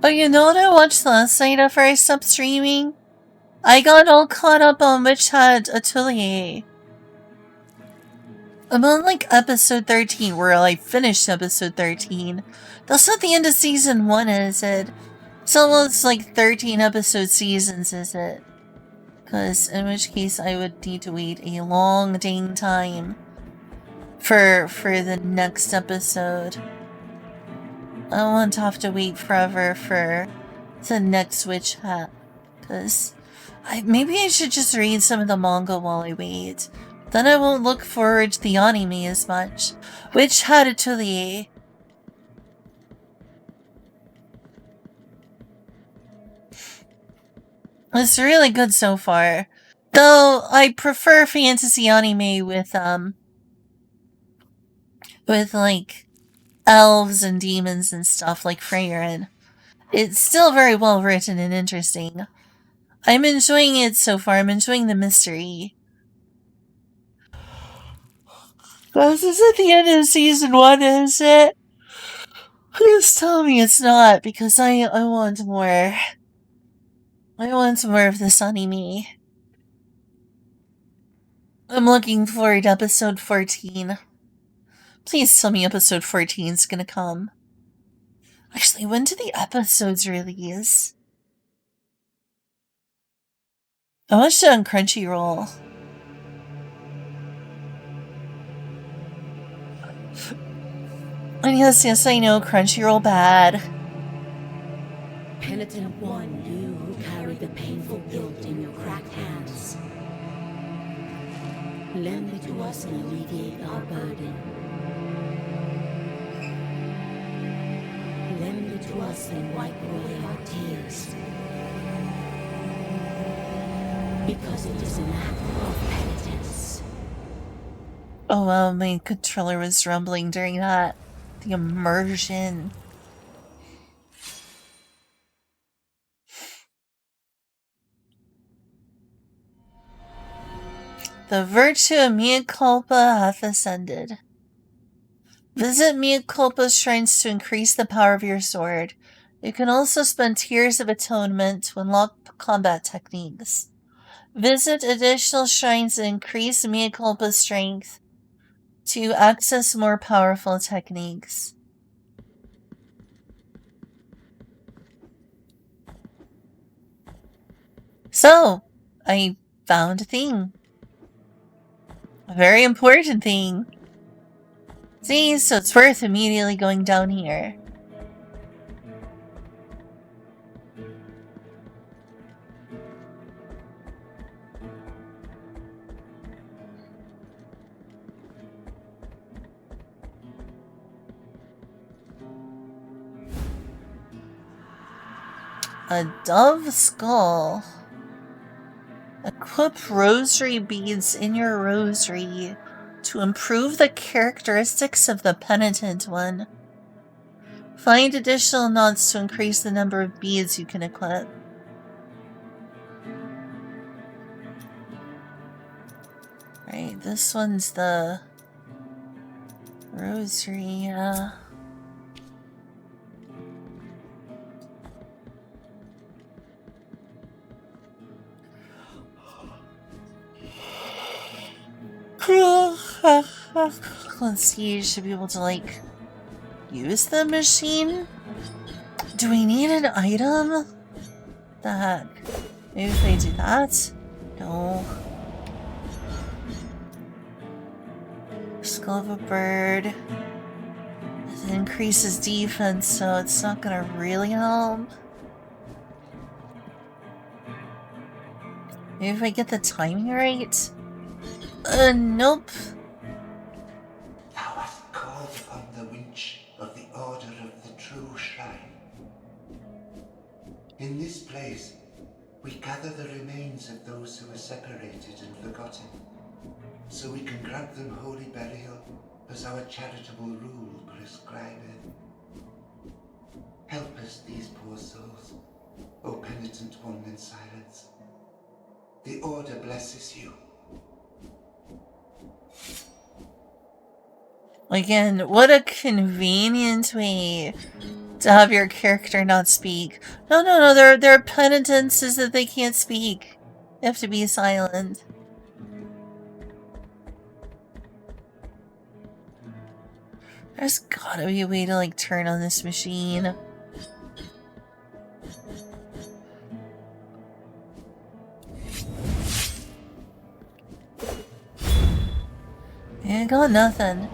But you know what I watched last night after I stopped streaming? I got all caught up on Witch Hat Atelier. I'm on like episode 13, where I finished episode 13. That's not the end of season 1, is it? It's almost like 13 episode seasons, is it? Because in which case I would need to wait a long dang time for the next episode. I don't want to have to wait forever for the next Witch Hat. Because maybe I should just read some of the manga while I wait. Then I won't look forward to the anime as much. Witch Hat Atelier. It's really good so far. Though I prefer fantasy anime with with like elves and demons and stuff like Freyrin. It's still very well written and interesting. I'm enjoying it so far. I'm enjoying the mystery. This is at the end of season 1, is it? Please tell me it's not, because I want more. I want more of this anime. I'm looking forward to episode 14. Please tell me episode 14 is gonna come. Actually, when do the episodes release? I watched it on Crunchyroll. And yes, I know, Crunchyroll bad. Penitent one, you who carry the painful guilt in your cracked hands. Lend it to us and alleviate our burden. Lend it to us and wipe away our tears. Because it is an act of penitence. Oh wow, my controller was rumbling during that. The immersion. The virtue of mea culpa hath ascended. Visit mea culpa shrines to increase the power of your sword. You can also spend tears of atonement to unlock combat techniques. Visit additional shrines and increase mea culpa strength to access more powerful techniques. So, I found a thing. A very important thing. See, so it's worth immediately going down here. A dove skull. Equip rosary beads in your rosary to improve the characteristics of the penitent one. Find additional knots to increase the number of beads you can equip. Right, this one's the rosary, yeah. Let's see, you should be able to, like, use the machine? Do we need an item? The heck? Maybe if I do that? No. Skull of a bird. It increases defense, so it's not gonna really help. Maybe if I get the timing right? Nope. Thou hast called upon the winch of the Order of the True Shrine. In this place, we gather the remains of those who were separated and forgotten, so we can grant them holy burial as our charitable rule prescribeth. Help us, these poor souls, O penitent one in silence. The Order blesses you. Again, what a convenient way to have your character not speak. No, their penitence is that they can't speak. They have to be silent. There's gotta be a way to, like, turn on this machine. I got nothing.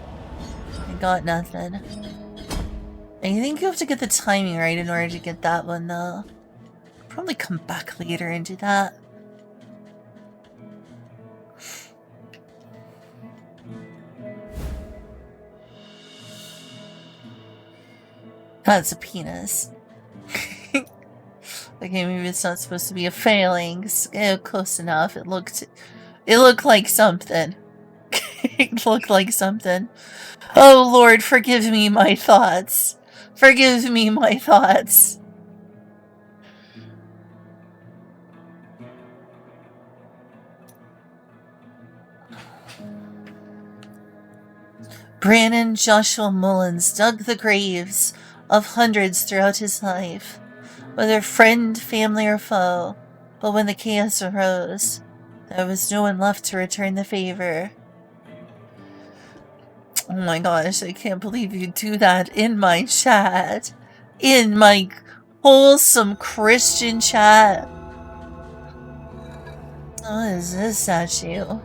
I think you have to get the timing right in order to get that one, though. Probably come back later and do that. That's a penis. Okay, maybe it's not supposed to be a phalanx. Close enough. It looked like something. It looked like something. Oh Lord, forgive me my thoughts. Forgive me my thoughts. Brandon Joshua Mullins dug the graves of hundreds throughout his life, whether friend, family, or foe. But when the chaos arose, there was no one left to return the favor. Oh my gosh, I can't believe you do that in my chat. In my wholesome Christian chat. What is this statue?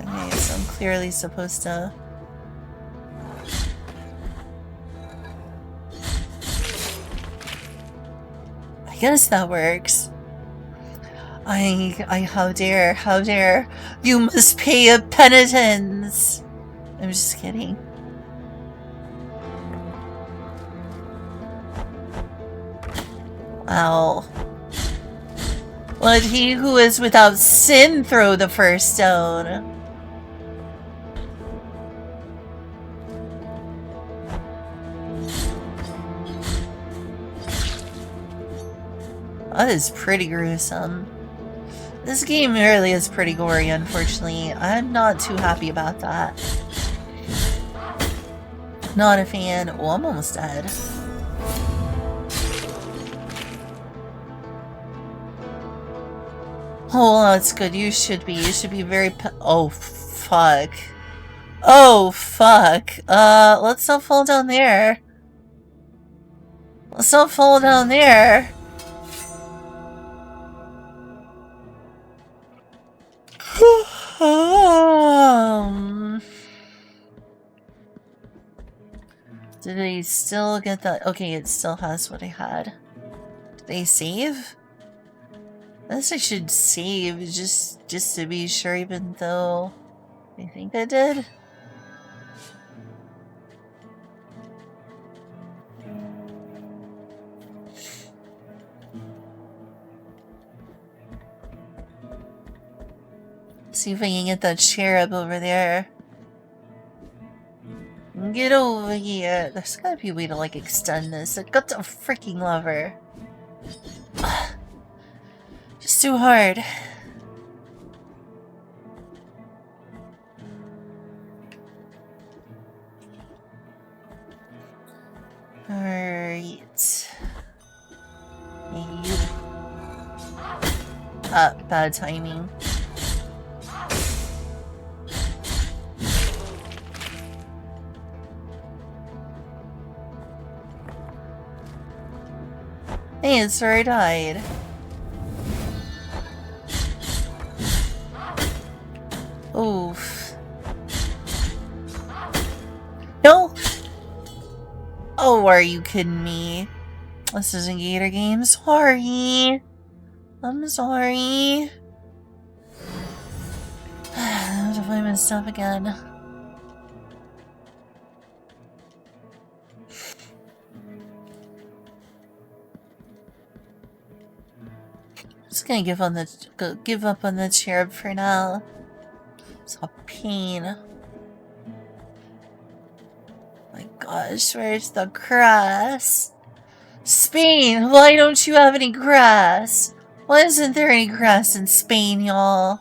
Okay, so I'm clearly supposed to... I guess that works. How dare, you must pay a penitence! I'm just kidding. Wow. Let he who is without sin throw the first stone. That is pretty gruesome. This game really is pretty gory, unfortunately. I'm not too happy about that. Not a fan. Oh, I'm almost dead. Oh, that's good. You should be very oh, fuck. Oh, fuck. Let's not fall down there. Let's not fall down there. Did they still get that? Okay, it still has what I had. Did they save? I guess I should save just to be sure, even though I think I did. See if I can get that cherub over there. Get over here. There's gotta be a way to, like, extend this. I got the freaking lever. Just too hard. Alright. You. Bad timing. Hey, it's where I died. Oof. No! Oh, are you kidding me? This isn't Gator Game. Sorry. I'm sorry. I have to find my stuff again. Just gonna give up on the cherub for now. It's a pain. My gosh, where's the grass? Spain, why don't you have any grass? Why isn't there any grass in Spain, y'all?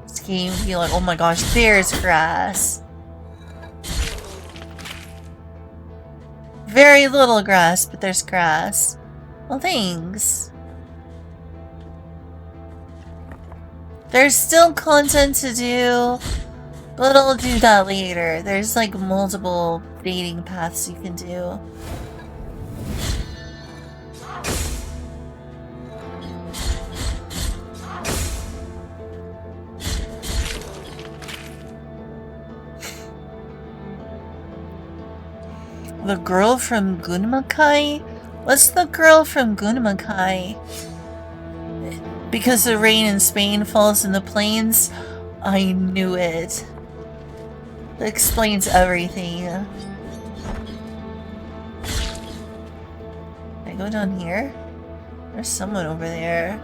This game be like, oh my gosh, there's grass. Very little grass, but there's grass. Well, thanks. There's still content to do, but I'll do that later. There's like multiple dating paths you can do. The girl from Gunmakai? What's the girl from Gunmakai? Because the rain in Spain falls in the plains? I knew it. That explains everything. I go down here? There's someone over there.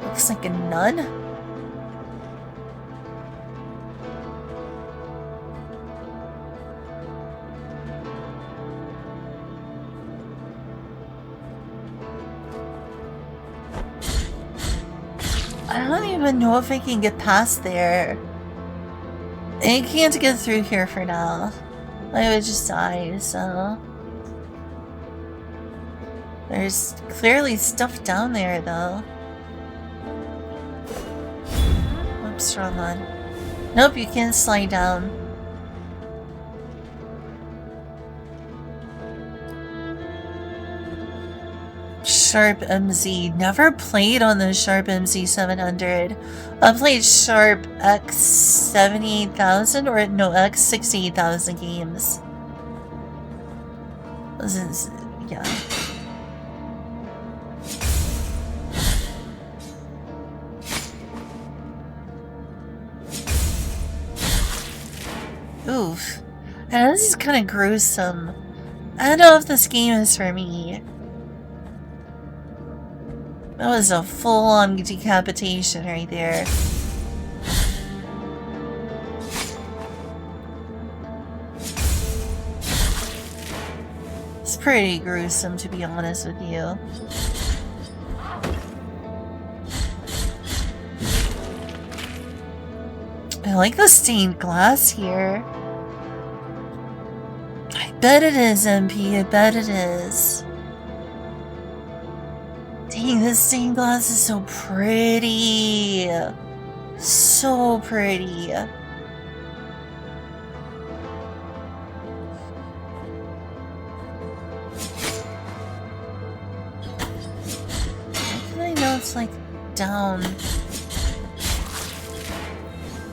Looks like a nun? I don't even know if I can get past there. I can't get through here for now. I would just die, so... There's clearly stuff down there, though. Oops, wrong one. Nope, you can't slide down. Sharp MZ. Never played on the Sharp MZ 700. I played Sharp X 78,000 or no, X 68,000 games. Yeah. Oof. And this is kind of gruesome. I don't know if this game is for me. That was a full-on decapitation right there. It's pretty gruesome, to be honest with you. I like the stained glass here. I bet it is, MP. I bet it is. Dang, this stained glass is so pretty. So pretty. How can I know it's like down?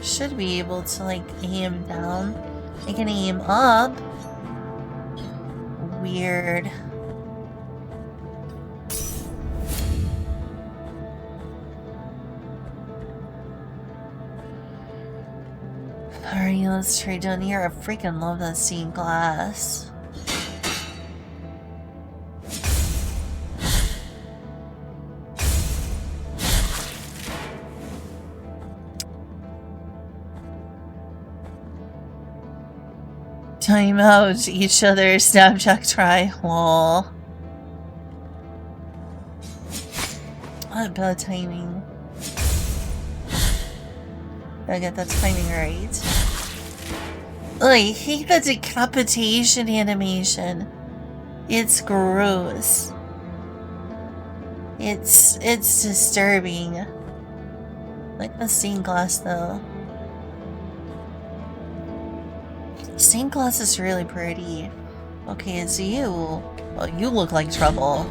Should be able to like aim down. I can aim up. Weird. Alright, let's try down here. I freaking love that stained glass. Time out each other, Snapchat try. Lol. What bad timing. Gotta get that timing right. Ugh, I hate the decapitation animation. It's gross. It's disturbing. Like the stained glass though. Stained glass is really pretty. Okay, it's you. Well, you look like trouble.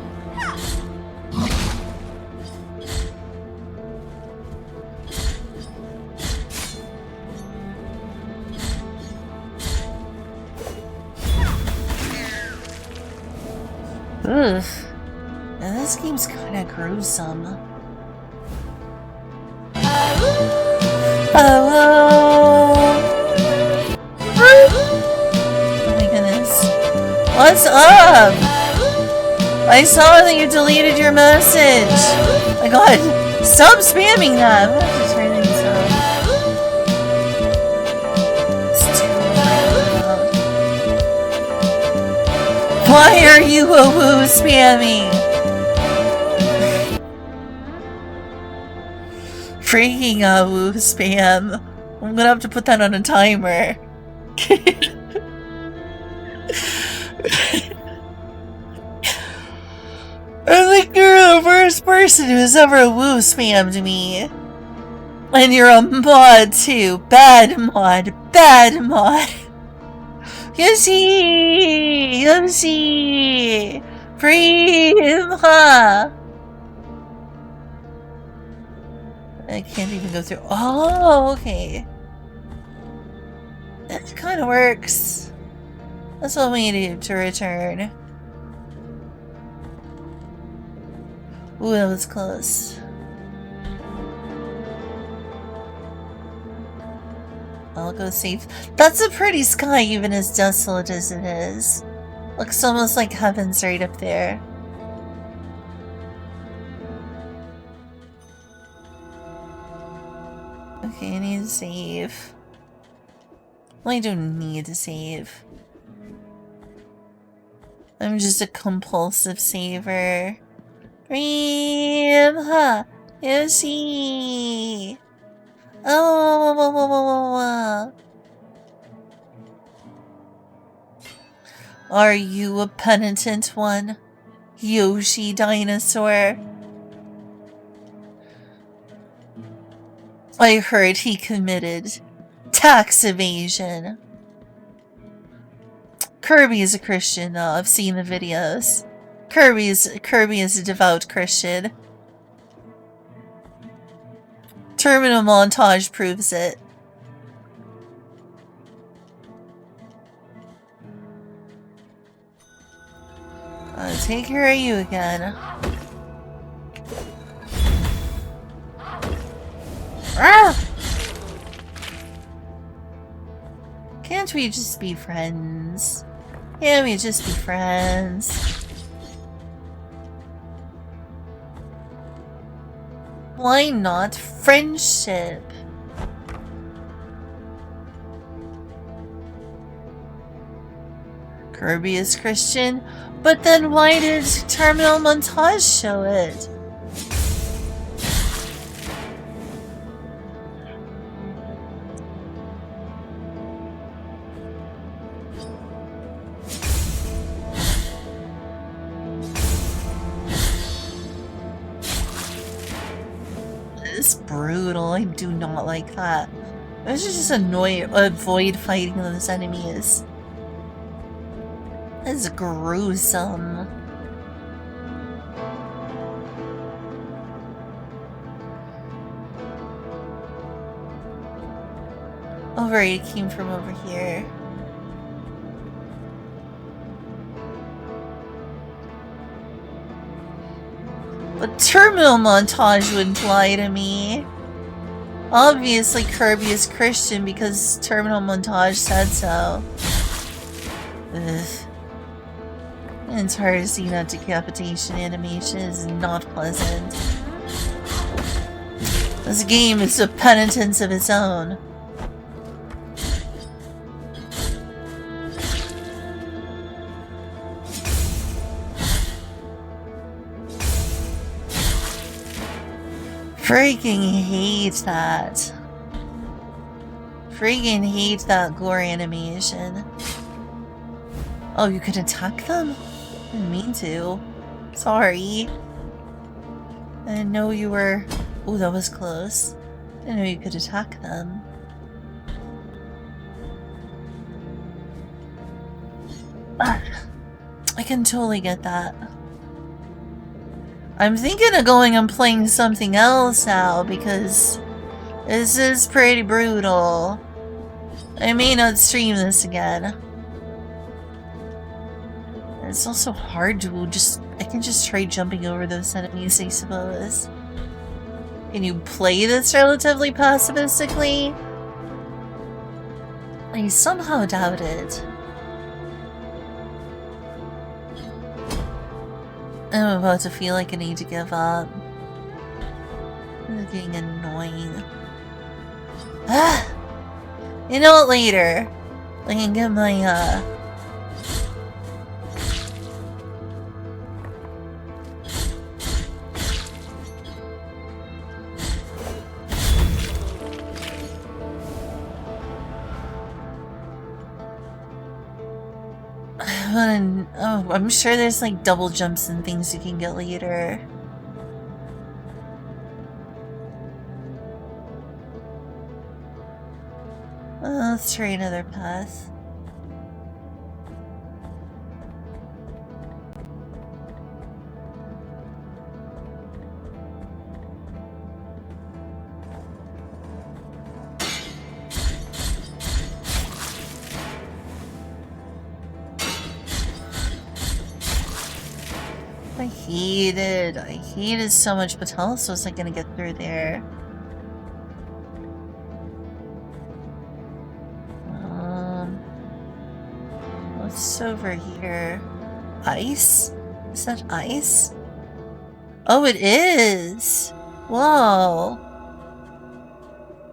Oof. Now this game's kinda gruesome. Oh my goodness. What's up? I saw that you deleted your message. Oh my god. Stop spamming that. I'm gonna just turn things off. It's too loud. Why are you woo spamming? Freaking woo spam. I'm gonna have to put that on a timer. I think you're the first person who's ever woo spammed me. And you're a mod too. Bad mod. Bad mod. Yoshi! Yoshi! Free him, huh? I can't even go through. Oh, okay. That kind of works. That's what we need to return. Ooh, that was close. I'll go safe. That's a pretty sky, even as desolate as it is. Looks almost like heaven's right up there. Okay, I need to save. Well, I don't need to save. I'm just a compulsive saver. Dream! Ha! Yoshi! Oh! Are you a penitent one? Yoshi dinosaur? I heard he committed tax evasion. Kirby is a Christian though, I've seen the videos. Kirby is a devout Christian. Terminal montage proves it. I'll take care of you again. Ah! Can't we just be friends? Can't we just be friends? Why not friendship? Kirby is Christian, but then why did Terminal Montage show it? It's brutal. I do not like that. I should just avoid fighting those enemies. That's gruesome. Oh right, it came from over here. But Terminal Montage wouldn't lie to me. Obviously Kirby is Christian because Terminal Montage said so. Ugh. It's hard to see that decapitation animation is not pleasant. This game is a penitence of its own. Freaking hate that. Freaking hate that gore animation. Oh, you could attack them? I didn't mean to. Sorry. I didn't know you were... Oh, that was close. I didn't know you could attack them. I can totally get that. I'm thinking of going and playing something else now because this is pretty brutal. I may not stream this again. It's also hard to I can just try jumping over those enemies, I suppose. Can you play this relatively pacifistically? I somehow doubt it. I'm about to feel like I need to give up. This is getting annoying. Ah! You know what, later? I can get my, oh, I'm sure there's like double jumps and things you can get later. Let's try another path. I hated so much, but how else was I gonna get through there? What's over here? Ice? Is that ice? Oh, it is! Whoa!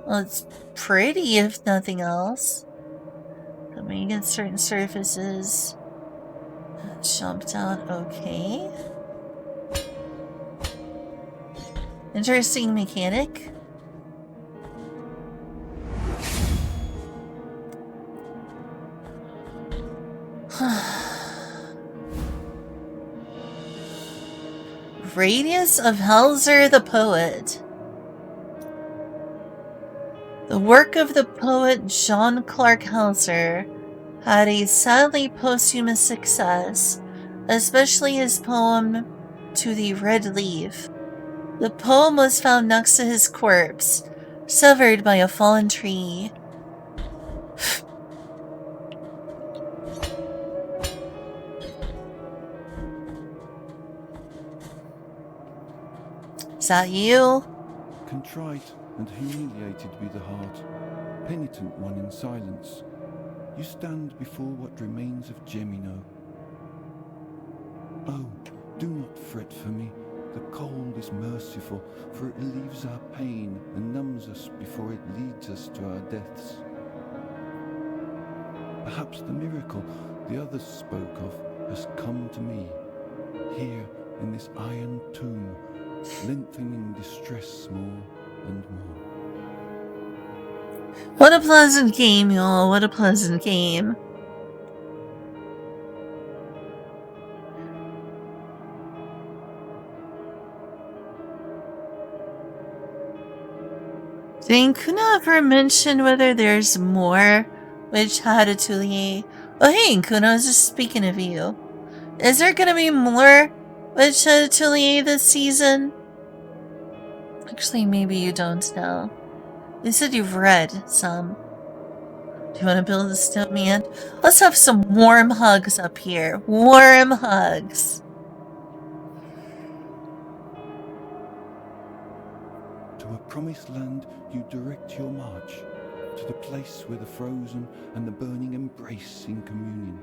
Well, it's pretty if nothing else. Coming against certain surfaces. Jumped out, okay. Interesting mechanic. Radius of Helzer the Poet. The work of the poet John Clark Helzer had a sadly posthumous success, especially his poem To the Red Leaf. The poem was found next to his corpse, severed by a fallen tree. Is that you? Contrite and humiliated be the heart, penitent one in silence. You stand before what remains of Gemino. Oh, do not fret for me. The cold is merciful, for it relieves our pain and numbs us before it leads us to our deaths. Perhaps the miracle the others spoke of has come to me, here in this iron tomb, lengthening distress more and more. What a pleasant game, y'all. What a pleasant game. Did Kuna ever mention whether there's more Witch Hat Atelier? Oh, hey, Kuna, I was just speaking of you. Is there gonna be more Witch Hat Atelier this season? Actually, maybe you don't know. You said you've read some. Do you want to build a snowman? Let's have some warm hugs up here. Warm hugs. To a promised land you direct your march, to the place where the frozen and the burning embrace in communion.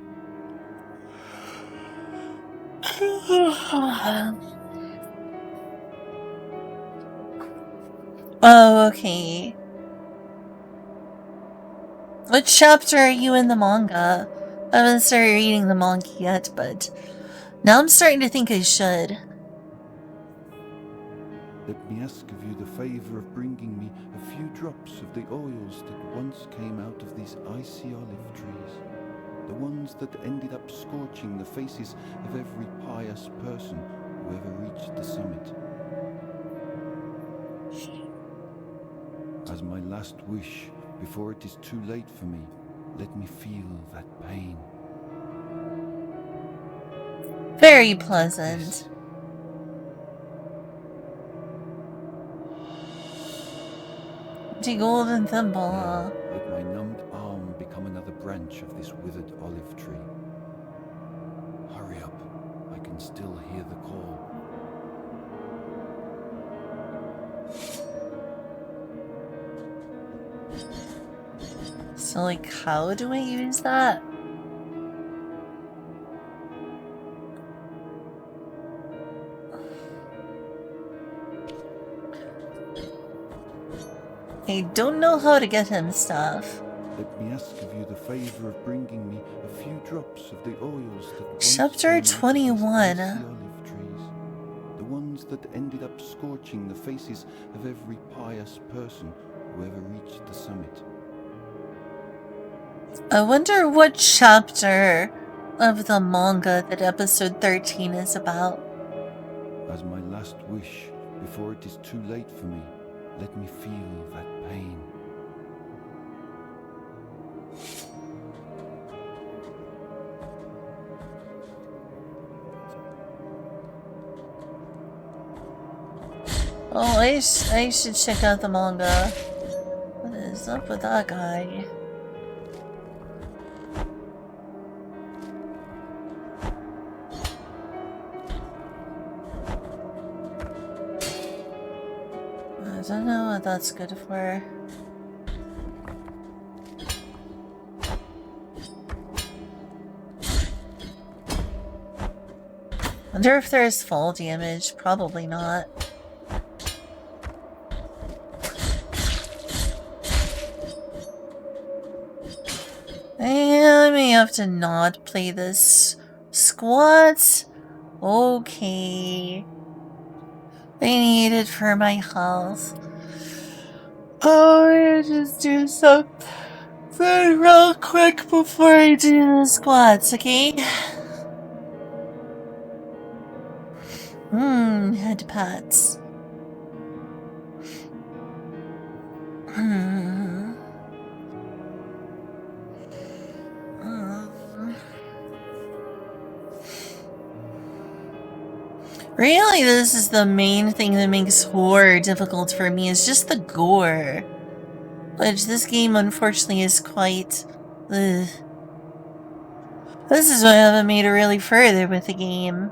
Oh, okay. What chapter are you in the manga? I haven't started reading the manga yet, but now I'm starting to think I should. Let me ask of you the favor of bringing me a few drops of the oils that once came out of these icy olive trees, the ones that ended up scorching the faces of every pious person who ever reached the summit. As my last wish, before it is too late for me, let me feel that pain. Very pleasant. The golden thimble. Now, let my numbed arm become another branch of this withered olive tree. Hurry up, I can still hear the call. So, like, how do I use that? I don't know how to get him stuff. Let me ask of you the favor of bringing me a few drops of the oils that once Chapter came out of these 21. icy olive trees, the ones that ended up scorching the faces of every pious person who ever reached the summit. I wonder what chapter of the manga that episode 13 is about. As my last wish, before it is too late for me, let me feel that pain. Oh, I should check out the manga. What is up with that guy? I don't know what that's good for. Wonder if there's fall damage. Probably not. have to not play this squat. Okay. I need it for my health. Oh, I just do something real quick before I do the squats, okay? Head pats. Really, this is the main thing that makes horror difficult for me, is just the gore. Which this game, unfortunately, is quite... Ugh. This is why I haven't made it really further with the game.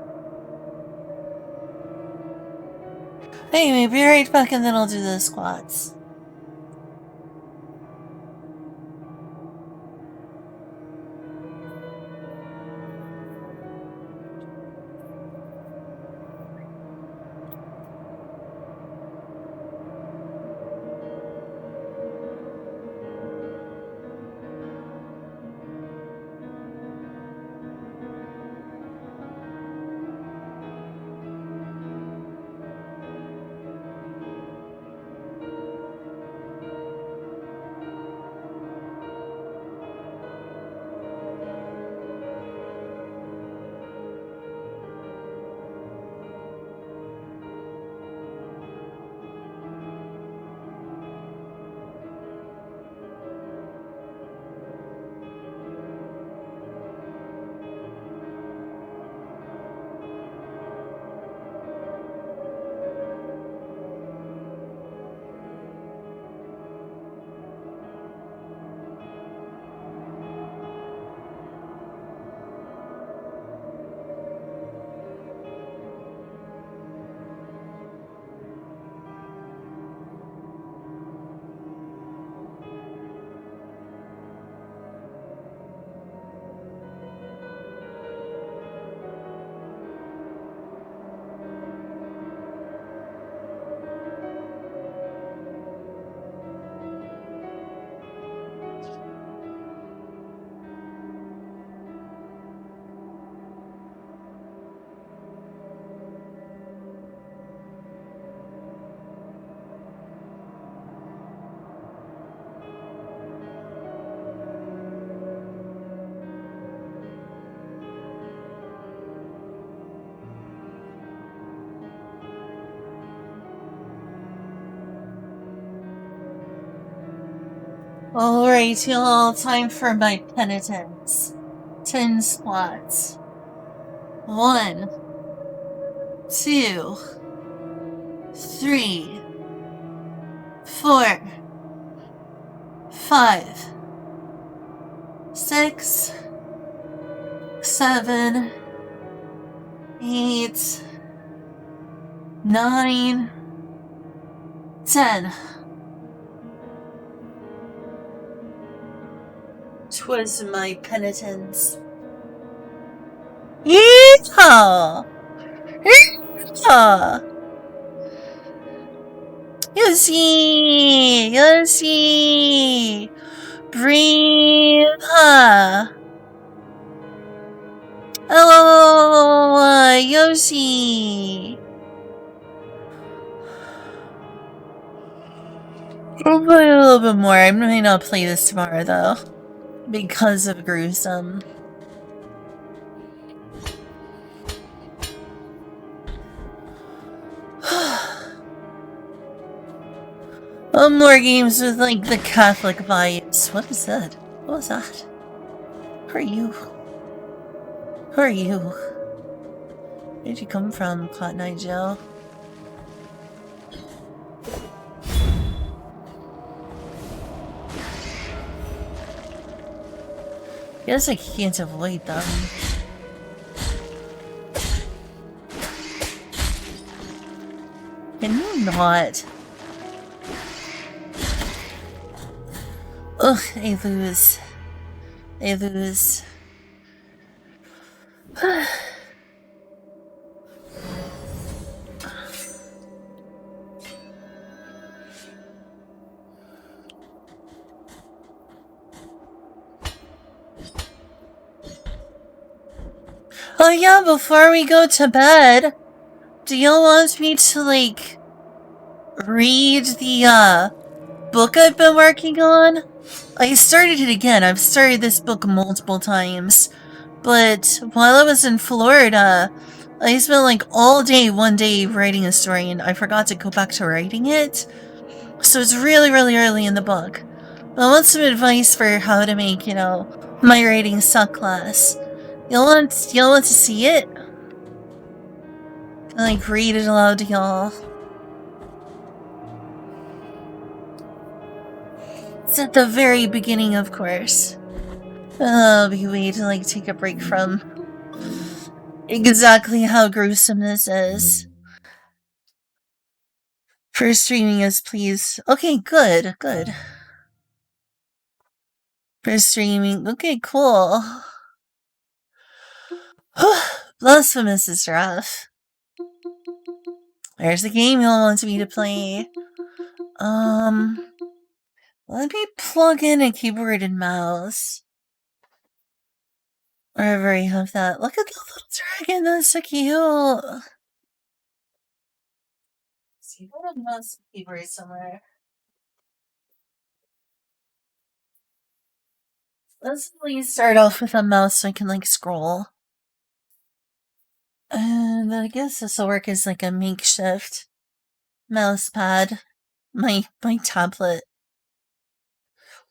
Anyway, be right back and then I'll do the squats. Alright, y'all, time for my penitence. 10 squats. 1, 2, 3, 4, 5, 6, 7, 8, 9, 10. 'Twas my penitence. Yeehaw! Yeehaw! Yoshi! Yoshi! Breathe! Oh, Yoshi! I'll play a little bit more. I may not play this tomorrow, though. Because of gruesome. More games with, like, the Catholic vibes. What is that? What was that? Who are you? Who are you? Where'd you come from, Cotton Eye Joe? Guess I can't avoid them. Can you not? Ugh, I lose. I lose. Oh yeah, before we go to bed, do y'all want me to, like, read the, book I've been working on? I started it again. I've started this book multiple times. But while I was in Florida, I spent, like, all day one day writing a story, and I forgot to go back to writing it. So it's really, really early in the book. But I want some advice for how to make, my writing suck less. Y'all want to see it? Like, read it aloud to y'all. It's at the very beginning, of course. I'll be waiting to, like, take a break from exactly how gruesome this is. For streaming us, please. Okay, good. For streaming. Okay, cool. Blasphemous is rough. There's the game y'all want me to play. Let me plug in a keyboard and mouse. Wherever I have that. Look at the little dragon, that's so cute. See, I have a mouse and keyboard somewhere. Let's at least start off with a mouse so I can, like, scroll. And I guess this will work as, like, a makeshift mouse pad. My tablet.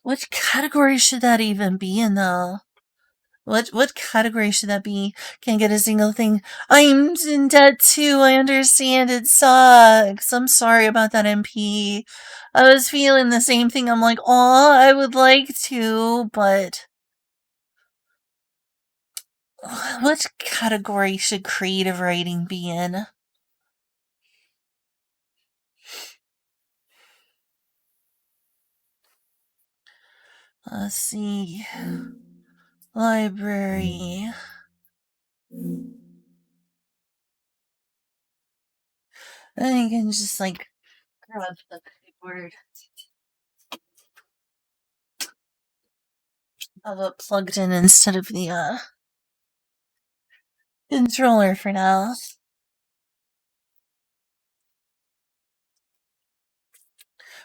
What category should that even be in, though? What category should that be? Can't get a single thing. I'm in debt too, I understand, it sucks. I'm sorry about that, MP. I was feeling the same thing. I'm like, aw, I would like to, but... What category should creative writing be in? Let's see. Library. I can just, like, grab the keyboard. Have it plugged in instead of the, controller for now.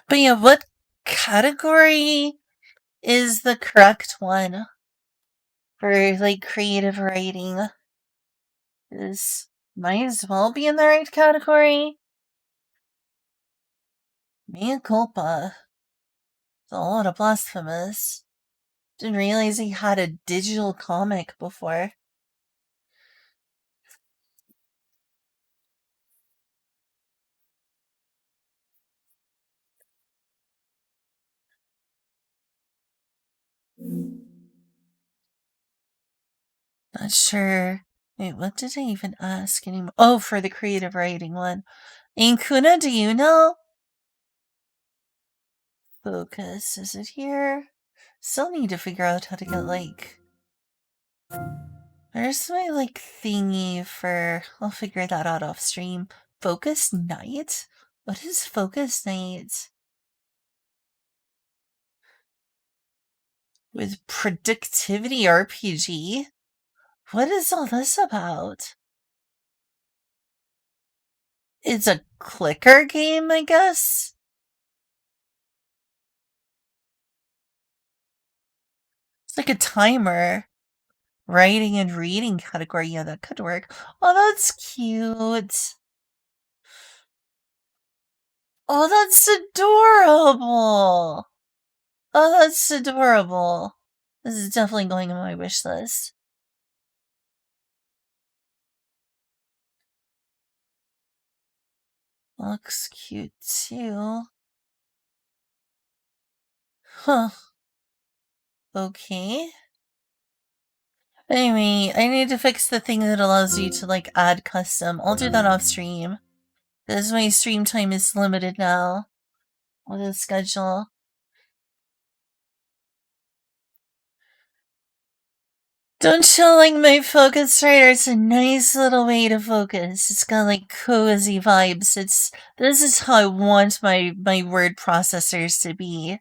But yeah, what category is the correct one for, like, creative writing? Might as well be in the right category. Mea culpa. It's a lot of Blasphemous. Didn't realize he had a digital comic before. Not sure. Wait, what did I even ask anymore? Oh, for the creative writing one. Inkuna, do you know? Focus. Is it here? Still need to figure out how to get, like... There's my, like, thingy for... I'll figure that out off stream. Focus Night? What is Focus Night? With Predictivity RPG? What is all this about? It's a clicker game, I guess? It's like a timer. Writing and reading category. Yeah, that could work. Oh, that's cute. Oh, that's adorable. Oh, that's adorable. This is definitely going on my wish list. Looks cute too. Huh. Okay. Anyway, I need to fix the thing that allows you to, like, add custom. I'll do that off stream. Because my stream time is limited now. With the schedule. Don't you like my focus writer? It's a nice little way to focus. It's got, like, cozy vibes. This is how I want my word processors to be.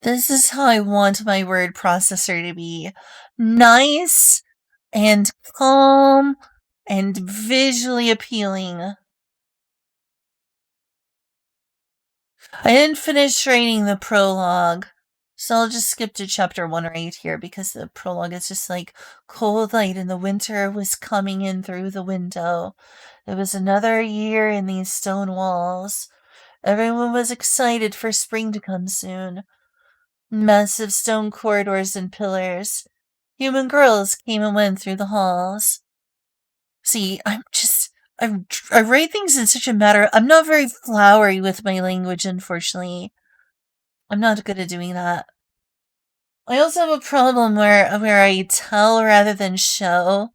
This is how I want my word processor to be. Nice, and calm and visually appealing. I didn't finish writing the prologue, so I'll just skip to chapter 1 right here because the prologue is just like cold light and the winter was coming in through the window. It was another year in these stone walls. Everyone was excited for spring to come soon. Massive stone corridors and pillars. Human girls came and went through the halls. See, I write things in such a matter. I'm not very flowery with my language, unfortunately. I'm not good at doing that. I also have a problem where I tell rather than show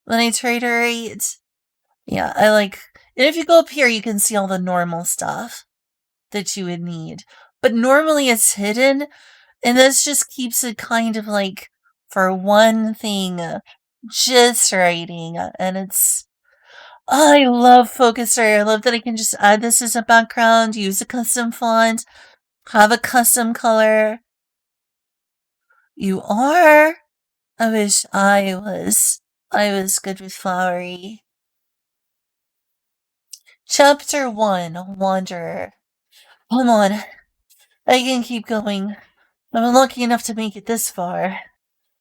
when I try to write. Yeah, and if you go up here, you can see all the normal stuff that you would need. But normally it's hidden, and this just keeps it kind of like for one thing, just writing. And I love focus art. I love that I can just add this as a background, use a custom font, have a custom color. You are? I wish I was good with flowery. Chapter 1, Wanderer. Come on. I can keep going. I'm lucky enough to make it this far.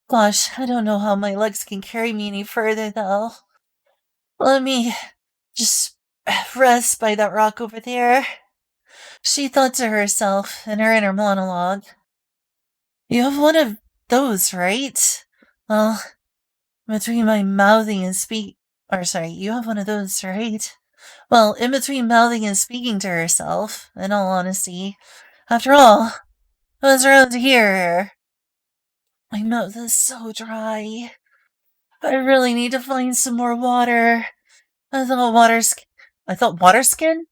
Gosh, I don't know how my legs can carry me any further, though. Let me just rest by that rock over there. She thought to herself in her inner monologue. You have one of those, right? Well, between my mouthing and you have one of those, right? Well, in between mouthing and speaking to herself, in all honesty. After all, what's around here? My mouth is so dry. I really need to find some more water. I thought water skin?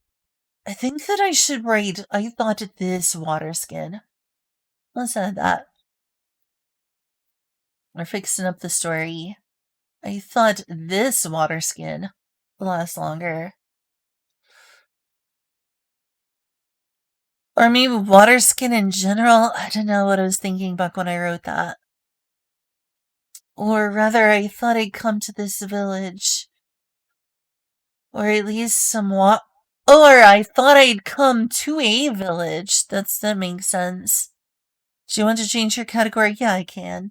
I think that I should write, I thought this water skin. Let's add that. We're fixing up the story. I thought this water skin will last longer. Or maybe water skin in general. I don't know what I was thinking back when I wrote that. Or rather, I thought I'd come to this village. Or at least or I thought I'd come to a village. That makes sense. Do you want to change your category? Yeah, I can.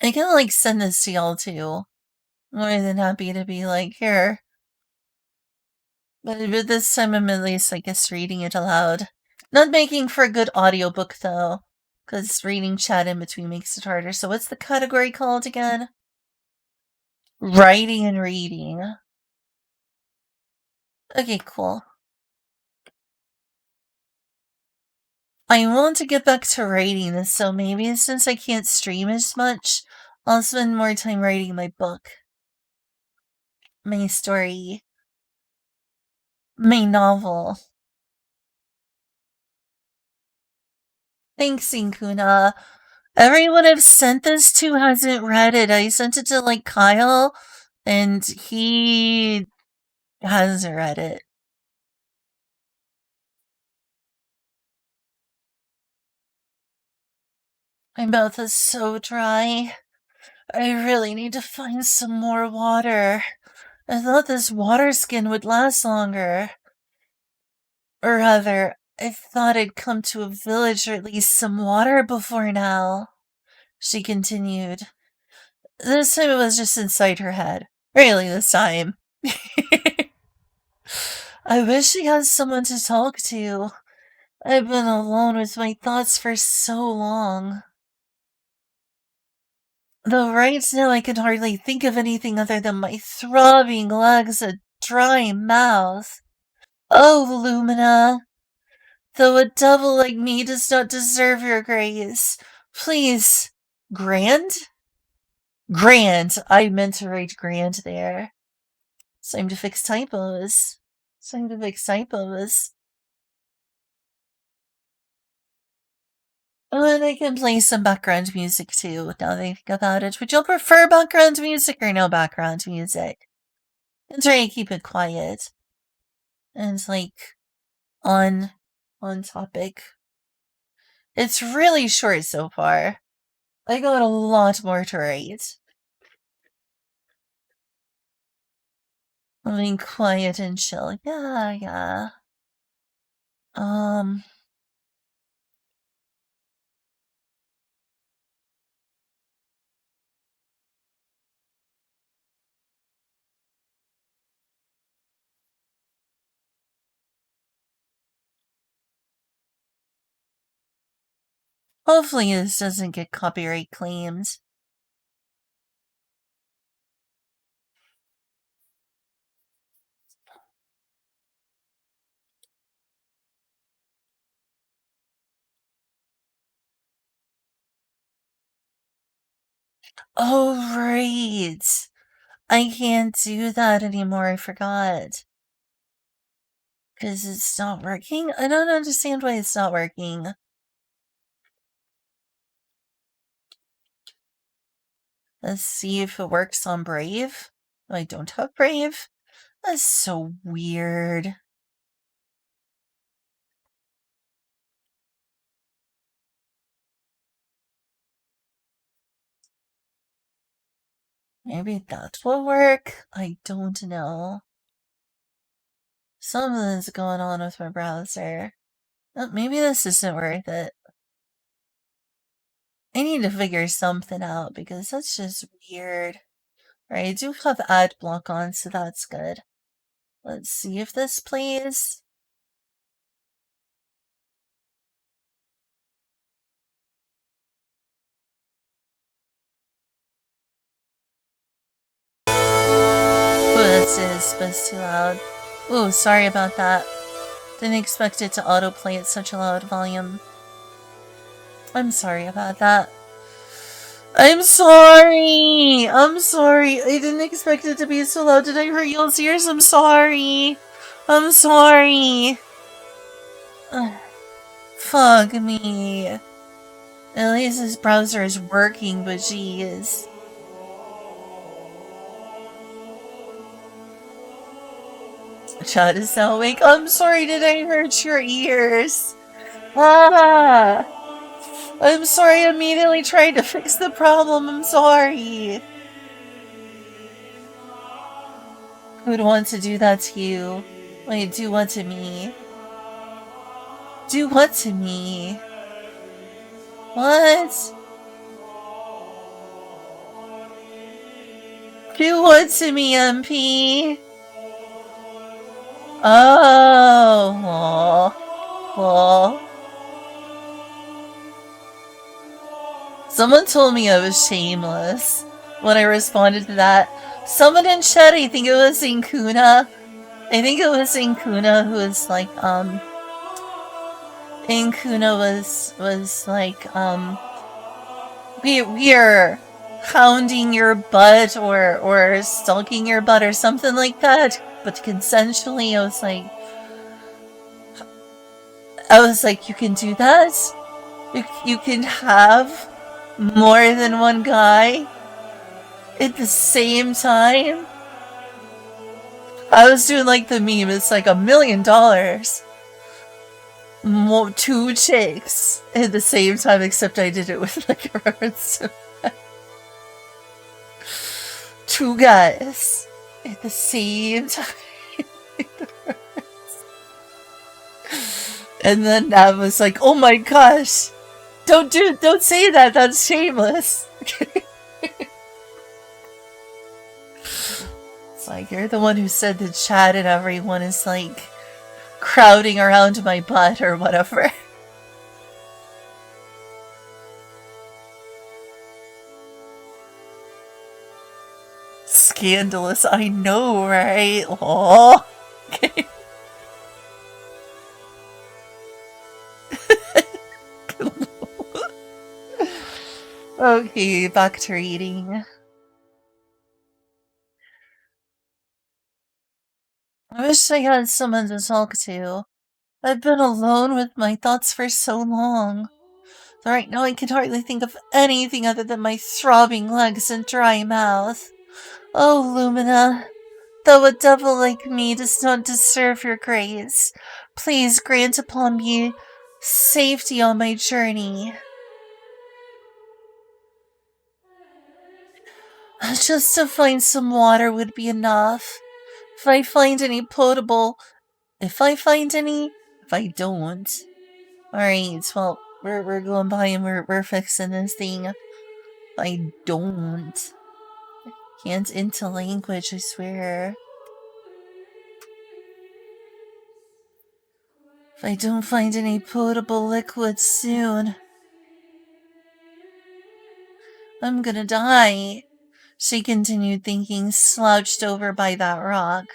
I can, send this to y'all, too. More than happy to be here. But this time I'm at least, I guess, reading it aloud. Not making for a good audiobook, though. Because reading chat in between makes it harder. So what's the category called again? Writing and reading. Okay, cool. I want to get back to writing this, so maybe since I can't stream as much, I'll spend more time writing my book. My story. My novel. Thanks, Inkuna. Everyone I've sent this to hasn't read it. I sent it to, Kyle, and he hasn't read it. My mouth is so dry. I really need to find some more water. I thought this water skin would last longer. Or rather, I thought I'd come to a village or at least some water before now. She continued. This time it was just inside her head. Really, this time. I wish she had someone to talk to. I've been alone with my thoughts for so long. Though right now I can hardly think of anything other than my throbbing legs and dry mouth. Oh, Lumina! Though a devil like me does not deserve your grace, please, Grand? Grand! I meant to write Grand there. It's time to fix typos. Oh, and I can play some background music too, now that I think about it. Would you prefer background music or no background music? I'm trying to keep it quiet. And on topic. It's really short so far. I got a lot more to write. I'm being quiet and chill. Yeah. Hopefully this doesn't get copyright claimed. Oh, right. I can't do that anymore, I forgot. Because it's not working? I don't understand why it's not working. Let's see if it works on Brave. I don't have Brave. That's so weird. Maybe that will work? I don't know. Something's going on with my browser. Oh, maybe this isn't worth it. I need to figure something out because that's just weird. Right, I do have ad block on, so that's good. Let's see if this plays. Oh, this is, but it's too loud. Oh, sorry about that. Didn't expect it to autoplay at such a loud volume. I'm sorry about that. I'm sorry! I'm sorry. I didn't expect it to be so loud. Did I hurt y'all's ears? I'm sorry. I'm sorry. Ugh. Fuck me. At least this browser is working, but geez. Chat is now awake. I'm sorry, did I hurt your ears? Ah! I'm sorry, I immediately tried to fix the problem. I'm sorry. Who'd want to do that to you? Wait, do what to me? Do what to me? What? Do what to me, MP? Oh. Aw. Someone told me I was shameless when I responded to that. Someone in chat, I think it was Inkuna. I think it was Inkuna who was like, Inkuna was like, we're hounding your butt or stalking your butt or something like that. But consensually, I was like, you can do that? You can have more than one guy at the same time? I was doing like the meme, it's like $1 million. Two chicks at the same time, except I did it with like a reference to two guys at the same time. And then I was like, oh my gosh, don't say that, that's shameless. It's like, you're the one who said the chat and everyone is like crowding around my butt or whatever. Scandalous, I know, right? Oh, okay. Okay, back to reading. I wish I had someone to talk to. I've been alone with my thoughts for so long. Right now I can hardly think of anything other than my throbbing legs and dry mouth. Oh, Lumina, though a devil like me does not deserve your grace, please grant upon me safety on my journey. Just to find some water would be enough. If I find any potable... If I find any... If I don't... Alright, well, we're going by and we're fixing this thing. If I don't... Can't into language, I swear. If I don't find any potable liquid soon... I'm gonna die. She continued thinking, slouched over by that rock.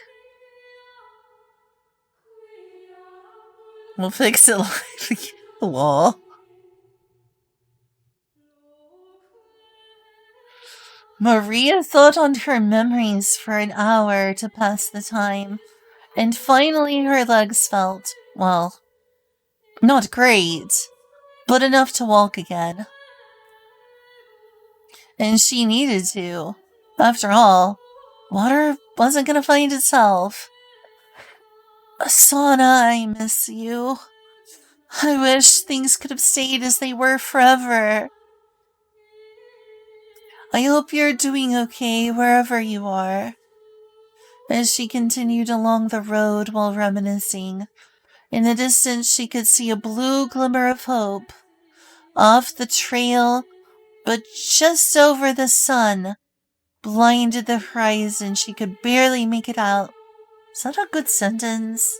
We'll fix it like lol. Maria thought on her memories for an hour to pass the time, and finally her legs felt, well, not great, but enough to walk again. And she needed to. After all, water wasn't gonna find itself. Asana, I miss you. I wish things could have stayed as they were forever. I hope you're doing okay wherever you are. As she continued along the road while reminiscing, in the distance she could see a blue glimmer of hope. Off the trail, but just over the sun, blinded the horizon. She could barely make it out. Is that a good sentence?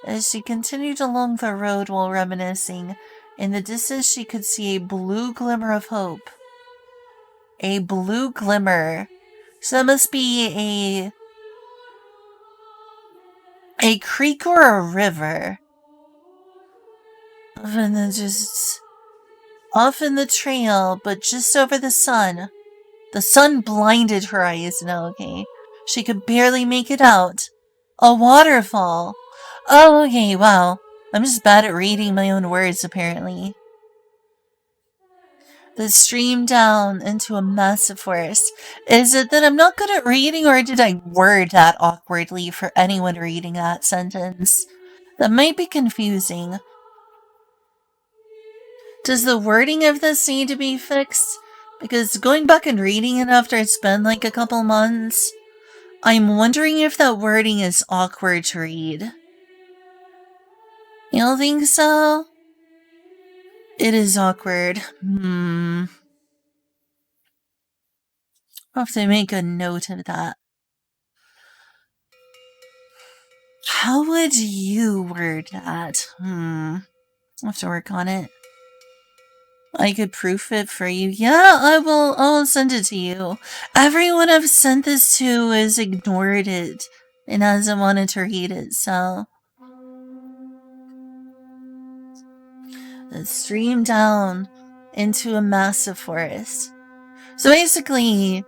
As she continued along the road while reminiscing, in the distance she could see a blue glimmer of hope. A blue glimmer. So that must be a creek or a river. And then just off in the trail, but just over the sun. The sun blinded her eyes now, okay? She could barely make it out. A waterfall. Oh, okay, wow. I'm just bad at reading my own words, apparently. That streamed down into a massive forest. Is it that I'm not good at reading, or did I word that awkwardly for anyone reading that sentence? That might be confusing. Does the wording of this need to be fixed? Because going back and reading it after it's been like a couple months, I'm wondering if that wording is awkward to read. You don't think so? It is awkward. I'll have to make a note of that. How would you word that? I'll have to work on it. I could proof it for you. Yeah, I'll send it to you. Everyone I've sent this to has ignored it and hasn't wanted to read it, so... It streamed down into a massive forest. So basically...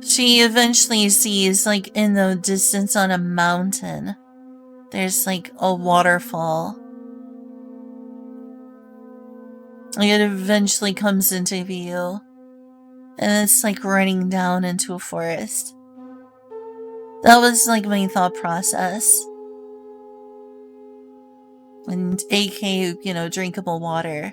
she eventually sees, like, in the distance on a mountain, there's, like, a waterfall. It eventually comes into view. And it's, like, running down into a forest. That was, like, my thought process. And AK, you know, drinkable water.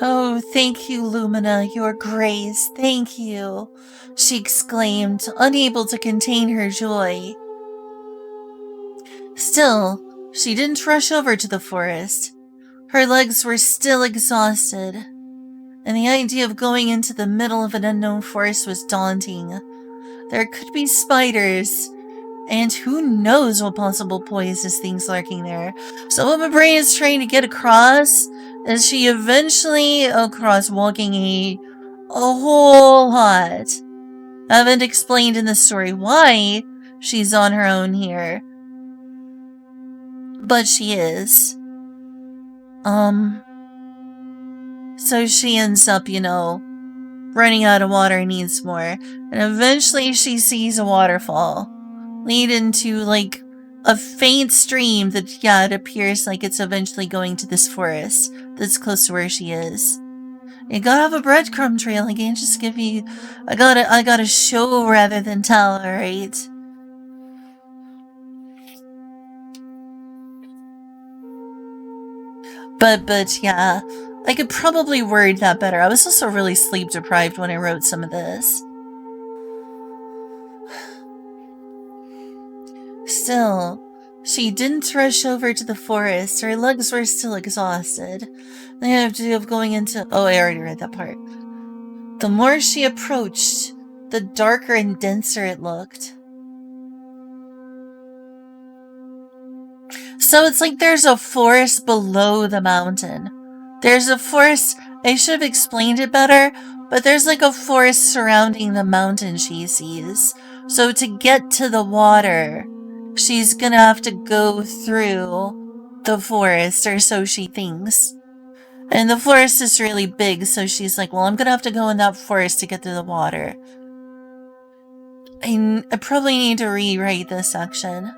Oh, thank you, Lumina, your grace, thank you, she exclaimed, unable to contain her joy. Still, she didn't rush over to the forest. Her legs were still exhausted, and the idea of going into the middle of an unknown forest was daunting. There could be spiders, and who knows what possible poisonous things lurking there. So what my brain is trying to get across is she eventually across walking a whole lot. I haven't explained in the story why she's on her own here. But she is. So she ends up, you know, running out of water and needs more. And eventually she sees a waterfall lead into, like, a faint stream that, yeah, it appears like it's eventually going to this forest that's close to where she is. You gotta have a breadcrumb trail. I can't just give you... I gotta show rather than tell, alright? But yeah, I could probably word that better. I was also really sleep deprived when I wrote some of this. Still, she didn't rush over to the forest. Her legs were still exhausted. The idea of going into... Oh, I already read that part. The more she approached, the darker and denser it looked. So it's like there's a forest below the mountain. There's a forest... I should have explained it better, but there's like a forest surrounding the mountain she sees. So to get to the water, she's gonna have to go through the forest, or so she thinks. And the forest is really big, so she's like, well, I'm gonna have to go in that forest to get to the water. I probably need to rewrite this section.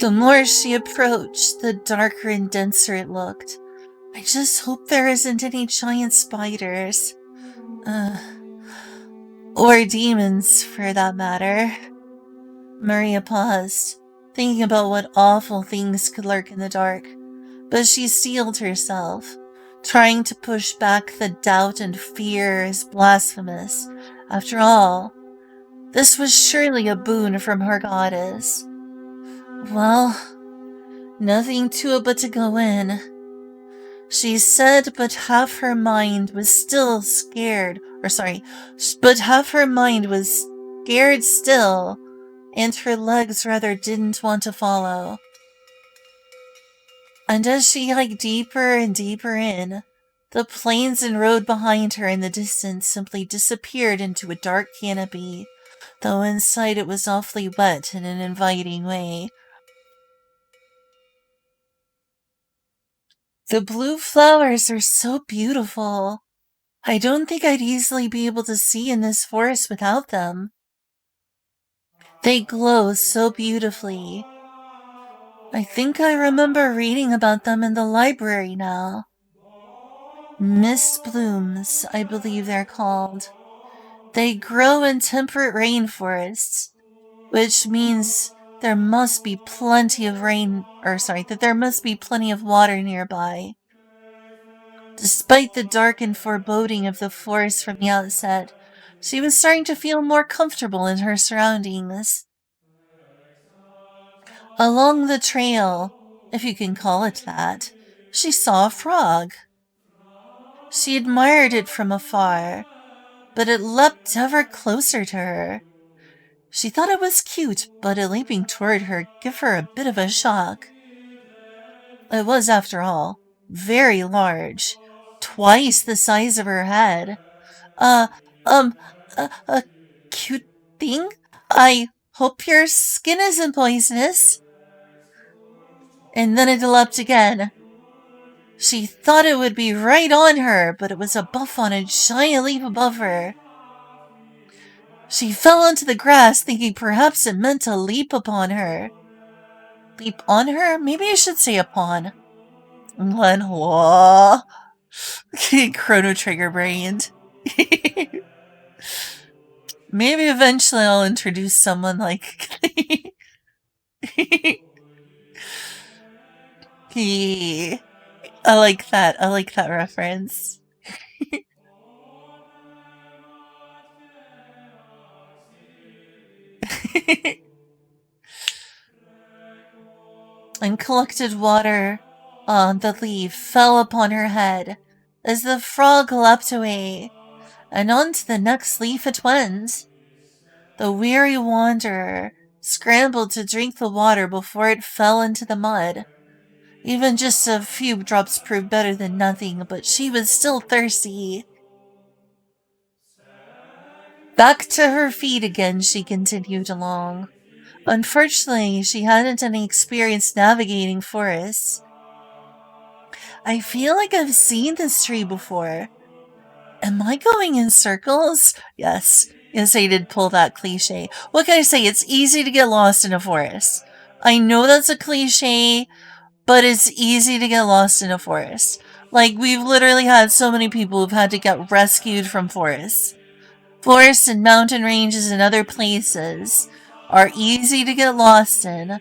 The more she approached, the darker and denser it looked. I just hope there isn't any giant spiders. Or demons, for that matter. Maria paused, thinking about what awful things could lurk in the dark. But she steeled herself, trying to push back the doubt and fear as blasphemous. After all, this was surely a boon from her goddess. Well, nothing to it but to go in. She said, but half her mind was still scared. But half her mind was scared still, and her legs rather didn't want to follow. And as she hiked deeper and deeper in, the plains and road behind her in the distance simply disappeared into a dark canopy, though inside it was awfully wet in an inviting way. The blue flowers are so beautiful. I don't think I'd easily be able to see in this forest without them. They glow so beautifully. I think I remember reading about them in the library now. Mist blooms, I believe they're called. They grow in temperate rainforests, which means there must be plenty of that there must be plenty of water nearby. Despite the dark and foreboding of the forest from the outset, she was starting to feel more comfortable in her surroundings. Along the trail, if you can call it that, she saw a frog. She admired it from afar, but it leapt ever closer to her. She thought it was cute, but it leaping toward her gave her a bit of a shock. It was, after all, very large, twice the size of her head. A cute thing? I hope your skin isn't poisonous. And then it leapt again. She thought it would be right on her, but it was a buff on a giant leaf above her. She fell onto the grass, thinking perhaps it meant to leap upon her. Leap on her? Maybe I should say upon. Glenn, whoa. Chrono Trigger brained. Maybe eventually I'll introduce someone like... I like that. I like that reference. And collected water on the leaf fell upon her head as the frog leapt away, and on to the next leaf it went. The weary wanderer scrambled to drink the water before it fell into the mud. Even just a few drops proved better than nothing, but she was still thirsty. Back to her feet again, she continued along. Unfortunately, she hadn't any experience navigating forests. I feel like I've seen this tree before. Am I going in circles? Yes, I did pull that cliche. What can I say? It's easy to get lost in a forest. I know that's a cliche, but it's easy to get lost in a forest. Like, we've literally had so many people who've had to get rescued from forests. Forests and mountain ranges and other places are easy to get lost in.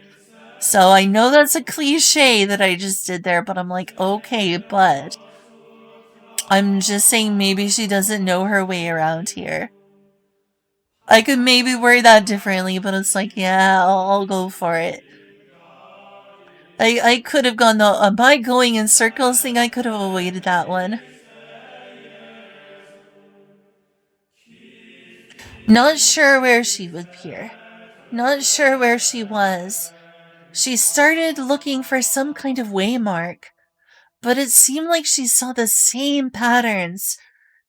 So I know that's a cliche that I just did there, but I'm like, okay, but I'm just saying maybe she doesn't know her way around here. I could maybe word that differently, but it's like, yeah, I'll go for it. I could have gone the by going in circles thing, I could have avoided that one. Not sure where she would appear. Not sure where she was. She started looking for some kind of waymark, but it seemed like she saw the same patterns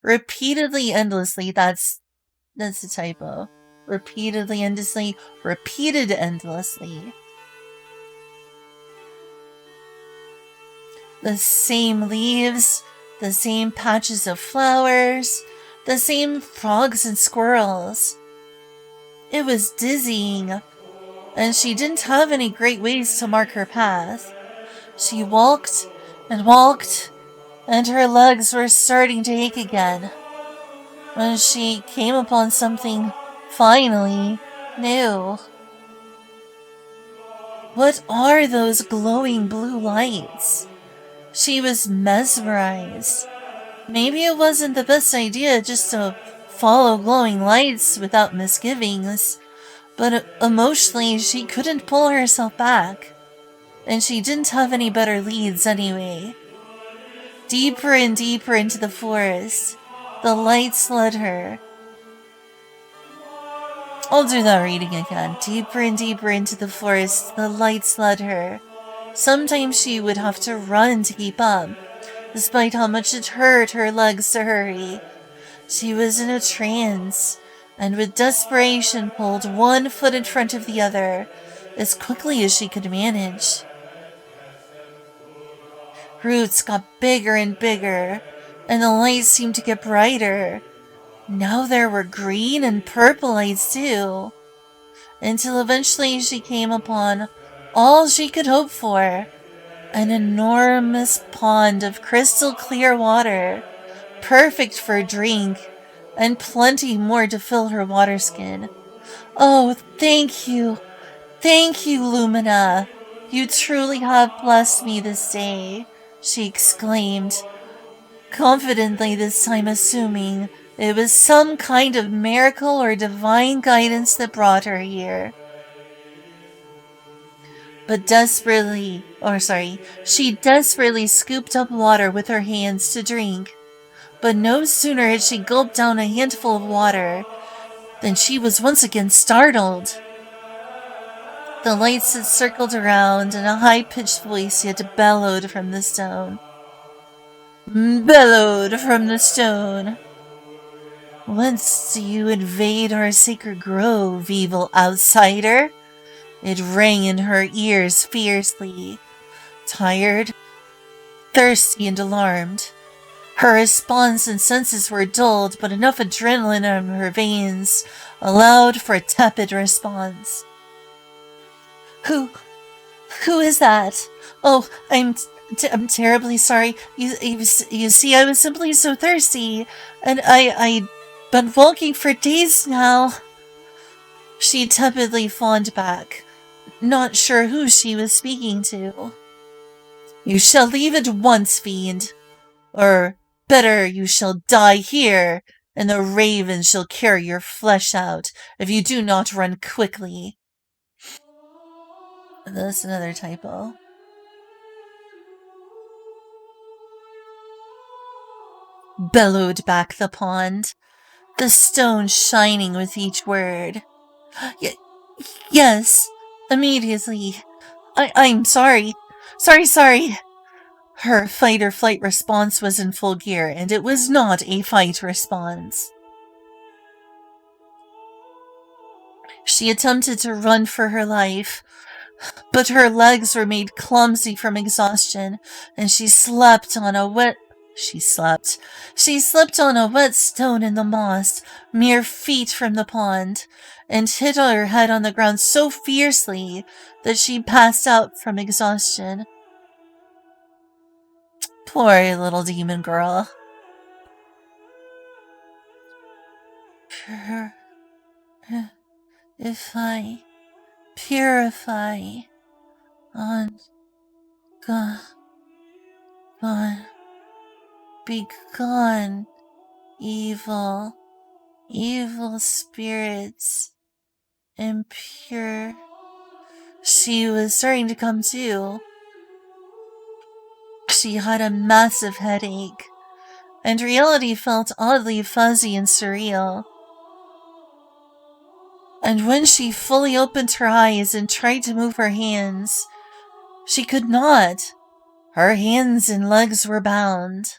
repeatedly, endlessly. That's a typo. Repeatedly, endlessly, repeated endlessly. The same leaves, the same patches of flowers, the same frogs and squirrels. It was dizzying, and she didn't have any great ways to mark her path. She walked and walked, and her legs were starting to ache again when she came upon something finally new. What are those glowing blue lights? She was mesmerized. Maybe it wasn't the best idea just to follow glowing lights without misgivings, but emotionally she couldn't pull herself back, and she didn't have any better leads anyway. Deeper and deeper into the forest, the lights led her. I'll do that reading again. Deeper and deeper into the forest, the lights led her. Sometimes she would have to run to keep up, despite how much it hurt her legs to hurry. She was in a trance, and with desperation pulled one foot in front of the other, as quickly as she could manage. Roots got bigger and bigger, and the lights seemed to get brighter. Now there were green and purple lights too, until eventually she came upon all she could hope for, an enormous pond of crystal clear water, perfect for a drink, and plenty more to fill her water skin. Oh, thank you, Lumina. You truly have blessed me this day, she exclaimed, confidently this time assuming it was some kind of miracle or divine guidance that brought her here. She desperately scooped up water with her hands to drink. But no sooner had she gulped down a handful of water than she was once again startled. The lights had circled around, and a high-pitched voice yet bellowed from the stone. Whence do you invade our sacred grove, evil outsider? It rang in her ears fiercely. Tired, thirsty, and alarmed. Her response and senses were dulled, but enough adrenaline in her veins allowed for a tepid response. Who is that? Oh, I'm terribly sorry. You see, I was simply so thirsty, and I'd been walking for days now. She tepidly fawned back, not sure who she was speaking to. You shall leave at once, fiend. Or, better, you shall die here, and the ravens shall carry your flesh out if you do not run quickly. That's another typo. Bellowed back the pond, the stone shining with each word. Yes, immediately. I'm sorry. Sorry. Her fight or flight response was in full gear, and it was not a fight response. She attempted to run for her life, but her legs were made clumsy from exhaustion, and she slipped on a wet stone in the moss, mere feet from the pond, and hit her head on the ground so fiercely that she passed out from exhaustion. Poor little demon girl. If I Purify. On. Gone. Gone. Be gone. Evil. Evil spirits. Impure. She was starting to come to. She had a massive headache, and reality felt oddly fuzzy and surreal. And when she fully opened her eyes and tried to move her hands, she could not. Her hands and legs were bound.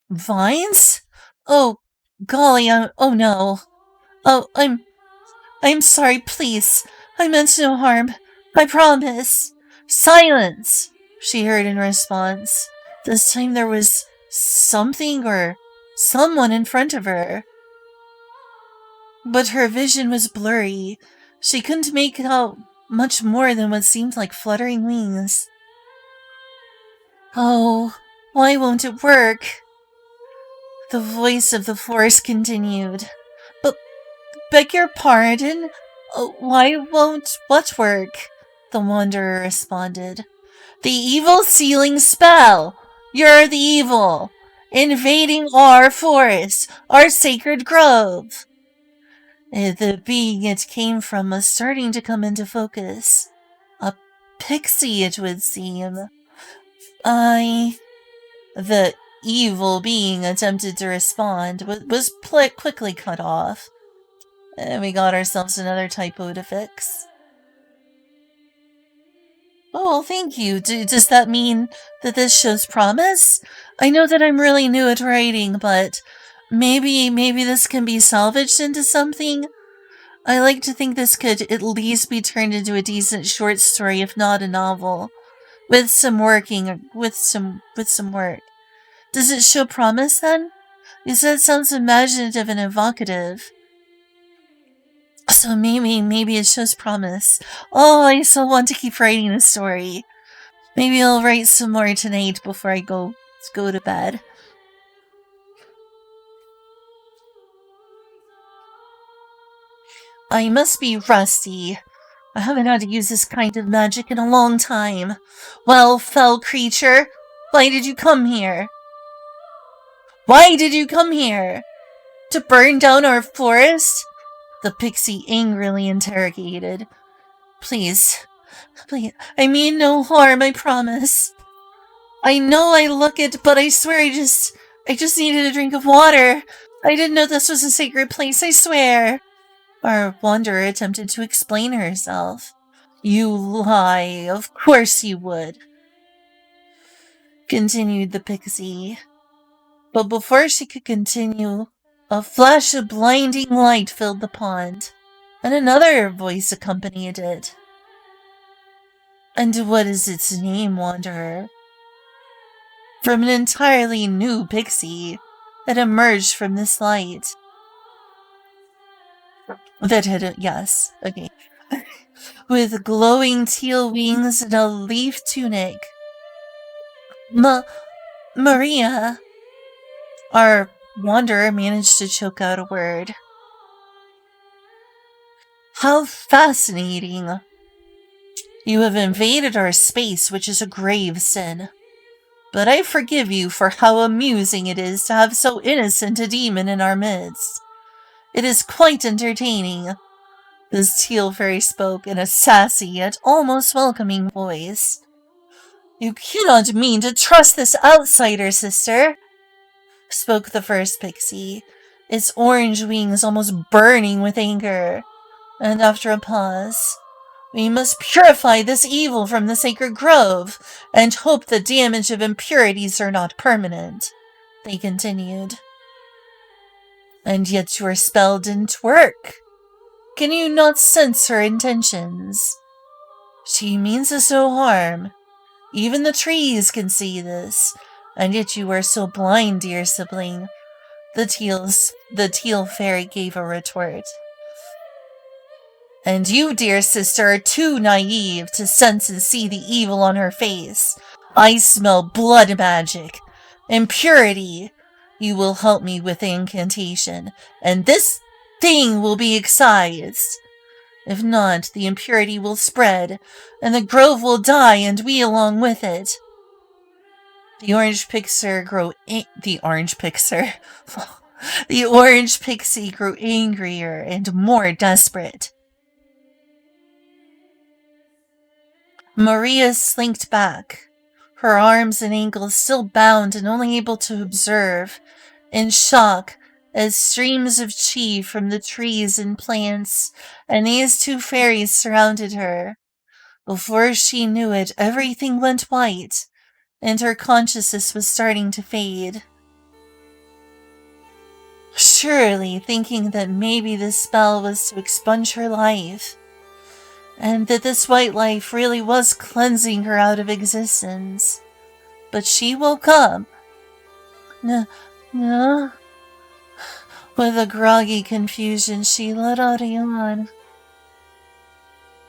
Vines? Oh, golly, oh no. Oh, I'm sorry, please. I meant no harm. I promise. Silence, she heard in response. This time there was something or someone in front of her. But her vision was blurry. She couldn't make out much more than what seemed like fluttering wings. Oh, why won't it work? The voice of the forest continued. But, beg your pardon? Why won't what work? The wanderer responded. The evil sealing spell! You're the evil! Invading our forest, our sacred grove! The being it came from was starting to come into focus. A pixie, it would seem. The evil being attempted to respond, was quickly cut off. And we got ourselves another typo to fix. Oh, thank you. Does that mean that this shows promise? I know that I'm really new at writing, but maybe this can be salvaged into something? I like to think this could at least be turned into a decent short story, if not a novel. With some work. Does it show promise then? You said it sounds imaginative and evocative. So maybe it shows promise. Oh, I still want to keep writing the story. Maybe I'll write some more tonight before I go to bed. I must be rusty. I haven't had to use this kind of magic in a long time. Well, fell creature, why did you come here? Why did you come here? To burn down our forest? The pixie angrily interrogated. Please, I mean no harm, I promise. I know I look it, but I swear I just needed a drink of water. I didn't know this was a sacred place, I swear. Our wanderer attempted to explain herself. You lie, of course you would, continued the pixie. But before she could continue, a flash of blinding light filled the pond, and another voice accompanied it. And what is its name, wanderer? From an entirely new pixie that emerged from this light. Yes, okay. With glowing teal wings and a leaf tunic. Maria. Our wanderer managed to choke out a word. How fascinating. You have invaded our space, which is a grave sin. But I forgive you for how amusing it is to have so innocent a demon in our midst. It is quite entertaining. This teal fairy spoke in a sassy yet almost welcoming voice. You cannot mean to trust this outsider, sister, spoke the first pixie, its orange wings almost burning with anger. And after a pause, we must purify this evil from the sacred grove, and hope the damage of impurities are not permanent, they continued. And yet your spell didn't work. Can you not sense her intentions? She means us no harm. Even the trees can see this, and yet you are so blind, dear sibling. The teal fairy gave a retort. And you, dear sister, are too naive to sense and see the evil on her face. I smell blood magic. Impurity. You will help me with the incantation. And this thing will be excised. If not, the impurity will spread, and the grove will die, and we along with it. The orange pixie grew angrier and more desperate. Maria slinked back, her arms and ankles still bound and only able to observe, in shock, as streams of chi from the trees and plants and these two fairies surrounded her. Before she knew it, everything went white, and her consciousness was starting to fade. Surely thinking that maybe this spell was to expunge her life, and that this white life really was cleansing her out of existence. But she woke up. No. With a groggy confusion, she let out a yawn.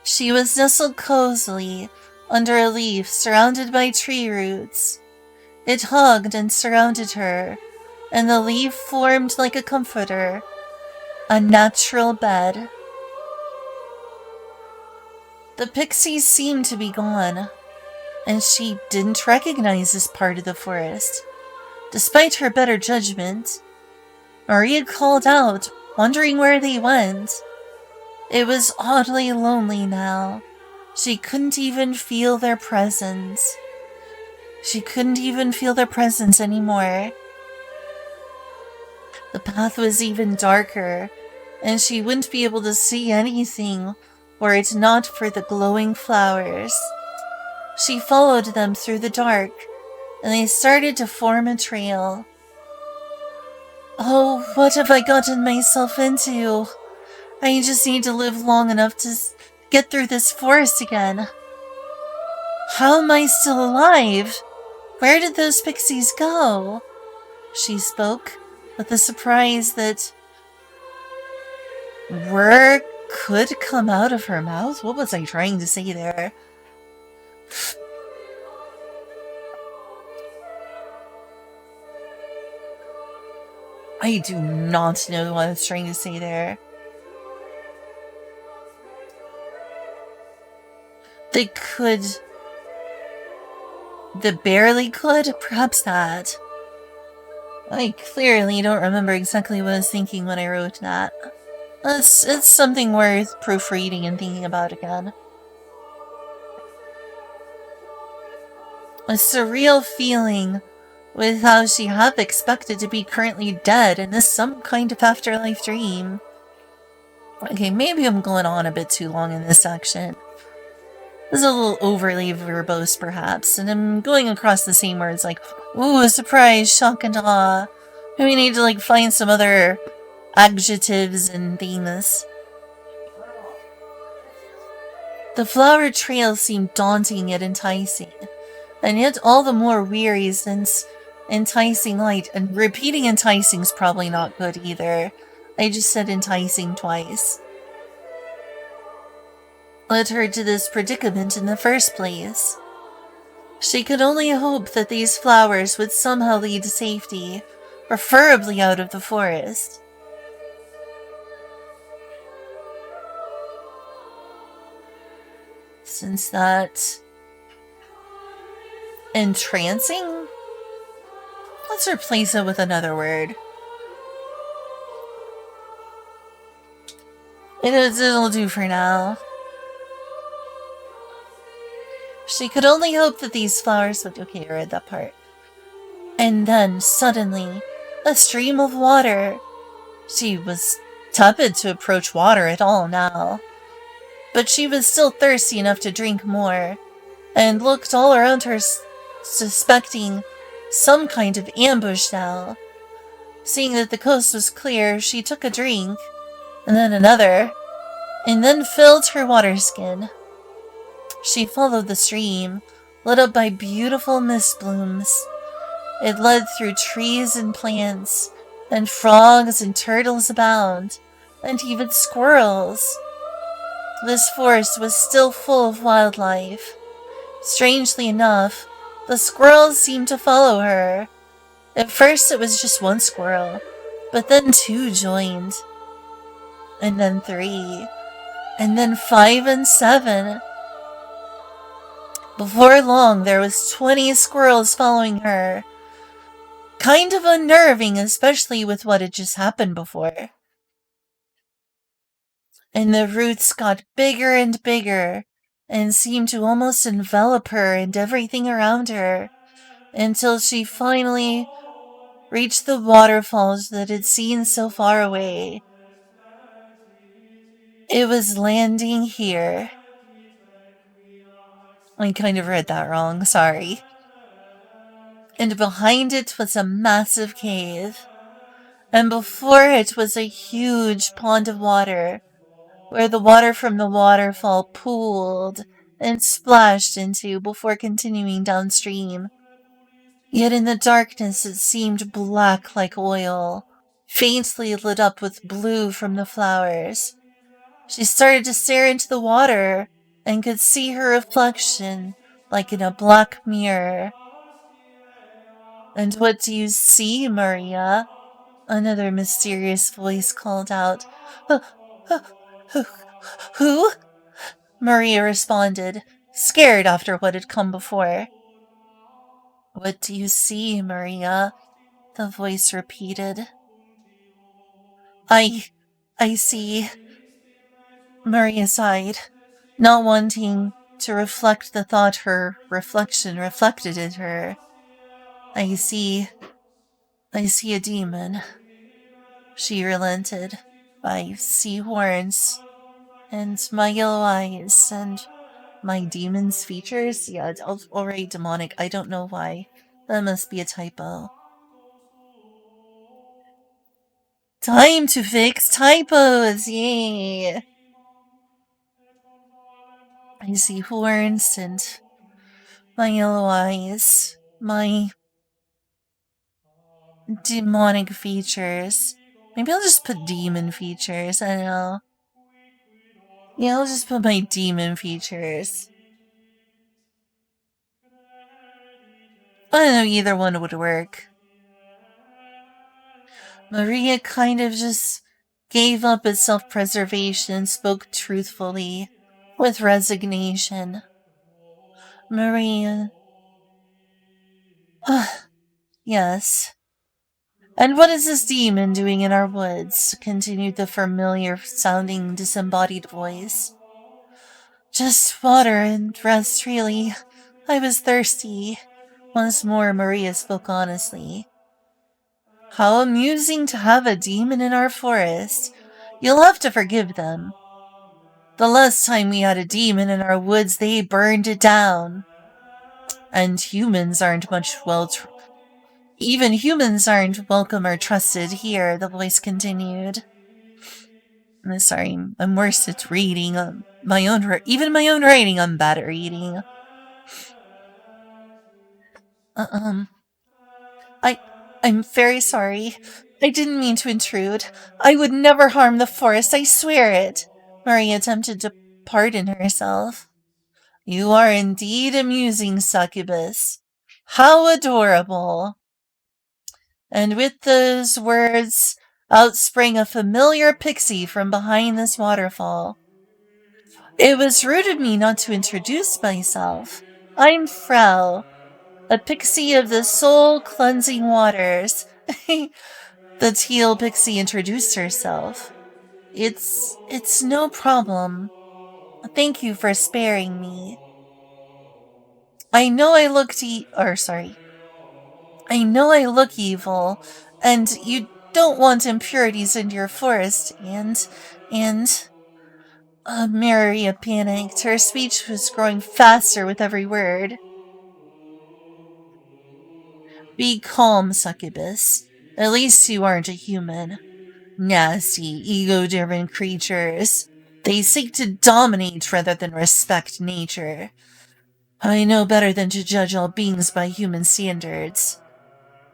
She was nestled cozily under a leaf surrounded by tree roots. It hugged and surrounded her, and the leaf formed like a comforter, a natural bed. The pixies seemed to be gone, and she didn't recognize this part of the forest. Despite her better judgment, Maria called out, wondering where they went. It was oddly lonely now. She couldn't even feel their presence. Anymore. The path was even darker, and she wouldn't be able to see anything were it not for the glowing flowers. She followed them through the dark, and they started to form a trail. Oh, what have I gotten myself into? I just need to live long enough to get through this forest again. How am I still alive? Where did those pixies go? She spoke with the surprise that word could come out of her mouth. What was I trying to say there? I do not know what I was trying to say there. They barely could? Perhaps that. I clearly don't remember exactly what I was thinking when I wrote that. It's something worth proofreading and thinking about again. A surreal feeling with how she half expected to be currently dead in this some kind of afterlife dream. Okay, maybe I'm going on a bit too long in this section. This is a little overly verbose, perhaps, and I'm going across the same words like, ooh, surprise, shock, and awe. We need to, find some other adjectives and things. The flower trail seemed daunting yet enticing, and yet all the more weary since enticing light, and repeating enticing's probably not good either. I just said enticing twice. Led her to this predicament in the first place. She could only hope that these flowers would somehow lead to safety, preferably out of the forest. Since that entrancing? Let's replace it with another word. It'll do for now. She could only hope that these flowers would... Okay, I read that part. And then, suddenly, a stream of water. She was tepid to approach water at all now. But she was still thirsty enough to drink more, and looked all around her, suspecting some kind of ambush now. Seeing that the coast was clear, she took a drink, and then another, and then filled her water skin. She followed the stream, lit up by beautiful mist blooms. It led through trees and plants, and frogs and turtles abound, and even squirrels. This forest was still full of wildlife. Strangely enough, the squirrels seemed to follow her. At first it was just one squirrel, but then two joined. and then 3, and then 5 and 7. Before long, there was 20 squirrels following her. Kind of unnerving, especially with what had just happened before. And the roots got bigger and bigger, and seemed to almost envelop her and everything around her, until she finally reached the waterfalls that had seen so far away. It was landing here. I kind of read that wrong, sorry. And behind it was a massive cave, and before it was a huge pond of water, where the water from the waterfall pooled and splashed into before continuing downstream. Yet in the darkness it seemed black like oil, faintly lit up with blue from the flowers. She started to stare into the water and could see her reflection like in a black mirror. "And what do you see, Maria?" Another mysterious voice called out. Who? Maria responded, scared after what had come before. "What do you see, Maria?" the voice repeated. I see." Maria sighed, not wanting to reflect the thought her reflection reflected in her. I see a demon." She relented. "I see horns, and my yellow eyes, and my demon's features." Yeah, it's already demonic. I don't know why. That must be a typo. Time to fix typos, yay! I see horns and my yellow eyes, my demonic features. Maybe I'll just put demon features, I don't know. Yeah, I'll just put my demon features. I don't know, either one would work. Maria kind of just gave up its self-preservation and spoke truthfully, with resignation. Maria. Yes. "And what is this demon doing in our woods?" continued the familiar-sounding disembodied voice. "Just water and rest, really. I was thirsty." Once more Maria spoke honestly. "How amusing to have a demon in our forest. You'll have to forgive them. The last time we had a demon in our woods, they burned it down. And humans aren't much even humans aren't welcome or trusted here," the voice continued. I'm sorry, I'm worse at reading. Even my own writing, I'm bad at reading. I'm very sorry. I didn't mean to intrude. I would never harm the forest, I swear it." Maria attempted to pardon herself. "You are indeed amusing, succubus. How adorable." And with those words, out sprang a familiar pixie from behind this waterfall. "It was rude of me not to introduce myself. I'm Frau, a pixie of the soul-cleansing waters." The teal pixie introduced herself. It's no problem. Thank you for sparing me. I know I look evil, and you don't want impurities into your forest, and Maria panicked. Her speech was growing faster with every word. "Be calm, succubus. At least you aren't a human. Nasty, ego-driven creatures. They seek to dominate rather than respect nature. I know better than to judge all beings by human standards.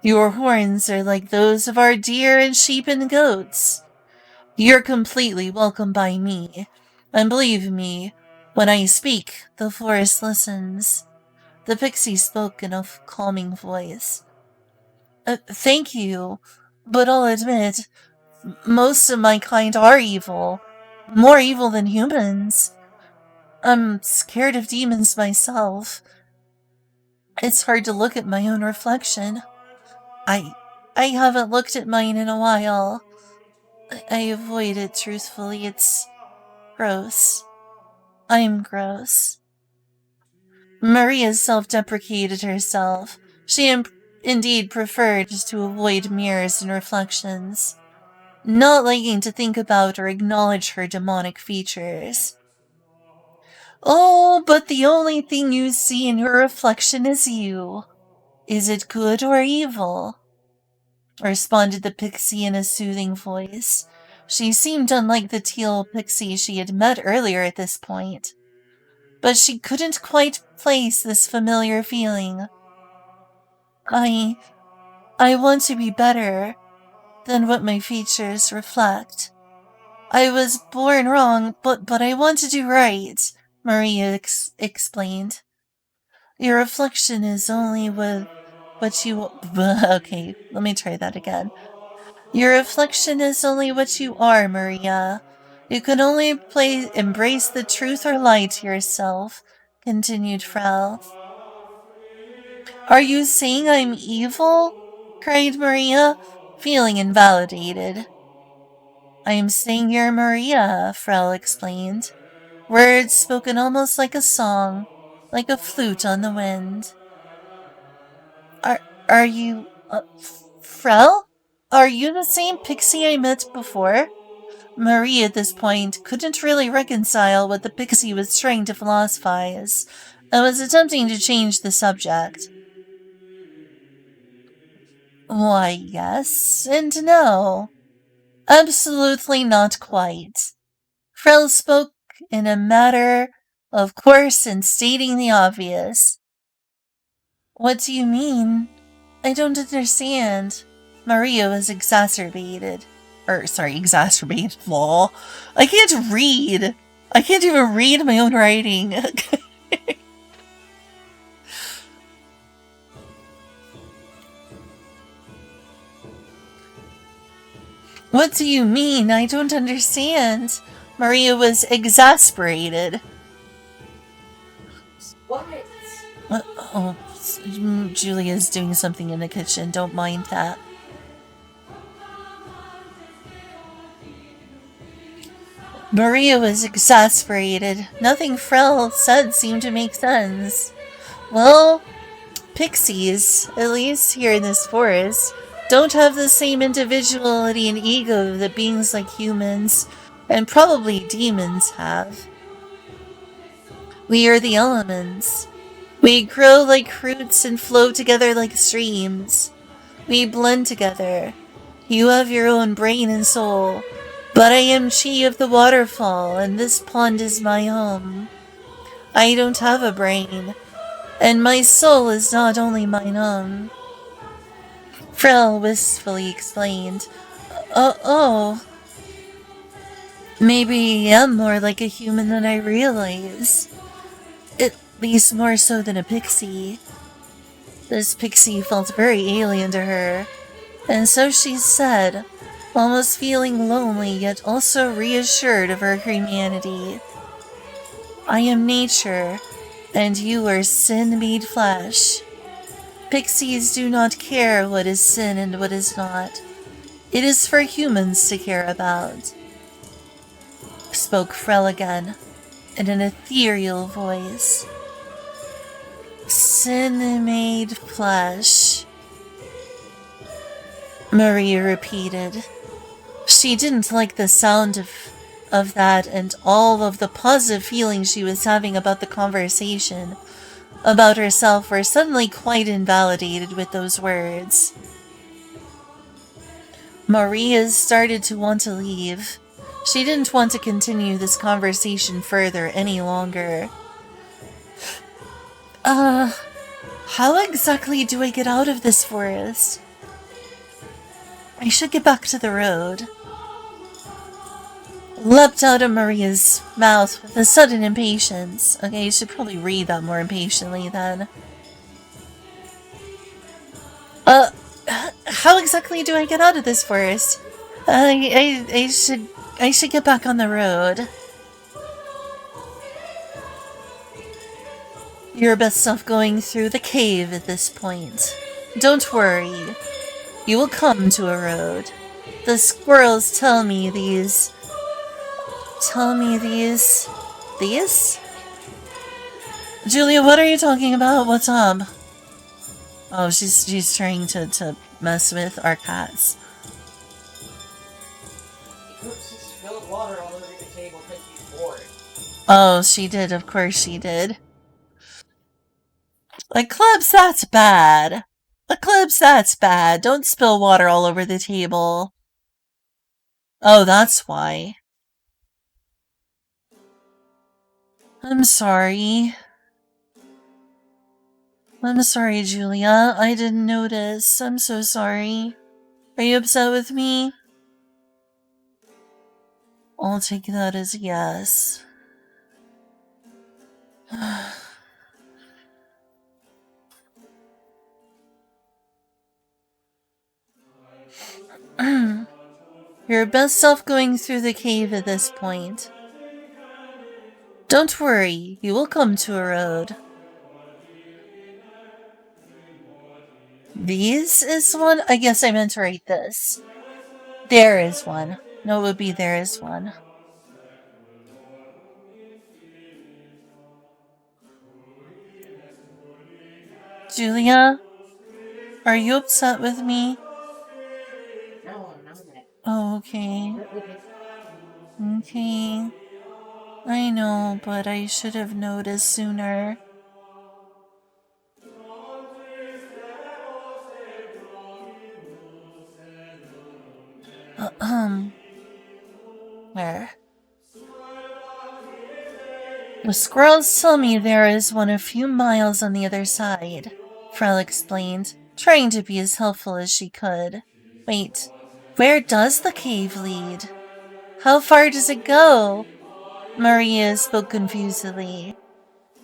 Your horns are like those of our deer and sheep and goats. You're completely welcome by me, and believe me, when I speak, the forest listens." The pixie spoke in a calming voice. "Thank you, but I'll admit, Most of my kind are evil. More evil than humans. I'm scared of demons myself. It's hard to look at my own reflection. I haven't looked at mine in a while. I avoid it, truthfully. It's gross. I'm gross. Maria self-deprecated herself. She indeed preferred to avoid mirrors and reflections, not liking to think about or acknowledge her demonic features. Oh, but the only thing you see in your reflection is you. Is it good or evil? Responded the pixie in a soothing voice. She seemed unlike the teal pixie she had met earlier at this point, but she couldn't quite place this familiar feeling. I want to be better than what my features reflect. I was born wrong, but I want to do right, Maria explained. Your reflection is only what you... Okay, let me try that again. Your reflection is only what you are, Maria. You can only embrace the truth or lie to yourself, continued Frau. Are you saying I'm evil? Cried Maria, feeling invalidated. I am saying you're Maria, Frau explained. Words spoken almost like a song, like a flute on the wind. Are you, Frau? Are you the same pixie I met before? Marie at this point couldn't really reconcile what the pixie was trying to philosophize, and was attempting to change the subject. Why, yes and no. Absolutely not quite. Frel spoke in a matter of course and stating the obvious. What do you mean? I don't understand. Maria was exacerbated. Exacerbated. Lol. I can't read. I can't even read my own writing. What do you mean? I don't understand. Maria was exasperated. What? Oh, Julia's doing something in the kitchen. Don't mind that. Maria was exasperated. Nothing Frel said seemed to make sense. Well, pixies, at least here in this forest, don't have the same individuality and ego that beings like humans, and probably demons, have. We are the elements. We grow like roots and flow together like streams. We blend together. You have your own brain and soul, but I am Chi of the waterfall, and this pond is my home. I don't have a brain, and my soul is not only mine own. Frel wistfully explained. Oh. Maybe I am more like a human than I realize. At least more so than a pixie. This pixie felt very alien to her, and so she said, almost feeling lonely yet also reassured of her humanity. I am nature, and you are sin made flesh. Pixies do not care what is sin and what is not. It is for humans to care about. Spoke Frel again, in an ethereal voice. Sin made flesh. Maria repeated. She didn't like the sound of that, and all of the positive feelings she was having about the conversation about herself were suddenly quite invalidated with those words. Maria started to want to leave. She didn't want to continue this conversation further any longer. How exactly do I get out of this forest? I should get back to the road. Leapt out of Maria's mouth with a sudden impatience. Okay, you should probably read that more impatiently then. How exactly do I get out of this forest? I should get back on the road. Your best self going through the cave at this point. Don't worry. You will come to a road. The squirrels tell me these. These? Julia, what are you talking about? What's up? Oh, she's trying to mess with our cats. Spilled water all over the table because he's bored. Oh, she did. Of course she did. Eclipse, that's bad. Eclipse, that's bad. Don't spill water all over the table. Oh, that's why. I'm sorry. I'm sorry, Julia. I didn't notice. I'm so sorry. Are you upset with me? I'll take that as a yes. Your best self going through the cave at this point. Don't worry, you will come to a road. These is one? I guess I meant to write this. There is one. No, it would be there is one. Julia, are you upset with me? No, I'm not. Oh, okay. Okay. I know, but I should have noticed sooner. Where? The squirrels tell me there is one a few miles on the other side, Frel explained, trying to be as helpful as she could. Wait, where does the cave lead? How far does it go? Maria spoke confusedly.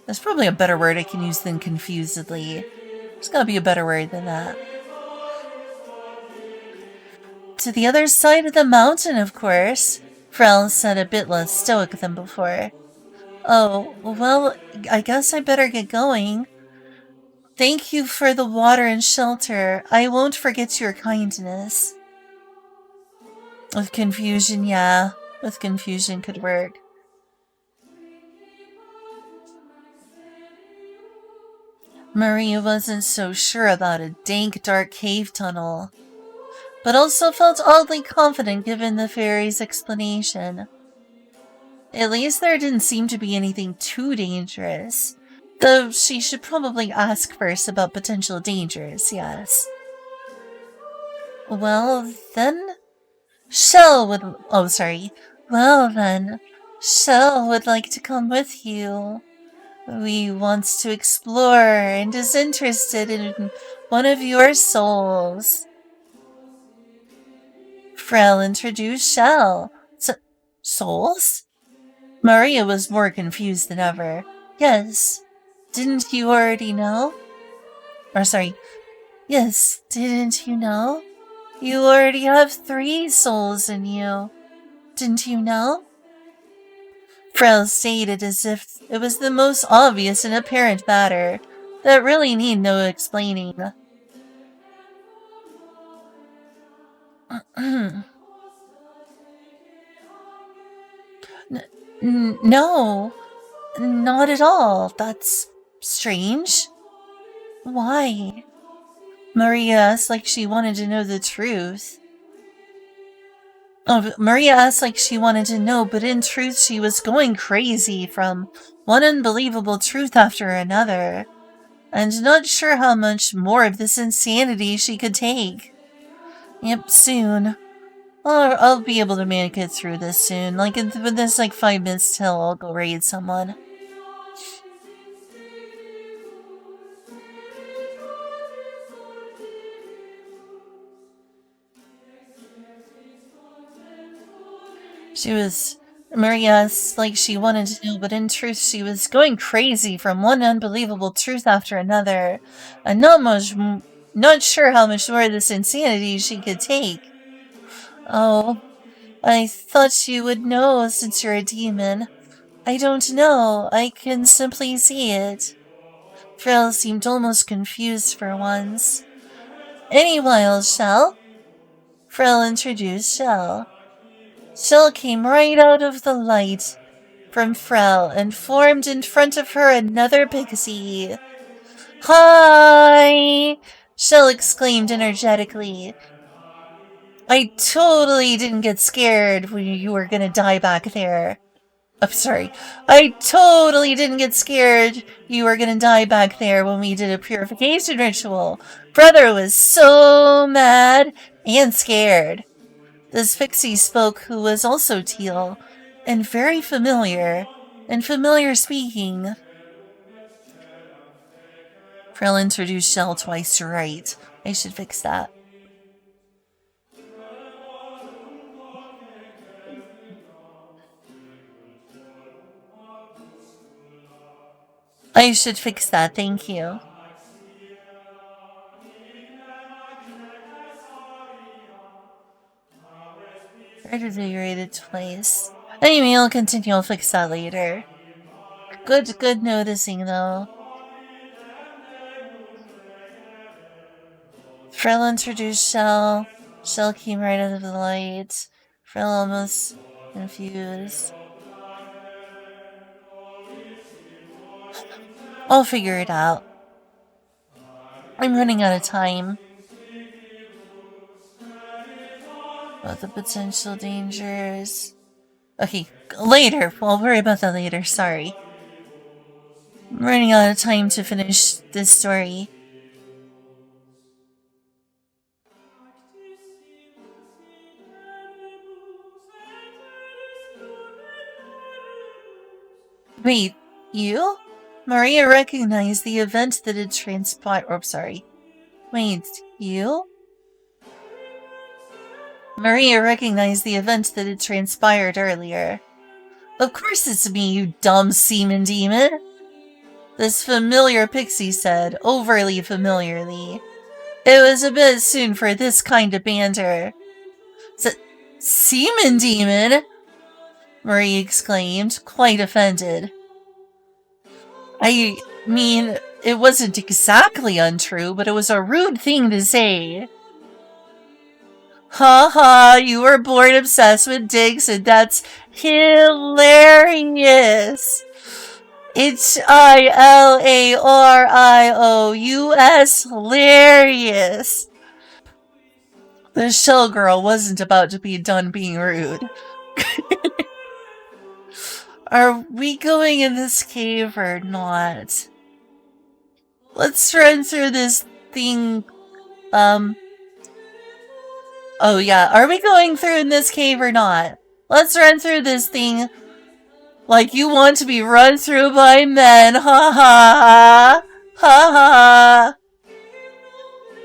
There's probably a better word I can use than confusedly. There's gotta be a better word than that. To the other side of the mountain, of course, Frel said, a bit less stoic than before. Oh, well, I guess I better get going. Thank you for the water and shelter. I won't forget your kindness. With confusion, yeah. With confusion could work. Maria wasn't so sure about a dank, dark cave tunnel, but also felt oddly confident given the fairy's explanation. At least there didn't seem to be anything too dangerous, though she should probably ask first about potential dangers, yes. Well, then, Shell would like to come with you. We wants to explore and is interested in one of your souls. Frel introduced Shell. Souls? Maria was more confused than ever. Yes. Didn't you already know? Yes, didn't you know? You already have 3 souls in you. Didn't you know? Frel stated as if it was the most obvious and apparent matter that really need no explaining. No, not at all. That's strange. Why? Maria asked like she wanted to know the truth. Maria asked like she wanted to know, but in truth she was going crazy from one unbelievable truth after another, and not sure how much more of this insanity she could take. Yep, soon. I'll be able to make it through this soon. Like, when there's like 5 minutes till I'll go raid someone. Maria asked like she wanted to know, but in truth she was going crazy from one unbelievable truth after another, and not sure how much more of this insanity she could take. Oh, I thought you would know since you're a demon. I don't know. I can simply see it. Frel seemed almost confused for once. Anyway, Shell. Frel introduced Shell. Shell came right out of the light from Frel and formed in front of her another pixie. Hi! Shell exclaimed energetically. I totally didn't get scared when you were gonna die back there. I'm sorry. I totally didn't get scared you were gonna die back there when we did a purification ritual. Brother was so mad and scared. This pixie spoke who was also teal, and very familiar, and familiar speaking. Frill introduced Shell twice, you're right. I should fix that. I should fix that, thank you. Try to figure it twice. Anyway, I'll continue, I'll fix that later. Good noticing, though. Frill introduced Shell. Shell came right out of the light. Frill almost confused. I'll figure it out. I'm running out of time. About the potential dangers. Okay, later. We'll worry about that later, sorry. I'm running out of time to finish this story. Wait, you? Maria recognized the event that had transpired. Oh, sorry. Wait, you? Maria recognized the event that had transpired earlier. Of course it's me, you dumb semen demon! This familiar pixie said, overly familiarly. It was a bit soon for this kind of banter. Semen demon? Marie exclaimed, quite offended. I mean, it wasn't exactly untrue, but it was a rude thing to say. Ha ha, you were born obsessed with dicks, and that's hilarious. It's ILARIOUS, hilarious. The shell girl wasn't about to be done being rude. Are we going in this cave or not? Let's run through this thing. Oh yeah, are we going through in this cave or not? Let's run through this thing like you want to be run through by men. Ha ha ha. Ha ha.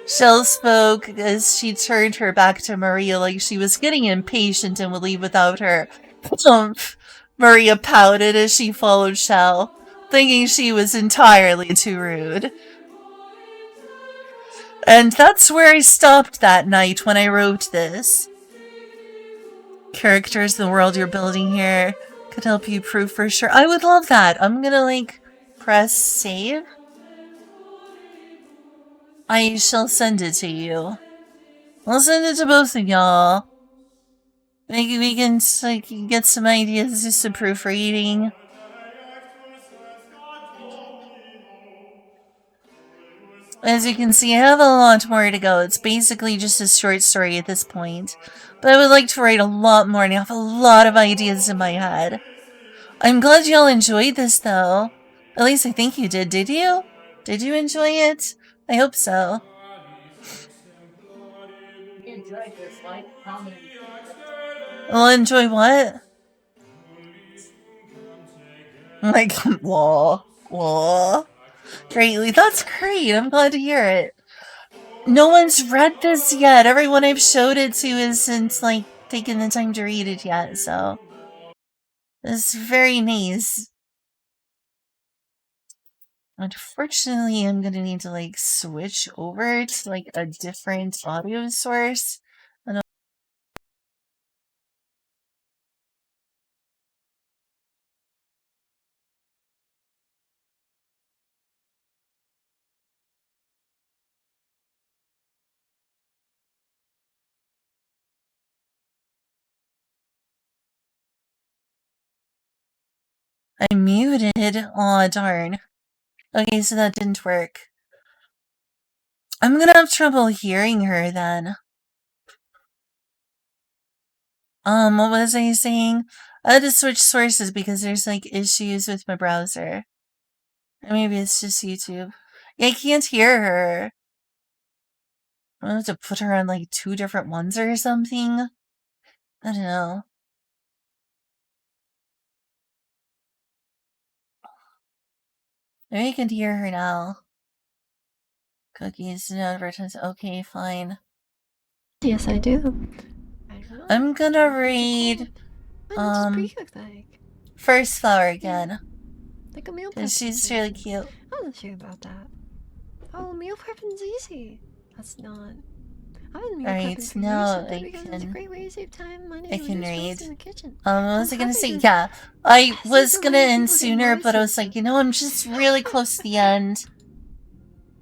Shell spoke as she turned her back to Maria like she was getting impatient and would leave without her. Maria pouted as she followed Shell, thinking she was entirely too rude. And that's where I stopped that night when I wrote this. Characters in the world you're building here could help you prove for sure. I would love that. I'm gonna, press save. I shall send it to you. I'll send it to both of y'all. Maybe we can, get some ideas just to proofreading. As you can see, I have a lot more to go. It's basically just a short story at this point. But I would like to write a lot more, and I have a lot of ideas in my head. I'm glad y'all enjoyed this, though. At least I think you did you? Did you enjoy it? I hope so. You enjoyed this, like, comment. Well, enjoy what? Whoa. Greatly. That's great. I'm glad to hear it. No one's read this yet. Everyone I've showed it to isn't, taken the time to read it yet, so. It's very nice. Unfortunately, I'm gonna need to, switch over to, a different audio source. I muted. Aw, darn. Okay, so that didn't work. I'm gonna have trouble hearing her then. What was I saying? I had to switch sources because there's like issues with my browser. Or maybe it's just YouTube. Yeah, I can't hear her. I'm gonna have to put her on like 2 different ones or something. I don't know. Maybe I can hear her now. Cookies and advertising. Okay, fine. Yes, I do. I don't know. I'm gonna What's it read called? It's pre-cooked egg. First Flower again. Like a meal prep. Because she's really cute. I'm not sure about that. Oh, meal prepping's easy. That's not. I've been meal prepping for now years because it's a great way to save time, money, I can read. in the kitchen. What was I gonna say? Yeah, I was gonna end sooner, but I was like, you know, I'm just really close to the end.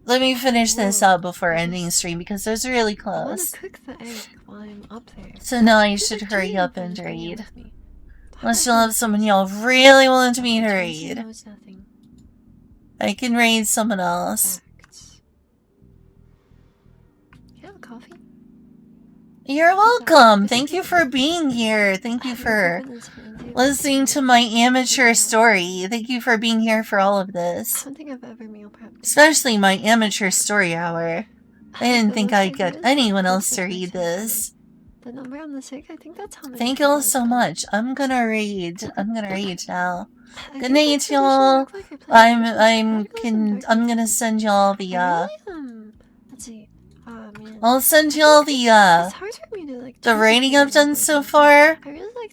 Let me finish this up before ending the stream because it was really I want close. to cook the egg while I'm up there. So now I should hurry up and read. Unless you'll have someone y'all really want me to read. I can read someone else. Can I have a coffee? You're welcome. Thank you for being here. Thank you for listening to my amateur story. Thank you for being here for all of this. I don't think I've ever meal prepped. Especially my amateur story hour. I didn't think I'd get anyone else to read this. The number on the stick, I think that's how many. Thank you all so much. I'm gonna read now. Good night, y'all. I'm gonna send y'all the Let's see. Man. I'll send y'all the rating I've done so far,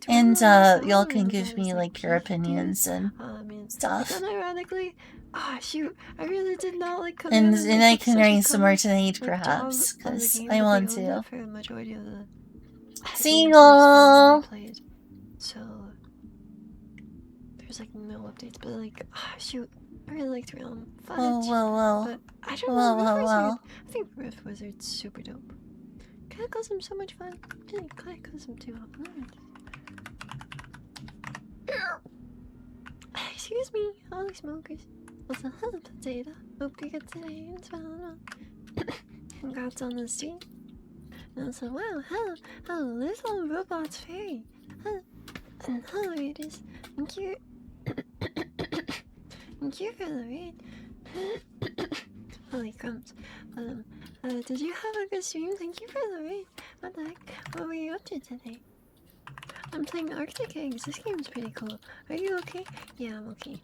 and y'all can give me like your opinions and stuff. And ironically, shoot, I really did not like. And I can write some more tonight, perhaps, because I want to. For a majority of the see y'all. So there's like no updates, but like, shoot. I really liked Realm. Whoa. But I don't know. Wizard. I think Rift Wizard's super dope. Cataclysm's so much fun. Cataclysm too. Excuse me, holy smokers. What's a hell potato? Hope you get today and fun. Congrats on the stream. And so, wow, hello, little robot fairy. And hello, readers. Thank you. Thank you for the read. Holy crumbs. Did you have a good stream? Thank you for the read. What the heck? What were you up to today? I'm playing Arctic Eggs. This game's pretty cool. Are you okay? Yeah, I'm okay.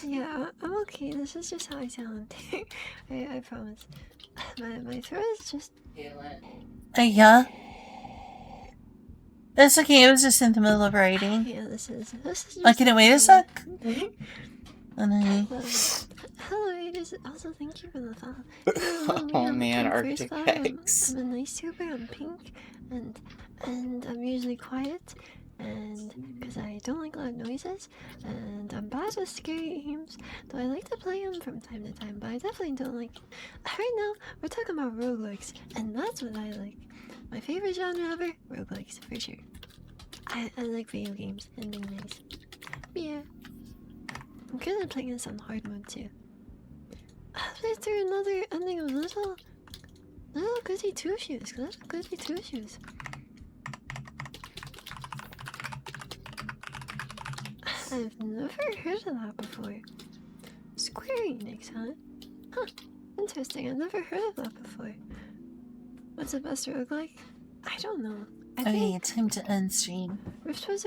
Yeah, I'm okay. This is just how I sound. I promise. My throat is just... Yeah. That's okay, it was just in the middle of writing. Yeah, this is just... can I wait a sec? Hello, readers. Also, thank you for the follow. Oh man, Arctic Eggs. I'm a nice super, I'm pink, and I'm usually quiet, and because I don't like loud noises, and I'm bad with scary games, though I like to play them from time to time, but I definitely don't like... Right now, we're talking about roguelikes, and that's what I like. My favorite genre ever? Roguelikes, for sure. I like video games and being nice. Yeah. I'm good at playing this on hard mode too. I'll play through another ending of little Goody Two Shoes. Little Goody Two Shoes. I've never heard of that before. Square Enix, huh? Huh. Interesting. I've never heard of that before. What's the best roguelike? I don't know. Okay, time to end stream. Rift Wizard